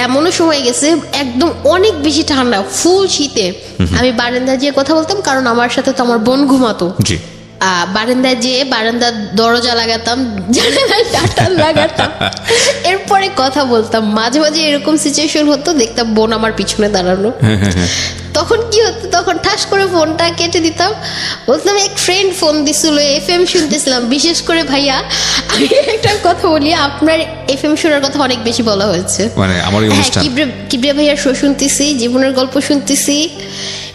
এমনও সময় গেছে একদম অনেক বেশি ঠান্ডা, ফুল শীতে আমি বারান্দায় যেয়ে কথা বলতাম, কারণ আমার সাথে তো আমার বোন ঘুমাতো। জি, বারান্দায় যেয়ে বারান্দার দরজা লাগাতাম, জানালায় শাটার লাগাতাম, এরপরে কথা বলতাম। মাঝে মাঝে এরকম সিচুয়েশন হতো, দেখতাম বোন আমার পিছনে দাঁড়ানো, তখন কি হতো, তখন ঠাস করে ফোনটা কেটে দিতাম, বলতাম এক ফ্রেন্ড ফোন দিছিল, FM শুনতেছিলাম। বিশেষ করে ভাইয়া আমি একটা কথা বলি, আপনার FM শোনার কথা অনেক বেশি বলা হয়েছে, মানে আমার এই অনুষ্ঠান কিবরিয়া ভাইয়ার শো শুনতেছি, জীবনের গল্প শুনতেছি,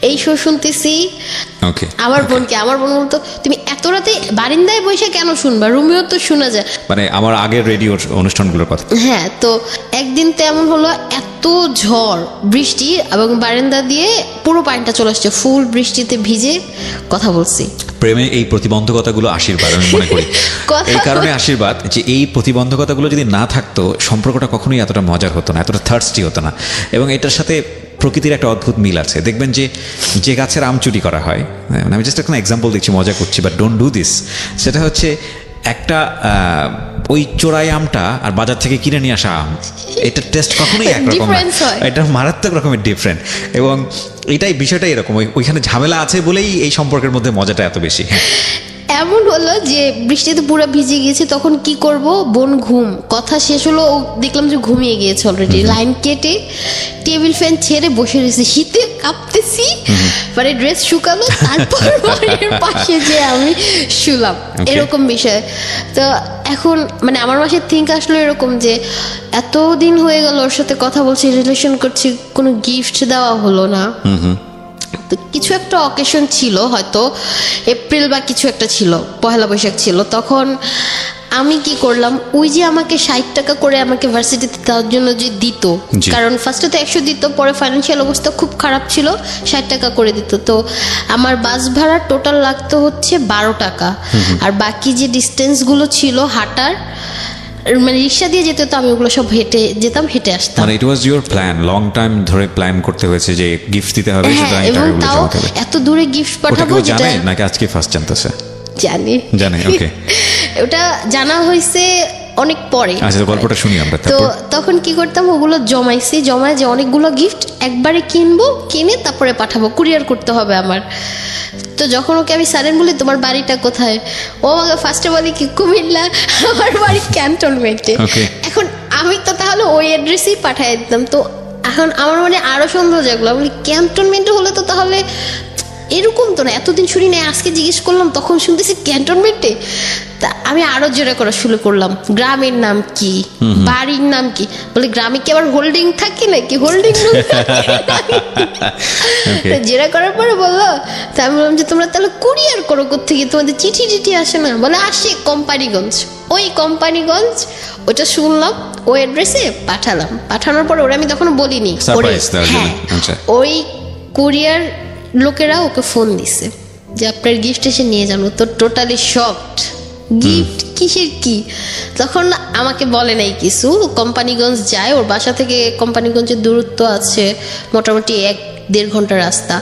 এই শো শুনতেছি। আমার বোন বলতো তুমি এত রাতে বারিন্দায় বসে কেন শুনবা, রুমেও তো শোনা যায়, মানে আমার আগের রেডিওর অনুষ্ঠানগুলোর কথা। হ্যাঁ, তো একদিন তো এমন হলো, এত ঝড় বৃষ্টি এবং বারান্দা দিয়ে পুরো পানিটা চলে আসছে, ফুল বৃষ্টিতে ভিজে কথা বলছি। প্রেমে এই প্রতিবন্ধকতাগুলো আশীর্বাদ, আমি মনে করি এই কারণে আশীর্বাদ যে এই প্রতিবন্ধকতাগুলো যদি না থাকতো, সম্পর্কটা কখনোই এতটা মজার হতো না, এতটা থার্স্টি হতো না। এবং এটার সাথে প্রকৃতির একটা অদ্ভুত মিল আছে। দেখবেন যে গাছের আম চুরি করা হয়, আমি জাস্ট একটা এক্সাম্পল দিচ্ছি, মজা করছি, বাট ডোন্ট ডু দিস। সেটা হচ্ছে একটা ওই চোরাই আমটা আর বাজার থেকে কিনে নিয়ে আসা আম, এটার টেস্ট কখনোই একরকম না, এটা মারাত্মক রকমের ডিফারেন্ট। এবং এটাই বিষয়টাই এরকম, ওইখানে ঝামেলা আছে বলেই এই সম্পর্কের মধ্যে মজাটা এত বেশি। এমন হলো যে বৃষ্টিতে পুরো ভিজে গিয়েছে, তখন কি করব, বোন ঘুম, কথা শেষ হলো, দেখলাম যে ঘুমিয়ে গিয়েছে অলরেডি। লাইন কেটে টেবিল ফ্যান ছেড়ে বসে রয়েছে, শীতে কাঁপতেছি, মানে ড্রেস শুকালো, তারপর পাশে যে আমি শুলাম, এরকম বিষয়। তো এখন মানে আমার মাসে থিঙ্ক আসলো এরকম যে এতদিন হয়ে গেল ওর সাথে কথা বলছি, রিলেশন করছি, কোনো গিফট দেওয়া হলো না। তো কিছু একটা অকেশন ছিল, হয়তো এপ্রিল বা কিছু একটা ছিল, পহেলা বৈশাখ ছিল, তখন আমি কি করলাম, ওই যে আমাকে 60 টাকা করে আমাকে ভার্সিটিতে দেওয়ার জন্য যে দিত, কারণ ফার্স্টে তো 100 দিত, পরে ফাইন্যান্সিয়াল অবস্থা খুব খারাপ ছিল, 60 টাকা করে দিত। তো আমার বাস ভাড়া টোটাল লাগতো হচ্ছে 12 টাকা, আর বাকি যে ডিস্টেন্সগুলো ছিল হাঁটার, মানে রিক্সা দিয়ে যেতে, তো আমি ওগুলো সব হেঁটে যেতাম, হেঁটে আসতাম। মানে it was your plan, long time ধরে প্ল্যান করতে হয়েছে যে গিফট দিতে হবে, এবং তাও এত দূরে গিফট পাঠাবো, যেটা নাকি আজকে ফার্স্ট জানতেছে, জানে ওকে, ওটা জানা হয়েছে অনেক পরে। আচ্ছা, গল্পটা শুনি আমরা। তো তখন কি করতাম, ওগুলো জমায় যে অনেকগুলো গিফট একবারে কিনবো, কিনে তারপরে পাঠাবো, কুরিয়ার করতে হবে আমার। তো যখন ওকে আমি সাডেন বলি তোমার বাড়িটা কোথায়, ও আমাকে ফার্স্টে বলি কি কুমিল্লা, আমার বাড়ি ক্যান্টনমেন্টে। এখন আমি তো তাহলে ওই অ্যাড্রেসেই পাঠিয়ে দিতাম। তো এখন আমার মানে আরো সন্দেহ জাগলো, বলি ক্যান্টনমেন্টে হলে তো তাহলে এরকম তো না, এতদিন শুনি না, আজকে জিজ্ঞেস করলাম, তখন শুনতেছি ক্যান্টনমেন্টে। তা আমি আরো জোরে করা শুরু করলাম, গ্রামের নাম কি, বাড়ির নাম কি? বলে গ্রামে কি আবার হোল্ডিং থাকে নাকি, হোল্ডিং জেরা করার পরে বললো। তা আমি বললাম যে তোমরা তাহলে কুরিয়ার করো কোত্থেকে, তোমাদের চিঠি টিঠি আসে না? বলে আসে কোম্পানিগঞ্জ। ওই কোম্পানিগঞ্জ ওটা শুনলাম, ওই অ্যাড্রেসে পাঠালাম। পাঠানোর পরে ওরা, আমি তখন বলিনি, হ্যাঁ ওই কুরিয়ার লোকেরা ওকে ফোন দিছে যে আপনার গিফট এসে নিয়ে যান। তো টোটালি শকড, গিফট কিসের কি? তখন আমাকে বলে নাই কিছু। কোম্পানিগঞ্জ যায়, ওর বাসা থেকে কোম্পানিগঞ্জের দূরত্ব আছে মোটামুটি 1-1.5 ঘন্টা রাস্তা।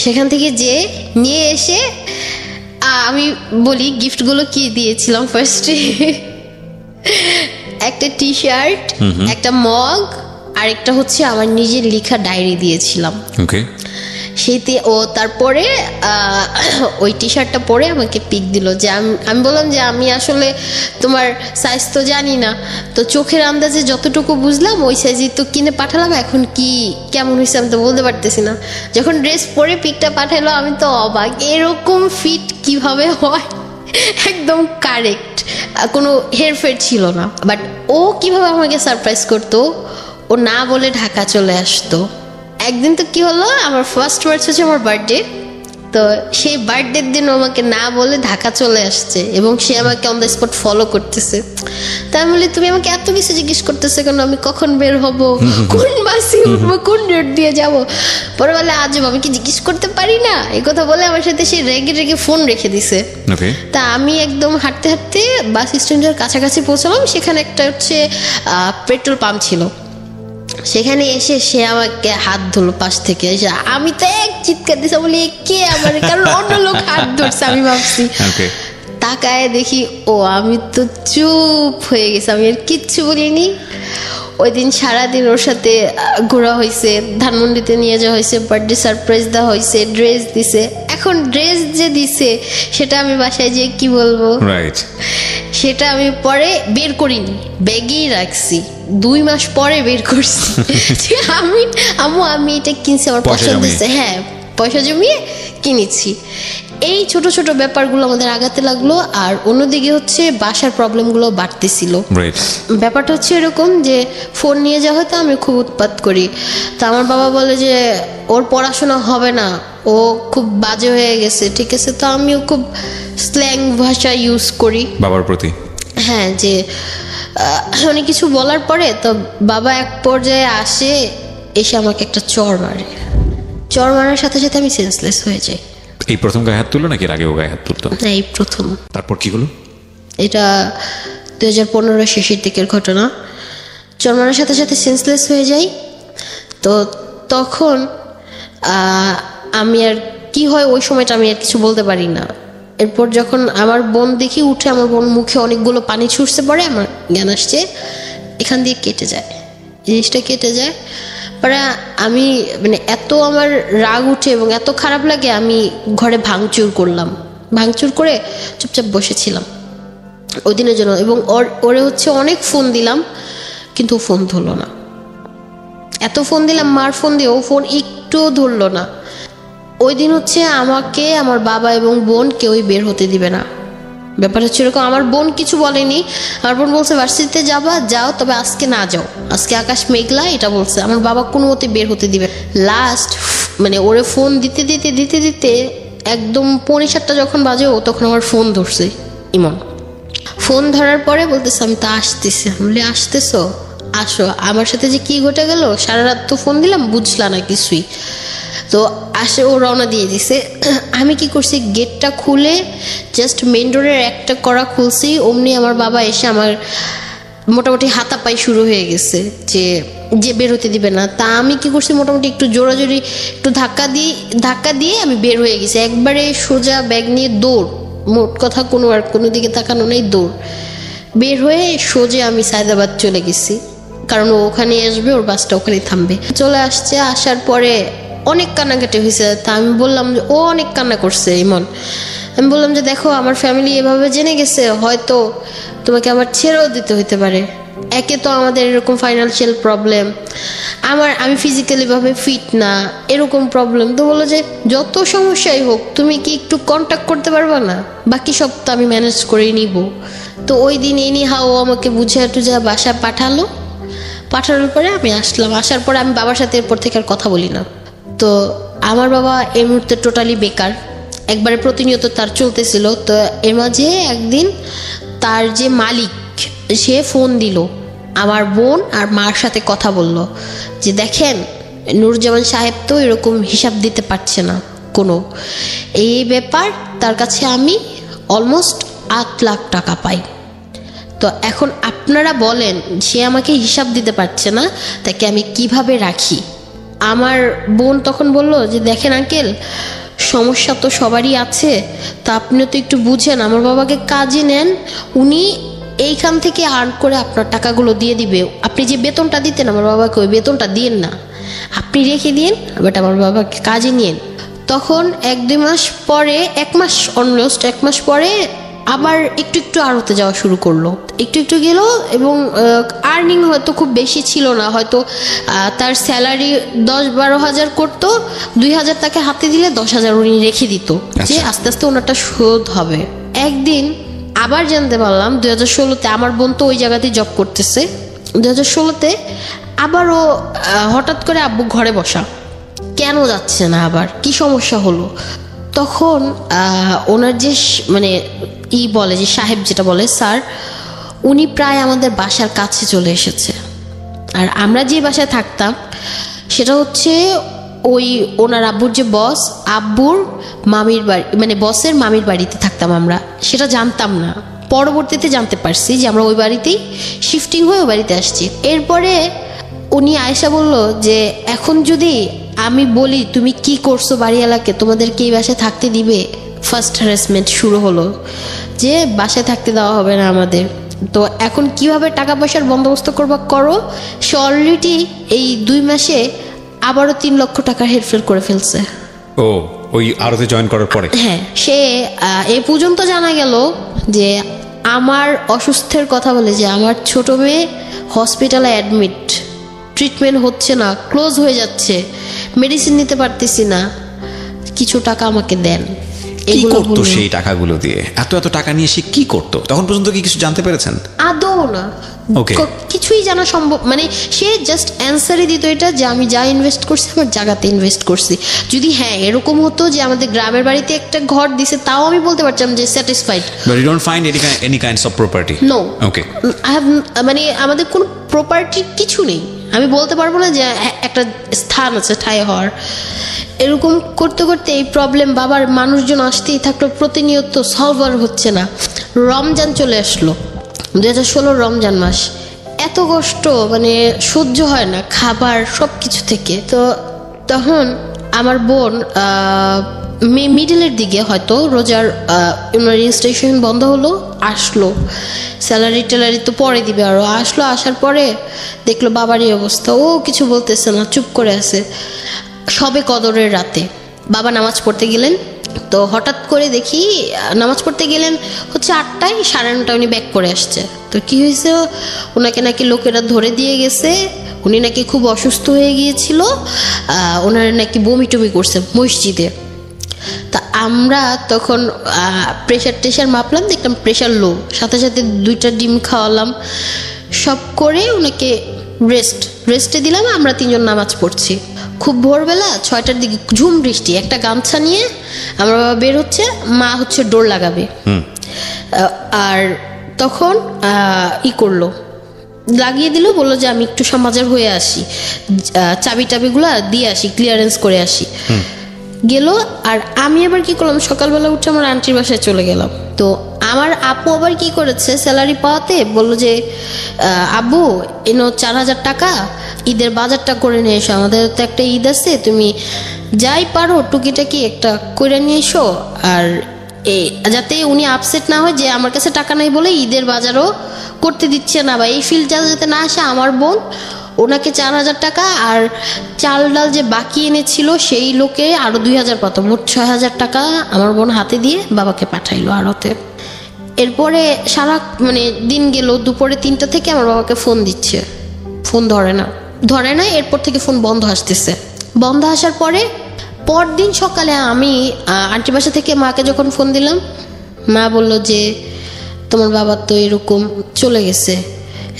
সেখান থেকে যে নিয়ে এসে আমি বলি গিফটগুলো কি দিয়েছিলাম। ফার্স্টে একটা টি শার্ট, একটা মগ, আর একটা হচ্ছে আমার নিজের লেখা ডায়েরি দিয়েছিলাম। সেইতে ও তারপরে ওই টি শার্টটা পরে আমাকে পিক দিল। যে আমি বললাম যে আমি আসলে তোমার সাইজ তো জানি না, তো চোখের আন্দাজে যতটুকু বুঝলাম ওই সাইজই তো কিনে পাঠালাম, এখন কি কেমন হয়েছে আমি তো বলতে পারতেছি না। যখন ড্রেস পরে পিকটা পাঠালো আমি তো অবাক, এরকম ফিট কিভাবে হয়, একদম কারেক্ট, কোনো হেরফের ছিল না। বাট ও কিভাবে আমাকে সারপ্রাইজ করতো, ও না বলে ঢাকা চলে আসতো। একদিন তো কি হলো, আমার ফার্স্ট মার্চ হচ্ছে আমার বার্থডে, তো সেই বার্থডের দিন আমাকে না বলে ঢাকা চলে আসছে এবং সে আমাকে অন দ্য স্পট ফলো করতেছে। তাই আমি বলি তুমি আমাকে এত কিছু জিজ্ঞেস করতেছে কেন, আমি কখন বের হব, কোন বাসে উঠবো, কোন রোড দিয়ে যাব? পরে বলে আজব, আমি কি জিজ্ঞেস করতে পারি না? এই কথা বলে আমার সাথে সে রেগে রেগে ফোন রেখে দিছে। তা আমি একদম হাঁটতে হাঁটতে বাস স্ট্যান্ডের কাছাকাছি পৌঁছালাম। সেখানে একটা হচ্ছে পেট্রোল পাম্প ছিল। সেখানে এসে সে আমাকে হাত ধরলো পাশ থেকে এসে। আমি তো এক চিৎকার দিছি, বলি কে আমার, কারণ অন্য লোক হাত ধরছে আমি ভাবছি। তাকায় দেখি ও, আমি তো চুপ হয়ে গেছি, আমি আর কিচ্ছু বলিনি। ওই দিন সারাদিন ওর সাথে ঘোরা হয়েছে, ধানমন্ডিতে নিয়ে যাওয়া হয়েছে, বার্থডে সারপ্রাইজ দেওয়া হয়েছে, ড্রেস দিছে। এখন ড্রেস যে দিছে সেটা আমি বাসায় যে কি বলবো, সেটা আমি পরে বের করিনি, ব্যাগেই রাখছি। 2 মাস পরে বের করছি আমি এটা কিনছি, আমার পছন্দ হয়েছে, হ্যাঁ পয়সা জমিয়ে কিনেছি। এই ছোট ছোট ব্যাপারগুলো আমাদের আগাতে লাগলো। আর অন্যদিকে হচ্ছে বাসার প্রবলেমগুলো বাড়তেছিল। ব্যাপারটা হচ্ছে এরকম যে ফোন নিয়ে যাওয়া হয়তো আমি খুব উৎপাত করি। তা আমার বাবা বলে যে ওর পড়াশোনা হবে না, ও খুব বাজে হয়ে গেছে, ঠিক আছে। তো আমিও খুব স্ল্যাং ভাষা ইউজ করি বাবার প্রতি, হ্যাঁ, যে অনেক কিছু বলার পরে তো বাবা এক পর্যায়ে আসে, এসে আমাকে একটা চড় মারে। চড় মারার সাথে সাথে আমি সেন্সলেস হয়ে যাই। এই প্রথম গায়ে হাত তুললো নাকি এর আগেও গায়ে হাত তুলতো? না, এই প্রথম। তারপর কি হলো? এটা 2015 শেষের দিকের ঘটনা। চড় মারার সাথে সাথে সেন্সলেস হয়ে যাই। তো তখন আমি আর কি হয়, ওই সময়টা আমি আর কিছু বলতে পারি না। এরপর যখন আমার বোন দেখি উঠে, আমার বোন মুখে অনেকগুলো পানি ছুটছে, পরে আমার জ্ঞান আসছে, এখান দিয়ে কেটে যায়, জিনিসটা কেটে যায়। পরে আমি মানে এত আমার রাগ উঠে এবং এত খারাপ লাগে, আমি ঘরে ভাঙচুর করলাম। ভাঙচুর করে চুপচাপ বসেছিলাম ওই দিনের জন্য। এবং ওরে হচ্ছে অনেক ফোন দিলাম, কিন্তু ও ফোন ধরলো না। এত ফোন দিলাম, মার ফোন দিয়ে, ও ফোন একটুও ধরলো না। ওই দিন হচ্ছে আমাকে আমার বাবা এবং বোন কেউই বের হতে দিবে না। ব্যাপার হচ্ছে এরকম, আমার বোন কিছু বলেনি। আমার বোন বলছে ভার্সিটিতে যাও, তবে আজকে না যাও, আজকে আকাশ মেঘলা, এটা বলছে। আমার বাবা কোনো মতে বের হতে দিবে। লাস্ট মানে ওরে ফোন দিতে দিতে দিতে দিতে একদম 7:45 যখন বাজে, ও তখন আমার ফোন ধরছে। ইমন ফোন ধরার পরে বলতেছে আমি তো আসতেছি। আমি বলি আসতেছো, আসো। আমার সাথে যে কি ঘটে গেল, সারা রাত তো ফোন দিলাম, বুঝলা না কিছুই। তো আসে, ও রওনা দিয়ে দিছে। আমি কি করছি, গেটটা খুলে জাস্ট মেইন রোডের একটা কড়া খুলছি, অমনি আমার বাবা এসে আমার মোটামুটি হাতাপাই শুরু হয়ে গেছে যে বের হতে দিবে না। তা আমি কি করছি, মোটামুটি একটু জোরাজোরি একটু ধাক্কা দিয়ে আমি বের হয়ে গেছি। একবারে সোজা ব্যাগ নিয়ে দৌড়, মোট কথা কোনো দিকে তাকানো নেই, দৌড়। বের হয়ে সোজা আমি সায়দাবাদ চলে গেছি, কারণ ও ওখানে আসবে, ওর বাসটা ওখানে থামবে। চলে আসছে, আসার পরে অনেক কান্নাকাটি হয়েছে। তা আমি বললাম যে, ও অনেক কান্না করছে ইমন। আমি বললাম যে দেখো, আমার ফ্যামিলি এভাবে জেনে গেছে, হয়তো তোমাকে আমার ছেড়েও দিতে হইতে পারে। একে তো আমাদের এরকম ফাইন্যান্সিয়াল প্রবলেম, আমি ফিজিক্যালি ভাবে ফিট না, এরকম প্রবলেম। তো বললো যে যত সমস্যাই হোক তুমি কি একটু কন্ট্যাক্ট করতে পারবা না, বাকি সব তো আমি ম্যানেজ করে নিব। তো ওই দিন এনি হাও আমাকে বুঝে টুঝা বাসায় পাঠানোর পরে আমি আসলাম। আসার পরে আমি বাবার সাথে এরপর থেকে আর কথা বলি না। তো আমার বাবা এই মুহূর্তে টোটালি বেকার, একবারে প্রতিনিয়ত তার চলতেছিল। তো এর মাঝে একদিন তার যে মালিক সে ফোন দিল, আমার বোন আর মার সাথে কথা বলল যে দেখেন নুরুজ্জামান সাহেব তো এরকম হিসাব দিতে পারছে না কোনো, এই ব্যাপার তার কাছে আমি অলমোস্ট 8 লাখ টাকা পাই। তো এখন আপনারা বলেন সে আমাকে হিসাব দিতে পারছে না, তাকে আমি কিভাবে রাখি? আমার বোন তখন বলল যে দেখেন আঙ্কেল, সমস্যা তো সবারই আছে, তা আপনিও তো একটু বুঝেন, আমার বাবাকে কাজে নেন, উনি এইখান থেকে আর্ন করে আপনার টাকাগুলো দিয়ে দিবে। আপনি যে বেতনটা দিতেন আমার বাবাকে, ওই বেতনটা দিন না, আপনি রেখে দিন, বাট আমার বাবাকে কাজে নিন। তখন 1-2 মাস পরে, 1 মাস অলমোস্ট 1 মাস পরে আবার একটু আড়তে যাওয়া শুরু করলো, একটু গেল। এবং আর্নিং হয়তো খুব বেশি ছিল না, হয়তো তার স্যালারি 10-12 হাজার করতো, 2,000 তাকে হাতে দিলে 10,000 উনি রেখে দিত, যে আস্তে আস্তে ওনারটা শোধ হবে। একদিন আবার জানতে পারলাম 2016-তে, আমার বোন তো ওই জায়গাতেই জব করতেছে, 2016-তে আবারও হঠাৎ করে আব্বু ঘরে বসা, কেন যাচ্ছে না, আবার কি সমস্যা হলো? তখন ওনার যে মানে বলে যে সাহেব যেটা বলে স্যার, উনি প্রায় আমাদের বাসার কাছে চলে এসেছে। আর আমরা যে বাসায় থাকতাম সেটা হচ্ছে ওই ওনার আব্বুর যে বস, আব্বুর মামির বাড়ি, মানে বসের মামির বাড়িতে থাকতাম আমরা। সেটা জানতাম না, পরবর্তীতে জানতে পারছি যে আমরা ওই বাড়িতেই শিফটিং হয়ে ওই বাড়িতে আসছি। এরপরে উনি আয়েশা বলল যে এখন যদি আমি বলি তুমি কি করছো বাড়িওয়ালাকে, তোমাদেরকে এই বাসায় থাকতে দিবে? ফার্স্ট হ্যারাসমেন্ট শুরু হলো যে বাসায় থাকতে দেওয়া হবে না আমাদের। তো এখন কিভাবে টাকা পয়সার বন্দোবস্ত করো? সে অলরেডি এই 2 মাসে আবারও 3 লক্ষ টাকা হেরফের করে ফেলছে। ও, ওই আরতে জয়েন করার পরে? হ্যাঁ, সে এ পর্যন্ত জানা গেল যে আমার অসুস্থের কথা বলে যে আমার ছোট মেয়ে হসপিটালে অ্যাডমিট, ট্রিটমেন্ট হচ্ছে না, ক্লোজ হয়ে যাচ্ছে, মেডিসিন নিতে পারতেছি না, কিছু টাকা আমাকে দেন। কি করতো সেই টাকাগুলো দিয়ে? এত টাকা নিয়ে সে কি করতো? তখন পর্যন্ত কি কিছু জানতে পেরেছেন? আদৌ না, কিছুই জানা সম্ভব, মানে সে জাস্ট অ্যান্সারই দিত এটা যে আমি যা ইনভেস্ট করছি আমার জায়গাতে ইনভেস্ট করছি। যদি এরকম হতো যে আমাদের গ্রামের বাড়িতে একটা ঘর দিছে, তাও আমি বলতে পারতাম যে satisfied. But you don't find any kinds of property? No. Okay, I have, মানে আমাদের কোনো প্রপার্টি কিছু নেই। আমি বলতে পারবো না যে একটা স্থান আছে ঠাঁই হওয়ার। এরকম করতে করতে এই প্রবলেম বাবার মানুষজন আসতেই থাকলো, প্রতিনিয়ত সলভার হচ্ছে না। রমজান চলে আসলো, 2016 রমজান মাস, এত কষ্ট মানে সহ্য হয় না, খাবার সব কিছু থেকে। তো তখন আমার বোন মিডলের দিকে হয়তো রোজার রেজিস্ট্রেশন বন্ধ হলো, আসলো, স্যালারি ট্যালারি তো পরে দিবে, আরও আসলো। আসার পরে দেখলো বাবারই অবস্থা, ও কিছু বলতেছে না, চুপ করে আছে। সবে কদরের রাতে বাবা নামাজ পড়তে গেলেন, তো হঠাৎ করে দেখি নামাজ পড়তে গেলেন হচ্ছে 8টায়, 9:30 উনি ব্যাক করে আসছে। তো কি হয়েছে, ওনাকে নাকি লোকেরা ধরে দিয়ে গেছে, উনি নাকি খুব অসুস্থ হয়ে গিয়েছিল, ওনার নাকি বমি টমি করছে মসজিদে। তা আমরা তখন প্রেশার মাপলাম, দেখলাম প্রেশার লো, সাথে সাথে 2টা ডিম খাওয়ালাম, সব করে ওনাকে রেস্টে দিলাম। আমরা 3জন নামাজ পড়ছি, খুব ভোরবেলা 6টার দিকে ঝুম বৃষ্টি, একটা গামছা নিয়ে আমার বাবা বের হচ্ছে, মা হচ্ছে ডোর লাগাবে। আর তখন করলো, লাগিয়ে দিল, বললো যে আমি একটু সমাজের হয়ে আসি, চাবি টাবিগুলো দিয়ে আসি, ক্লিয়ারেন্স করে আসি। গেল। আর আমি আবার কি করলাম, সকালবেলা উঠে আমার আন্টির বাসায় চলে গেলাম। তো আমার আপু আবার কি করেছে, স্যালারি পাওয়াতে বললো যে আব্বু এনো 4,000 টাকা, ঈদের বাজারটা করে নিয়ে এসো, আমাদের তো একটা ঈদ আছে, তুমি যাই পারো টুকিটাকি একটা করে নিয়ে এসো। আর যাতে উনি আপসেট না হয় যে আমার কাছে টাকা নাই বলে ঈদের বাজারও করতে দিচ্ছে না, বা এই ফিল্ডটা যাতে না আসে। আমার বোন ওনাকে 4,000 টাকা আর চাল ডাল যে বাকি এনেছিল সেই লোকে আরো 2,000 পাতো, মোট 6,000 টাকা আমার বোন হাতে দিয়ে বাবাকে পাঠাইলো আড়তে। এরপরে সারা মানে দিন গেল, দুপুরে 3টা থেকে আমার বাবাকে ফোন দিচ্ছে, ফোন ধরে না। এরপর থেকে ফোন বন্ধ আসতেছে। বন্ধ আসার পরদিন সকালে আমি আন্টির বাসা থেকে মাকে যখন ফোন দিলাম, মা বলল যে তোমার বাবা তো এরকম চলে গেছে,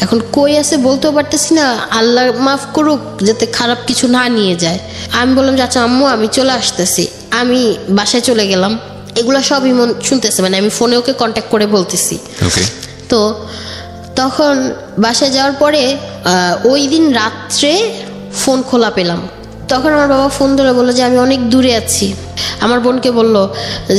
এখন কই আছে বলতেও পারতেছি না, আল্লাহ মাফ করুক যাতে খারাপ কিছু না নিয়ে যায়। আমি বললাম যে আচ্ছা আম্মু আমি চলে আসতেছি। আমি বাসায় চলে গেলাম, এগুলো সব ইমন শুনতেছে, মানে আমি ফোনে ওকে কন্ট্যাক্ট করে বলতেছি। তো তখন বাসায় যাওয়ার পরে ওই দিন রাত্রে ফোন খোলা পেলাম। তখন আমার বাবা ফোন ধরে বললো যে আমি অনেক দূরে আছি। আমার বোনকে বললো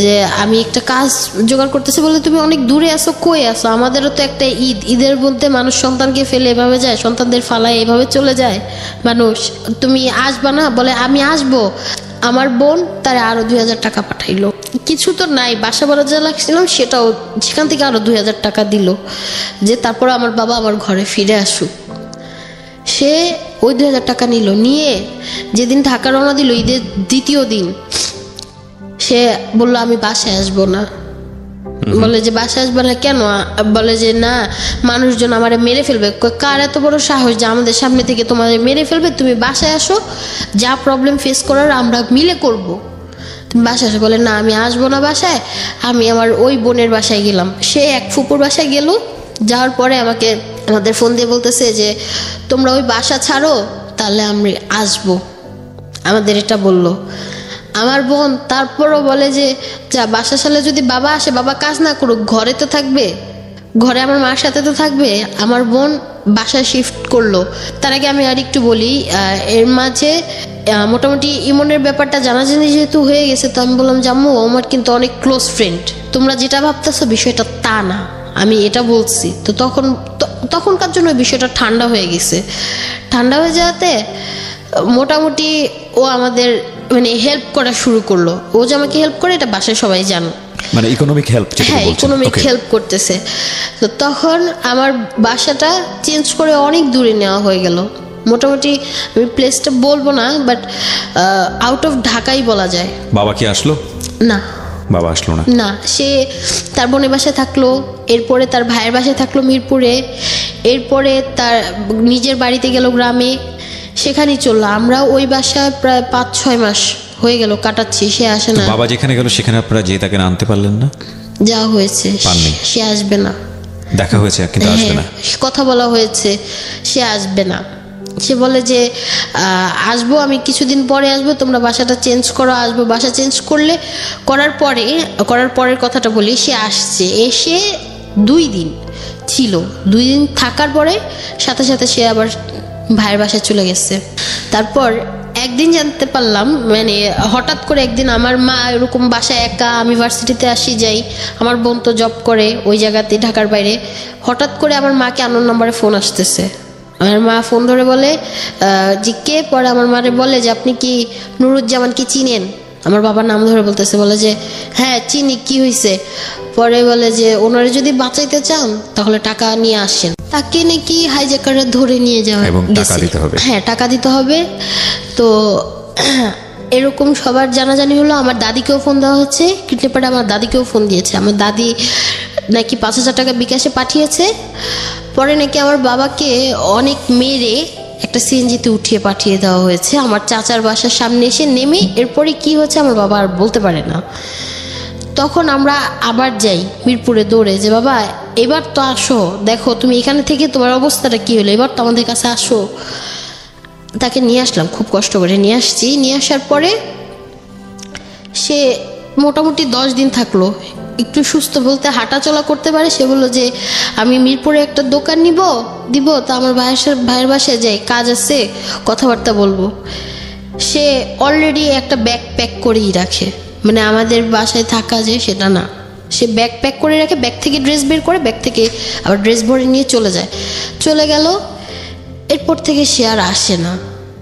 যে আমি একটা কাজ জোগাড় করতেছি, বলে তুমি অনেক দূরে আসো, কই আসো? আমাদেরও তো একটা ঈদের মধ্যে মানুষ সন্তানকে ফেলে এভাবে যায়, সন্তানদের ফালায় এভাবে চলে যায় মানুষ, তুমি আসবা না? বলে আমি আসবো। আমার বোন তারা আরো 2000 টাকা পাঠাইলো। কিছু তো নাই, বাসা ভাড়া যা লাগছিলাম সেটাও, সেখান থেকে আরো 2000 টাকা দিল যে তারপর আমার বাবা আমার ঘরে ফিরে আসুক। সে ওই 2000 টাকা নিয়ে যেদিন ঢাকা রওনা দিল, ঈদের দ্বিতীয় দিন, সে বলল আমি বাসায় আসবো না। বলে যে বাসায় আসবে না কেন? বলে যে না, মানুষজন আমারে মেরে ফেলবে। কার এত বড় সাহস যে আমাদের সামনে থেকে তোমাদের মেরে ফেলবে? তুমি বাসায় আসো, যা প্রবলেম ফেস করার আমরা মিলে করব, তুমি বাসায় আসো। বলে না আমি আসবো না বাসায়। আমি আমার ওই বোনের বাসায় গেলাম। সে এক ফুপুর বাসায় গেল, যাওয়ার পরে আমাদের ফোন দিয়ে বলতেছে যে তোমরা ওই বাসা ছাড়ো, তাহলে আমি আসবো, আমাদের এটা বললো। আমার বোন তারপরও বলে যে যা বাসা সালে যদি বাবা আসে, বাবা কাজ না করুক, ঘরে তো থাকবে, ঘরে আমার মার সাথে তো থাকবে। আমার বোন বাসায় শিফট করলো। তার আগে আমি আর একটু বলি, এর মাঝে মোটামুটি ইমনের ব্যাপারটা জানাজানি যেহেতু হয়ে গেছে, তো আমি বললাম জাম্মু আমার কিন্তু অনেক ক্লোজ ফ্রেন্ড, তোমরা যেটা ভাবতেছো বিষয়টা তা না, আমি এটা বলছি। তো তখনকার জন্য বিষয়টা ঠান্ডা হয়ে গেছে। ঠান্ডা হয়ে যাওয়াতে মোটামুটি ও আমাদের মানে হেল্প করা শুরু করলো। ও যে আমাকে হেল্প করে এটা বাসায় সবাই জানো, মানে ইকোনমিক হেল্প। হ্যাঁ, ইকোনমিক হেল্প করতেছে। তো তখন আমার বাসাটা চেঞ্জ করে অনেক দূরে নেওয়া হয়ে গেল। মোটামুটি আমি প্লেসটা বলবো না, বাট আউট অফ ঢাকাই বলা যায়। বাবা কি আসলো? না, বাবা আসলো না। না, সে তার বোনের বাসায় থাকলো, এরপরে তার ভাইয়ের বাসায় থাকলো মিরপুরে, এরপরে তার নিজের বাড়িতে গেল গ্রামে, সেখানেই চললো। আমরা ওই বাসায় প্রায় 5-6 মাস হয়ে গেল কাটাচ্ছি, সে আসে না। বাবা যেখানে গেল সেখানে আপনারা যে তাকে আনতে পারলেন না? যা হয়েছে, সে আসবে না। দেখা হয়েছে কিন্তু আসবে না, কথা বলা হয়েছে, সে আসবে না। সে বলে যে আসবো, আমি কিছুদিন পরে আসবো, তোমরা বাসাটা চেঞ্জ করো, আসবো। বাসা চেঞ্জ করার পরের কথাটা বলি, সে আসছে, এসে 2 দিন ছিল। 2 দিন থাকার পরে সাথে সাথে সে আবার ভাইয়ের বাসায় চলে গেছে। তারপর একদিন জানতে পারলাম, মানে হঠাৎ করে একদিন আমার মা এরকম বাসায় একা, আমি ভার্সিটিতে আসি যাই, আমার বোন তো জব করে ওই জায়গাতে ঢাকার বাইরে। হঠাৎ করে আমার মাকে আননোন নাম্বারে ফোন আসতেছে। আমার মা ফোন ধরে বলে যে কে? পরে আমার মারে বলে যে আপনি কি নুরুজ্জামানকে চিনেন? আমার বাবার নাম ধরে বলতেছে, বলে যে হ্যাঁ চিনি, কি হয়েছে? পরে বলে যে ওনারে যদি বাঁচাইতে চান তাহলে টাকা নিয়ে আসেন। তাকে নাকি হাইজ্যাকাররা ধরে নিয়ে যাওয়া, এবং টাকা দিতে হবে। হ্যাঁ, টাকা দিতে হবে। তো এরকম সবার জানাজানি হলো। আমার দাদিকেও ফোন দেওয়া হচ্ছে, কিডন্যাপার আমার দাদিকেও ফোন দিয়েছে। আমার দাদি নাকি 5000 টাকা বিকাশে পাঠিয়েছে। পরে নাকি আমার বাবাকে অনেক মেরে একটা সিএনজিতে উঠিয়ে পাঠিয়ে দেওয়া হয়েছে আমার চাচার বাসার সামনে এসে নেমে। এরপরে কি হচ্ছে আমার বাবা আর বলতে পারে না। তখন আমরা আবার যাই মিরপুরে দৌড়ে, যে বাবা এবার তো আসো, দেখো তুমি এখানে থেকে তোমার অবস্থাটা কি হলো, এবার তো আমাদের কাছে আসো। তাকে নিয়ে আসলাম, খুব কষ্ট করে নিয়ে আসছি। নিয়ে আসার পরে সে মোটামুটি 10 দিন থাকলো, একটু সুস্থ বলতে হাঁটা চলা করতে পারে। সে বললো যে আমি মিরপুরে একটা দোকান দিব, তা আমার ভাইয়ের বাসায় যাই, কাজ আছে, কথাবার্তা বলবো। সে অলরেডি একটা ব্যাগ প্যাক করেই রাখে, মানে আমাদের বাসায় থাকা যে সেটা না, সে ব্যাগ প্যাক করে রাখে, ব্যাগ থেকে ড্রেস বের করে, ব্যাগ থেকে আবার ড্রেস ভরে নিয়ে চলে গেল। এরপর থেকে সে আর আসে না,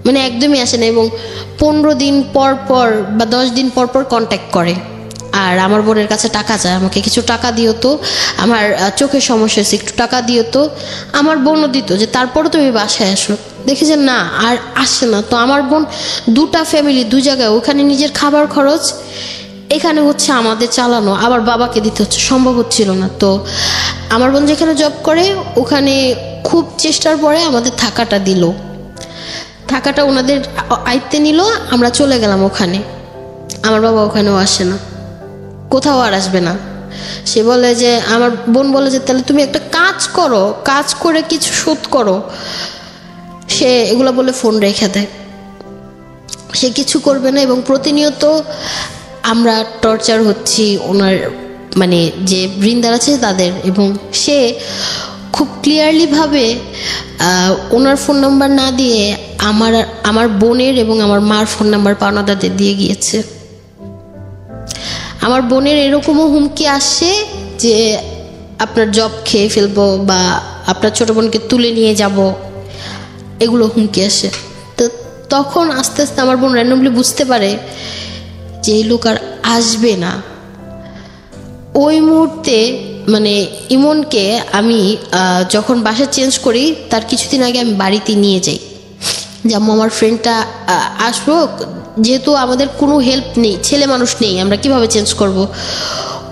মানে একদমই আসে না। এবং 15 দিন পর পর বা 10 দিন পর পর কন্ট্যাক্ট করে। আর আমার বোনের কাছে টাকা চায়, আমাকে কিছু টাকা দিও তো, আমার চোখের সমস্যা হয়েছে, একটু টাকা দিও তো। আমার বোনও দিত যে তারপরে তুমি বাসায় আসো। দেখি যে না, আর আসে না। তো আমার বোন 2টা ফ্যামিলি 2 জায়গায়, ওখানে নিজের খাবার খরচ, এখানে হচ্ছে আমাদের চালানো, আবার বাবাকে দিতে হচ্ছে, সম্ভব হচ্ছিল না। তো আমার বোন যেখানে জব করে ওখানে খুব চেষ্টার পরে আমাদের থাকাটা দিল, থাকাটা ওনাদের আয়ত্তে নিল, আমরা চলে গেলাম ওখানে। আমার বাবা ওখানেও আসে না, কোথাও আর আসবে না। সে বলে যে, আমার বোন বলে যে তাহলে তুমি একটা কাজ করো, কাজ করে কিছু শোধ করো। সে এগুলো বলে ফোন রেখে দেয়, সে কিছু করবে না। এবং প্রতিনিয়ত আমরা টর্চার হচ্ছি ওনার মানে যে বৃন্দার আছে তাদের। এবং সে খুব ক্লিয়ারলিভাবে ওনার ফোন নাম্বার না দিয়ে আমার বোনের এবং আমার মার ফোন নাম্বার পাওনাদারদের দিয়ে গিয়েছে। আমার বোনের এরকমও হুমকি আসে যে আপনার জব খেয়ে ফেলবো বা আপনার ছোট বোনকে তুলে নিয়ে যাব, এগুলো হুমকি আসে। তো তখন আস্তে আস্তে আমার বোন র্যান্ডমলি বুঝতে পারে যে এই লোক আর আসবে না। ওই মুহূর্তে মানে ইমনকে আমি যখন বাসা চেঞ্জ করি তার কিছুদিন আগে আমি বাড়িতে নিয়ে যাই, যেমন আমার ফ্রেন্ডটা আসবো, যেহেতু আমাদের কোনো হেল্প নেই, ছেলে মানুষ নেই, আমরা কিভাবে চেঞ্জ করব।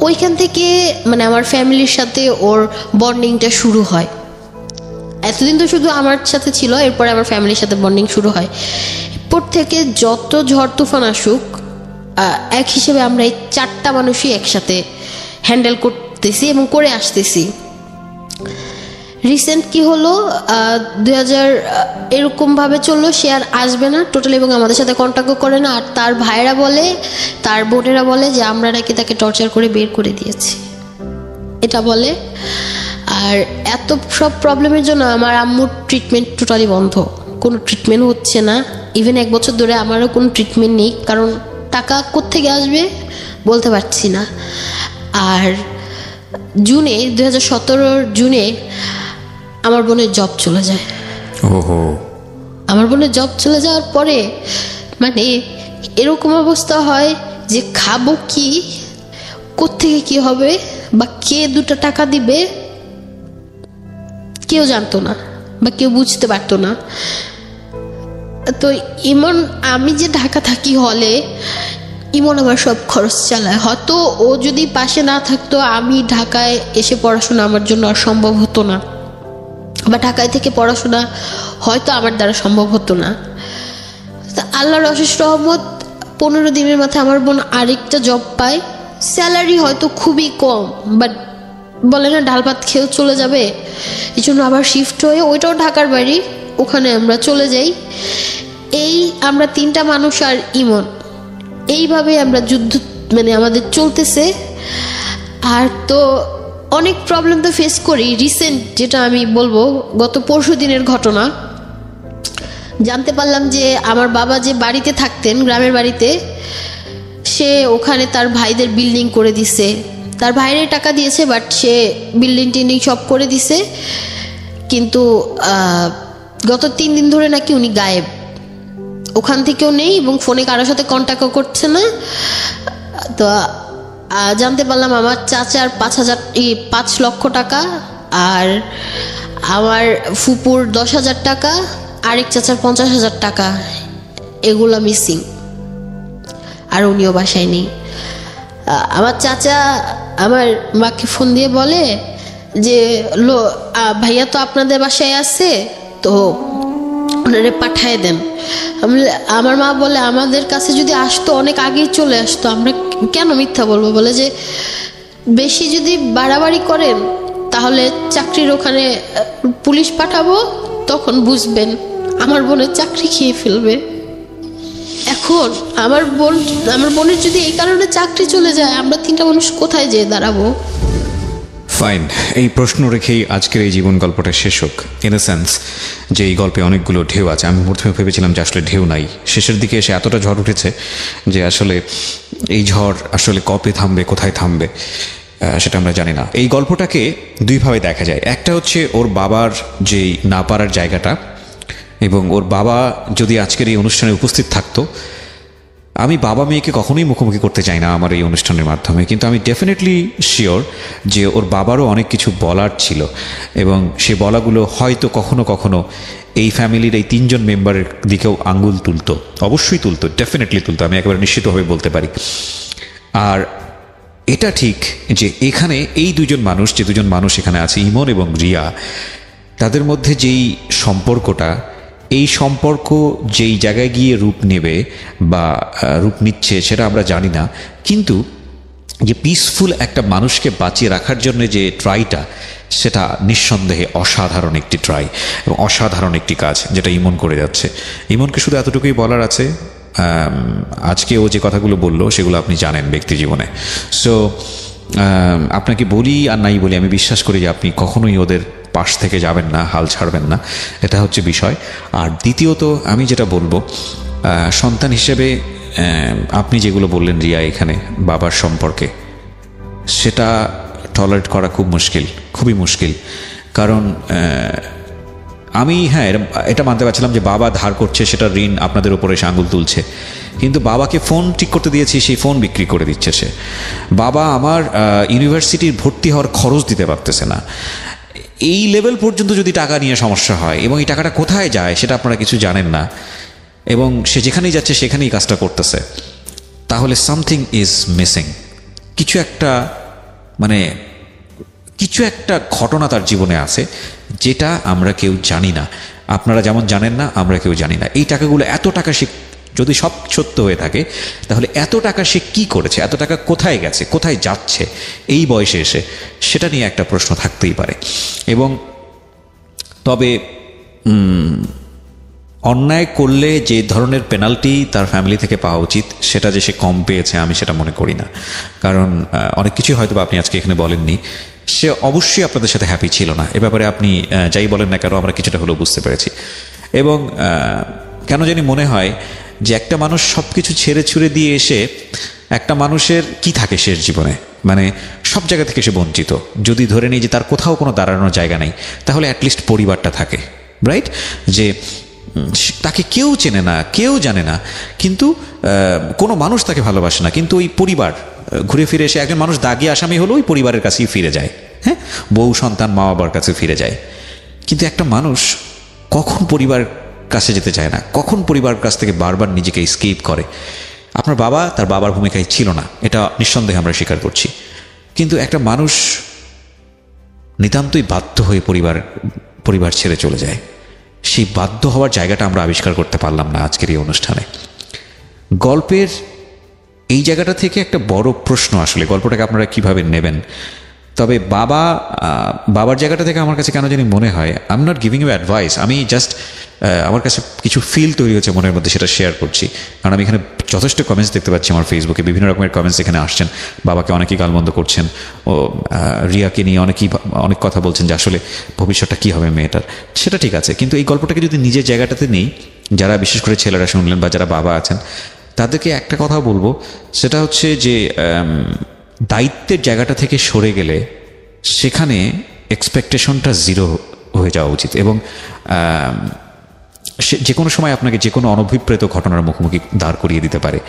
ওইখান থেকে মানে আমার ফ্যামিলির সাথে ওর বন্ডিংটা শুরু হয়। এতদিন তো শুধু আমার সাথে ছিল, এরপরে আমার ফ্যামিলির সাথে বন্ডিং শুরু হয়। এরপর থেকে যত ঝড় তুফান আসুক এক হিসেবে আমরা এই 4টা মানুষই একসাথে হ্যান্ডেল করতেছি এবং করে আসতেছি। রিসেন্ট কি হলো, 2000 এরকমভাবে চললো, সে আর আসবে না টোটালি এবং আমাদের সাথে কন্ট্যাক্টও করে না। আর তার ভাইয়েরা বলে, তার বোনেরা বলে যে আমরা নাকি তাকে টর্চার করে বের করে দিয়েছি, এটা বলে। আর এত সব প্রবলেমের জন্য আমার আম্মুর ট্রিটমেন্ট টোটালি বন্ধ, কোনো ট্রিটমেন্ট হচ্ছে না। ইভেন 1 বছর ধরে আমারও কোনো ট্রিটমেন্ট নেই, কারণ টাকা কোত্থেকে আসবে বলতে পারছি না। আর জুনে 2017 জুনে আমার বোনের জব চলে যায়। ওহো, আমার বোনের জব চলে যাওয়ার পরে মানে এরকম অবস্থা হয় যে খাবো কি, কোত্থেকে কি হবে বা কে 2টা টাকা দিবে কেউ জানতো না বা কেউ বুঝতে পারতো না। তো ইমন, আমি যে ঢাকা থাকি হলে, ইমন আমার সব খরচ চালায়। হয়তো ও যদি পাশে না থাকতো আমি ঢাকায় এসে পড়াশোনা আমার জন্য আর সম্ভব হতো না, বা ঢাকায় থেকে পড়াশোনা হয়তো আমার দ্বারা সম্ভব হতো না। আল্লাহর অশেষ রহমত, 15 দিনের মাথায় আমার বোন আরেকটা জব পায়। স্যালারি হয়তো খুবই কম, বাট বলে না ডাল ভাত খেয়েও চলে যাবে, এই জন্য আবার শিফট হয়ে, ওইটাও ঢাকার বাড়ি, ওখানে আমরা চলে যাই। এই আমরা 3টা মানুষ আর ইমন, এইভাবে আমরা যুদ্ধ মানে আমাদের চলতেছে। আর তো অনেক প্রবলেম তো ফেস করি। রিসেন্ট যেটা আমি বলবো, গত পরশু দিনের ঘটনা, জানতে পারলাম যে আমার বাবা যে বাড়িতে থাকতেন, গ্রামের বাড়িতে, সে ওখানে তার ভাইদের বিল্ডিং করে দিছে। তার ভাইরে টাকা দিয়েছে, বাট সে বিল্ডিং টিল্ডিং সব করে দিছে। কিন্তু গত 3 দিন ধরে নাকি উনি গায়েব, ওখান থেকেও নেই এবং ফোনে কারোর সাথে কন্ট্যাক্টও করছে না। তো জানতে পারলাম আমার চাচার 5 লক্ষ টাকা, আর আমার ফুপুর 10,000 টাকা, আরেক চাচার 50,000 টাকা, এগুলো মিসিং। আর উনিও বাসায় নেই। আমার চাচা আমার মাকে ফোন দিয়ে বলে যে ভাইয়া তো আপনাদের বাসায় আছে, তো ওনারে পাঠায় দেন। আমার মা বলে আমাদের কাছে যদি আসতো অনেক আগেই চলে আসতো, আমরা কেন মিথ্যা বলবো। বলে যে বেশি যদি বাড়াবাড়ি করেন তাহলে চাকরির ওখানে পুলিশ পাঠাবো, তখন বুঝবেন আমার বোনের চাকরি খেয়ে ফেলবে। এখন আমার বোনের যদি এই কারণে চাকরি চলে যায়, আমরা 3টা মানুষ কোথায় যেয়ে দাঁড়াবো? ফাইন, এই প্রশ্ন রেখেই আজকের এই জীবন গল্পটা শেষ হোক। ইন এ সেন্স যে এই গল্পে অনেকগুলো ঢেউ আছে। আমি প্রথমে ভেবেছিলাম যে আসলে ঢেউ নাই, শেষের দিকে এসে এতটা ঝড় উঠেছে যে আসলে এই ঝড় আসলে কবে থামবে, কোথায় থামবে সেটা আমরা জানি না। এই গল্পটাকে 2 ভাবে দেখা যায়। একটা হচ্ছে ওর বাবার যেই না পারার জায়গাটা, এবং ওর বাবা যদি আজকের এই অনুষ্ঠানে উপস্থিত থাকতো, আমি বাবা মেয়েকে কখনোই মুখোমুখি করতে চাই না আমার এই অনুষ্ঠানের মাধ্যমে, কিন্তু আমি ডেফিনেটলি শিওর যে ওর বাবারও অনেক কিছু বলার ছিল, এবং সে বলাগুলো হয়তো কখনো কখনো এই ফ্যামিলির এই 3 জন মেম্বারের দিকেও আঙ্গুল তুলতো, অবশ্যই তুলতো, ডেফিনেটলি তুলতো, আমি একেবারে নিশ্চিতভাবে বলতে পারি। আর এটা ঠিক যে এখানে এই দুজন মানুষ এখানে আছে, ইমন এবং রিয়া, তাদের মধ্যে যেই সম্পর্কটা, এই সম্পর্ক যেই জায়গায় গিয়ে রূপ নেবে বা রূপ নিচ্ছে সেটা আমরা জানি না, কিন্তু যে পিসফুল একটা মানুষকে বাঁচিয়ে রাখার জন্য যে ট্রাইটা, সেটা নিঃসন্দেহে অসাধারণ একটি ট্রাই এবং অসাধারণ একটি কাজ যেটা ইমন করে যাচ্ছে। ইমনকে শুধু এতটুকুই বলার আছে, আজকে ও যে কথাগুলো বললো সেগুলো আপনি জানেন ব্যক্তি জীবনে। সো আপনাকে বলি আর নাই বলি, আমি বিশ্বাস করি যে আপনি কখনোই ওদের পাশ থেকে যাবেন না, হাল ছাড়বেন না, এটা হচ্ছে বিষয়। আর দ্বিতীয়ত আমি যেটা বলবো, সন্তান হিসেবে আপনি যেগুলো বললেন রিয়া এখানে বাবার সম্পর্কে, সেটা টলারেট করা খুব মুশকিল, খুবই মুশকিল। কারণ আমি এটা মানতে পারছিলাম যে বাবা ধার করছে, সেটা ঋণ আপনাদের উপরে এসে আঙুল তুলছে, কিন্তু বাবাকে ফোন ঠিক করতে দিয়েছি, সেই ফোন বিক্রি করে দিচ্ছে সে। বাবা আমার ইউনিভার্সিটির ভর্তি হওয়ার খরচ দিতে পারতেছে না। এই লেভেল পর্যন্ত যদি টাকা নিয়ে সমস্যা হয় এবং এই টাকাটা কোথায় যায় সেটা আপনারা কিছু জানেন না, এবং সে যেখানেই যাচ্ছে সেখানেই কাজটা করতেছে, তাহলে সামথিং ইজ মিসিং। কিছু একটা ঘটনা তার জীবনে আছে যেটা আমরা কেউ জানি না। আপনারা যেমন জানেন না, আমরা কেউ জানি না। এই টাকাগুলো, এত টাকা সে যদি সব সত্য হয়ে থাকে, তাহলে এত টাকা সে কি করেছে, এত টাকা কোথায় গেছে, কোথায় যাচ্ছে এই বয়সে এসে, সেটা নিয়ে একটা প্রশ্ন থাকতেই পারে। এবং তবে অন্যায় করলে যে ধরনের পেনাল্টি তার ফ্যামিলি থেকে পাওয়া উচিত, সেটা যে সে কম পেয়েছে আমি সেটা মনে করি না। কারণ অনেক কিছুই হয়তো আপনি আজকে এখানে বলেননি, সে অবশ্যই আপনাদের সাথে হ্যাপি ছিল না। এ ব্যাপারে আপনি যাই বলেন না কেন, আমরা কিছুটা হলেও বুঝতে পেরেছি। এবং কেন জানি মনে হয় যে একটা মানুষ সব কিছু ছেড়ে ছুড়ে দিয়ে এসে, একটা মানুষের কি থাকে শেষ জীবনে, মানে সব জায়গা থেকে সে বঞ্চিত। যদি ধরে নিই যে তার কোথাও কোনো দাঁড়ানোর জায়গা নেই, তাহলে অ্যাটলিস্ট পরিবারটা থাকে, রাইট? যে তাকে কেউ চেনে না, কেউ জানে না, কিন্তু কোনো মানুষ তাকে ভালোবাসে না, কিন্তু ওই পরিবার ঘুরে ফিরে এসে একজন মানুষ দাগি আসামি হলো ওই পরিবারের কাছেই ফিরে যায়, হ্যাঁ, বউ সন্তান মা বাবার কাছে ফিরে যায়। কিন্তু একটা মানুষ কখন পরিবার কাছে যেতে চায় না, কখন পরিবারের কাছ থেকে বারবার নিজেকে এস্কেপ করে। আপনার বাবা তার বাবার ভূমিকায় ছিল না, এটা নিঃসন্দেহে আমরা স্বীকার করছি, কিন্তু একটা মানুষ নিতান্তই বাধ্য হয়ে পরিবার ছেড়ে চলে যায়। সেই বাধ্য হওয়ার জায়গাটা আমরা আবিষ্কার করতে পারলাম না আজকের এই অনুষ্ঠানে। গল্পের এই জায়গাটা থেকে একটা বড় প্রশ্ন আসলে, গল্পটাকে আপনারা কিভাবে নেবেন। তবে বাবার জায়গাটা থেকে আমার কাছে কেন জানি মনে হয়, I am not giving you advice, আমি জাস্ট আমার কাছে কিছু ফিল তৈরি হচ্ছে মনের মধ্যে, সেটা শেয়ার করছি। কারণ আমি এখানে যথেষ্ট কমেন্টস দেখতে পাচ্ছি আমার ফেসবুকে, বিভিন্ন রকমের কমেন্টস এখানে আসছেন। বাবাকে অনেকেই গালমন্দ করছেন, ও রিয়াকে নিয়ে অনেক কথা বলছেন যে আসলে ভবিষ্যৎটা কী হবে মেয়েটার। সেটা ঠিক আছে, কিন্তু এই গল্পটাকে যদি নিজের জায়গাটাতে নেই, যারা বিশেষ করে ছেলেরা শুনলেন বা যারা বাবা আছেন, তাদেরকে একটা কথা বলবো, সেটা হচ্ছে যে দায়িত্বের জায়গাটা থেকে সরে গেলে সেখানে এক্সপেকটেশনটা জিরো হয়ে যাওয়া উচিত। এবং যে কোনো সময় আপনাকে যে কোনো অনভিপ্রেত ঘটনার মুখোমুখি দাঁড় করিয়ে দিতে পারে।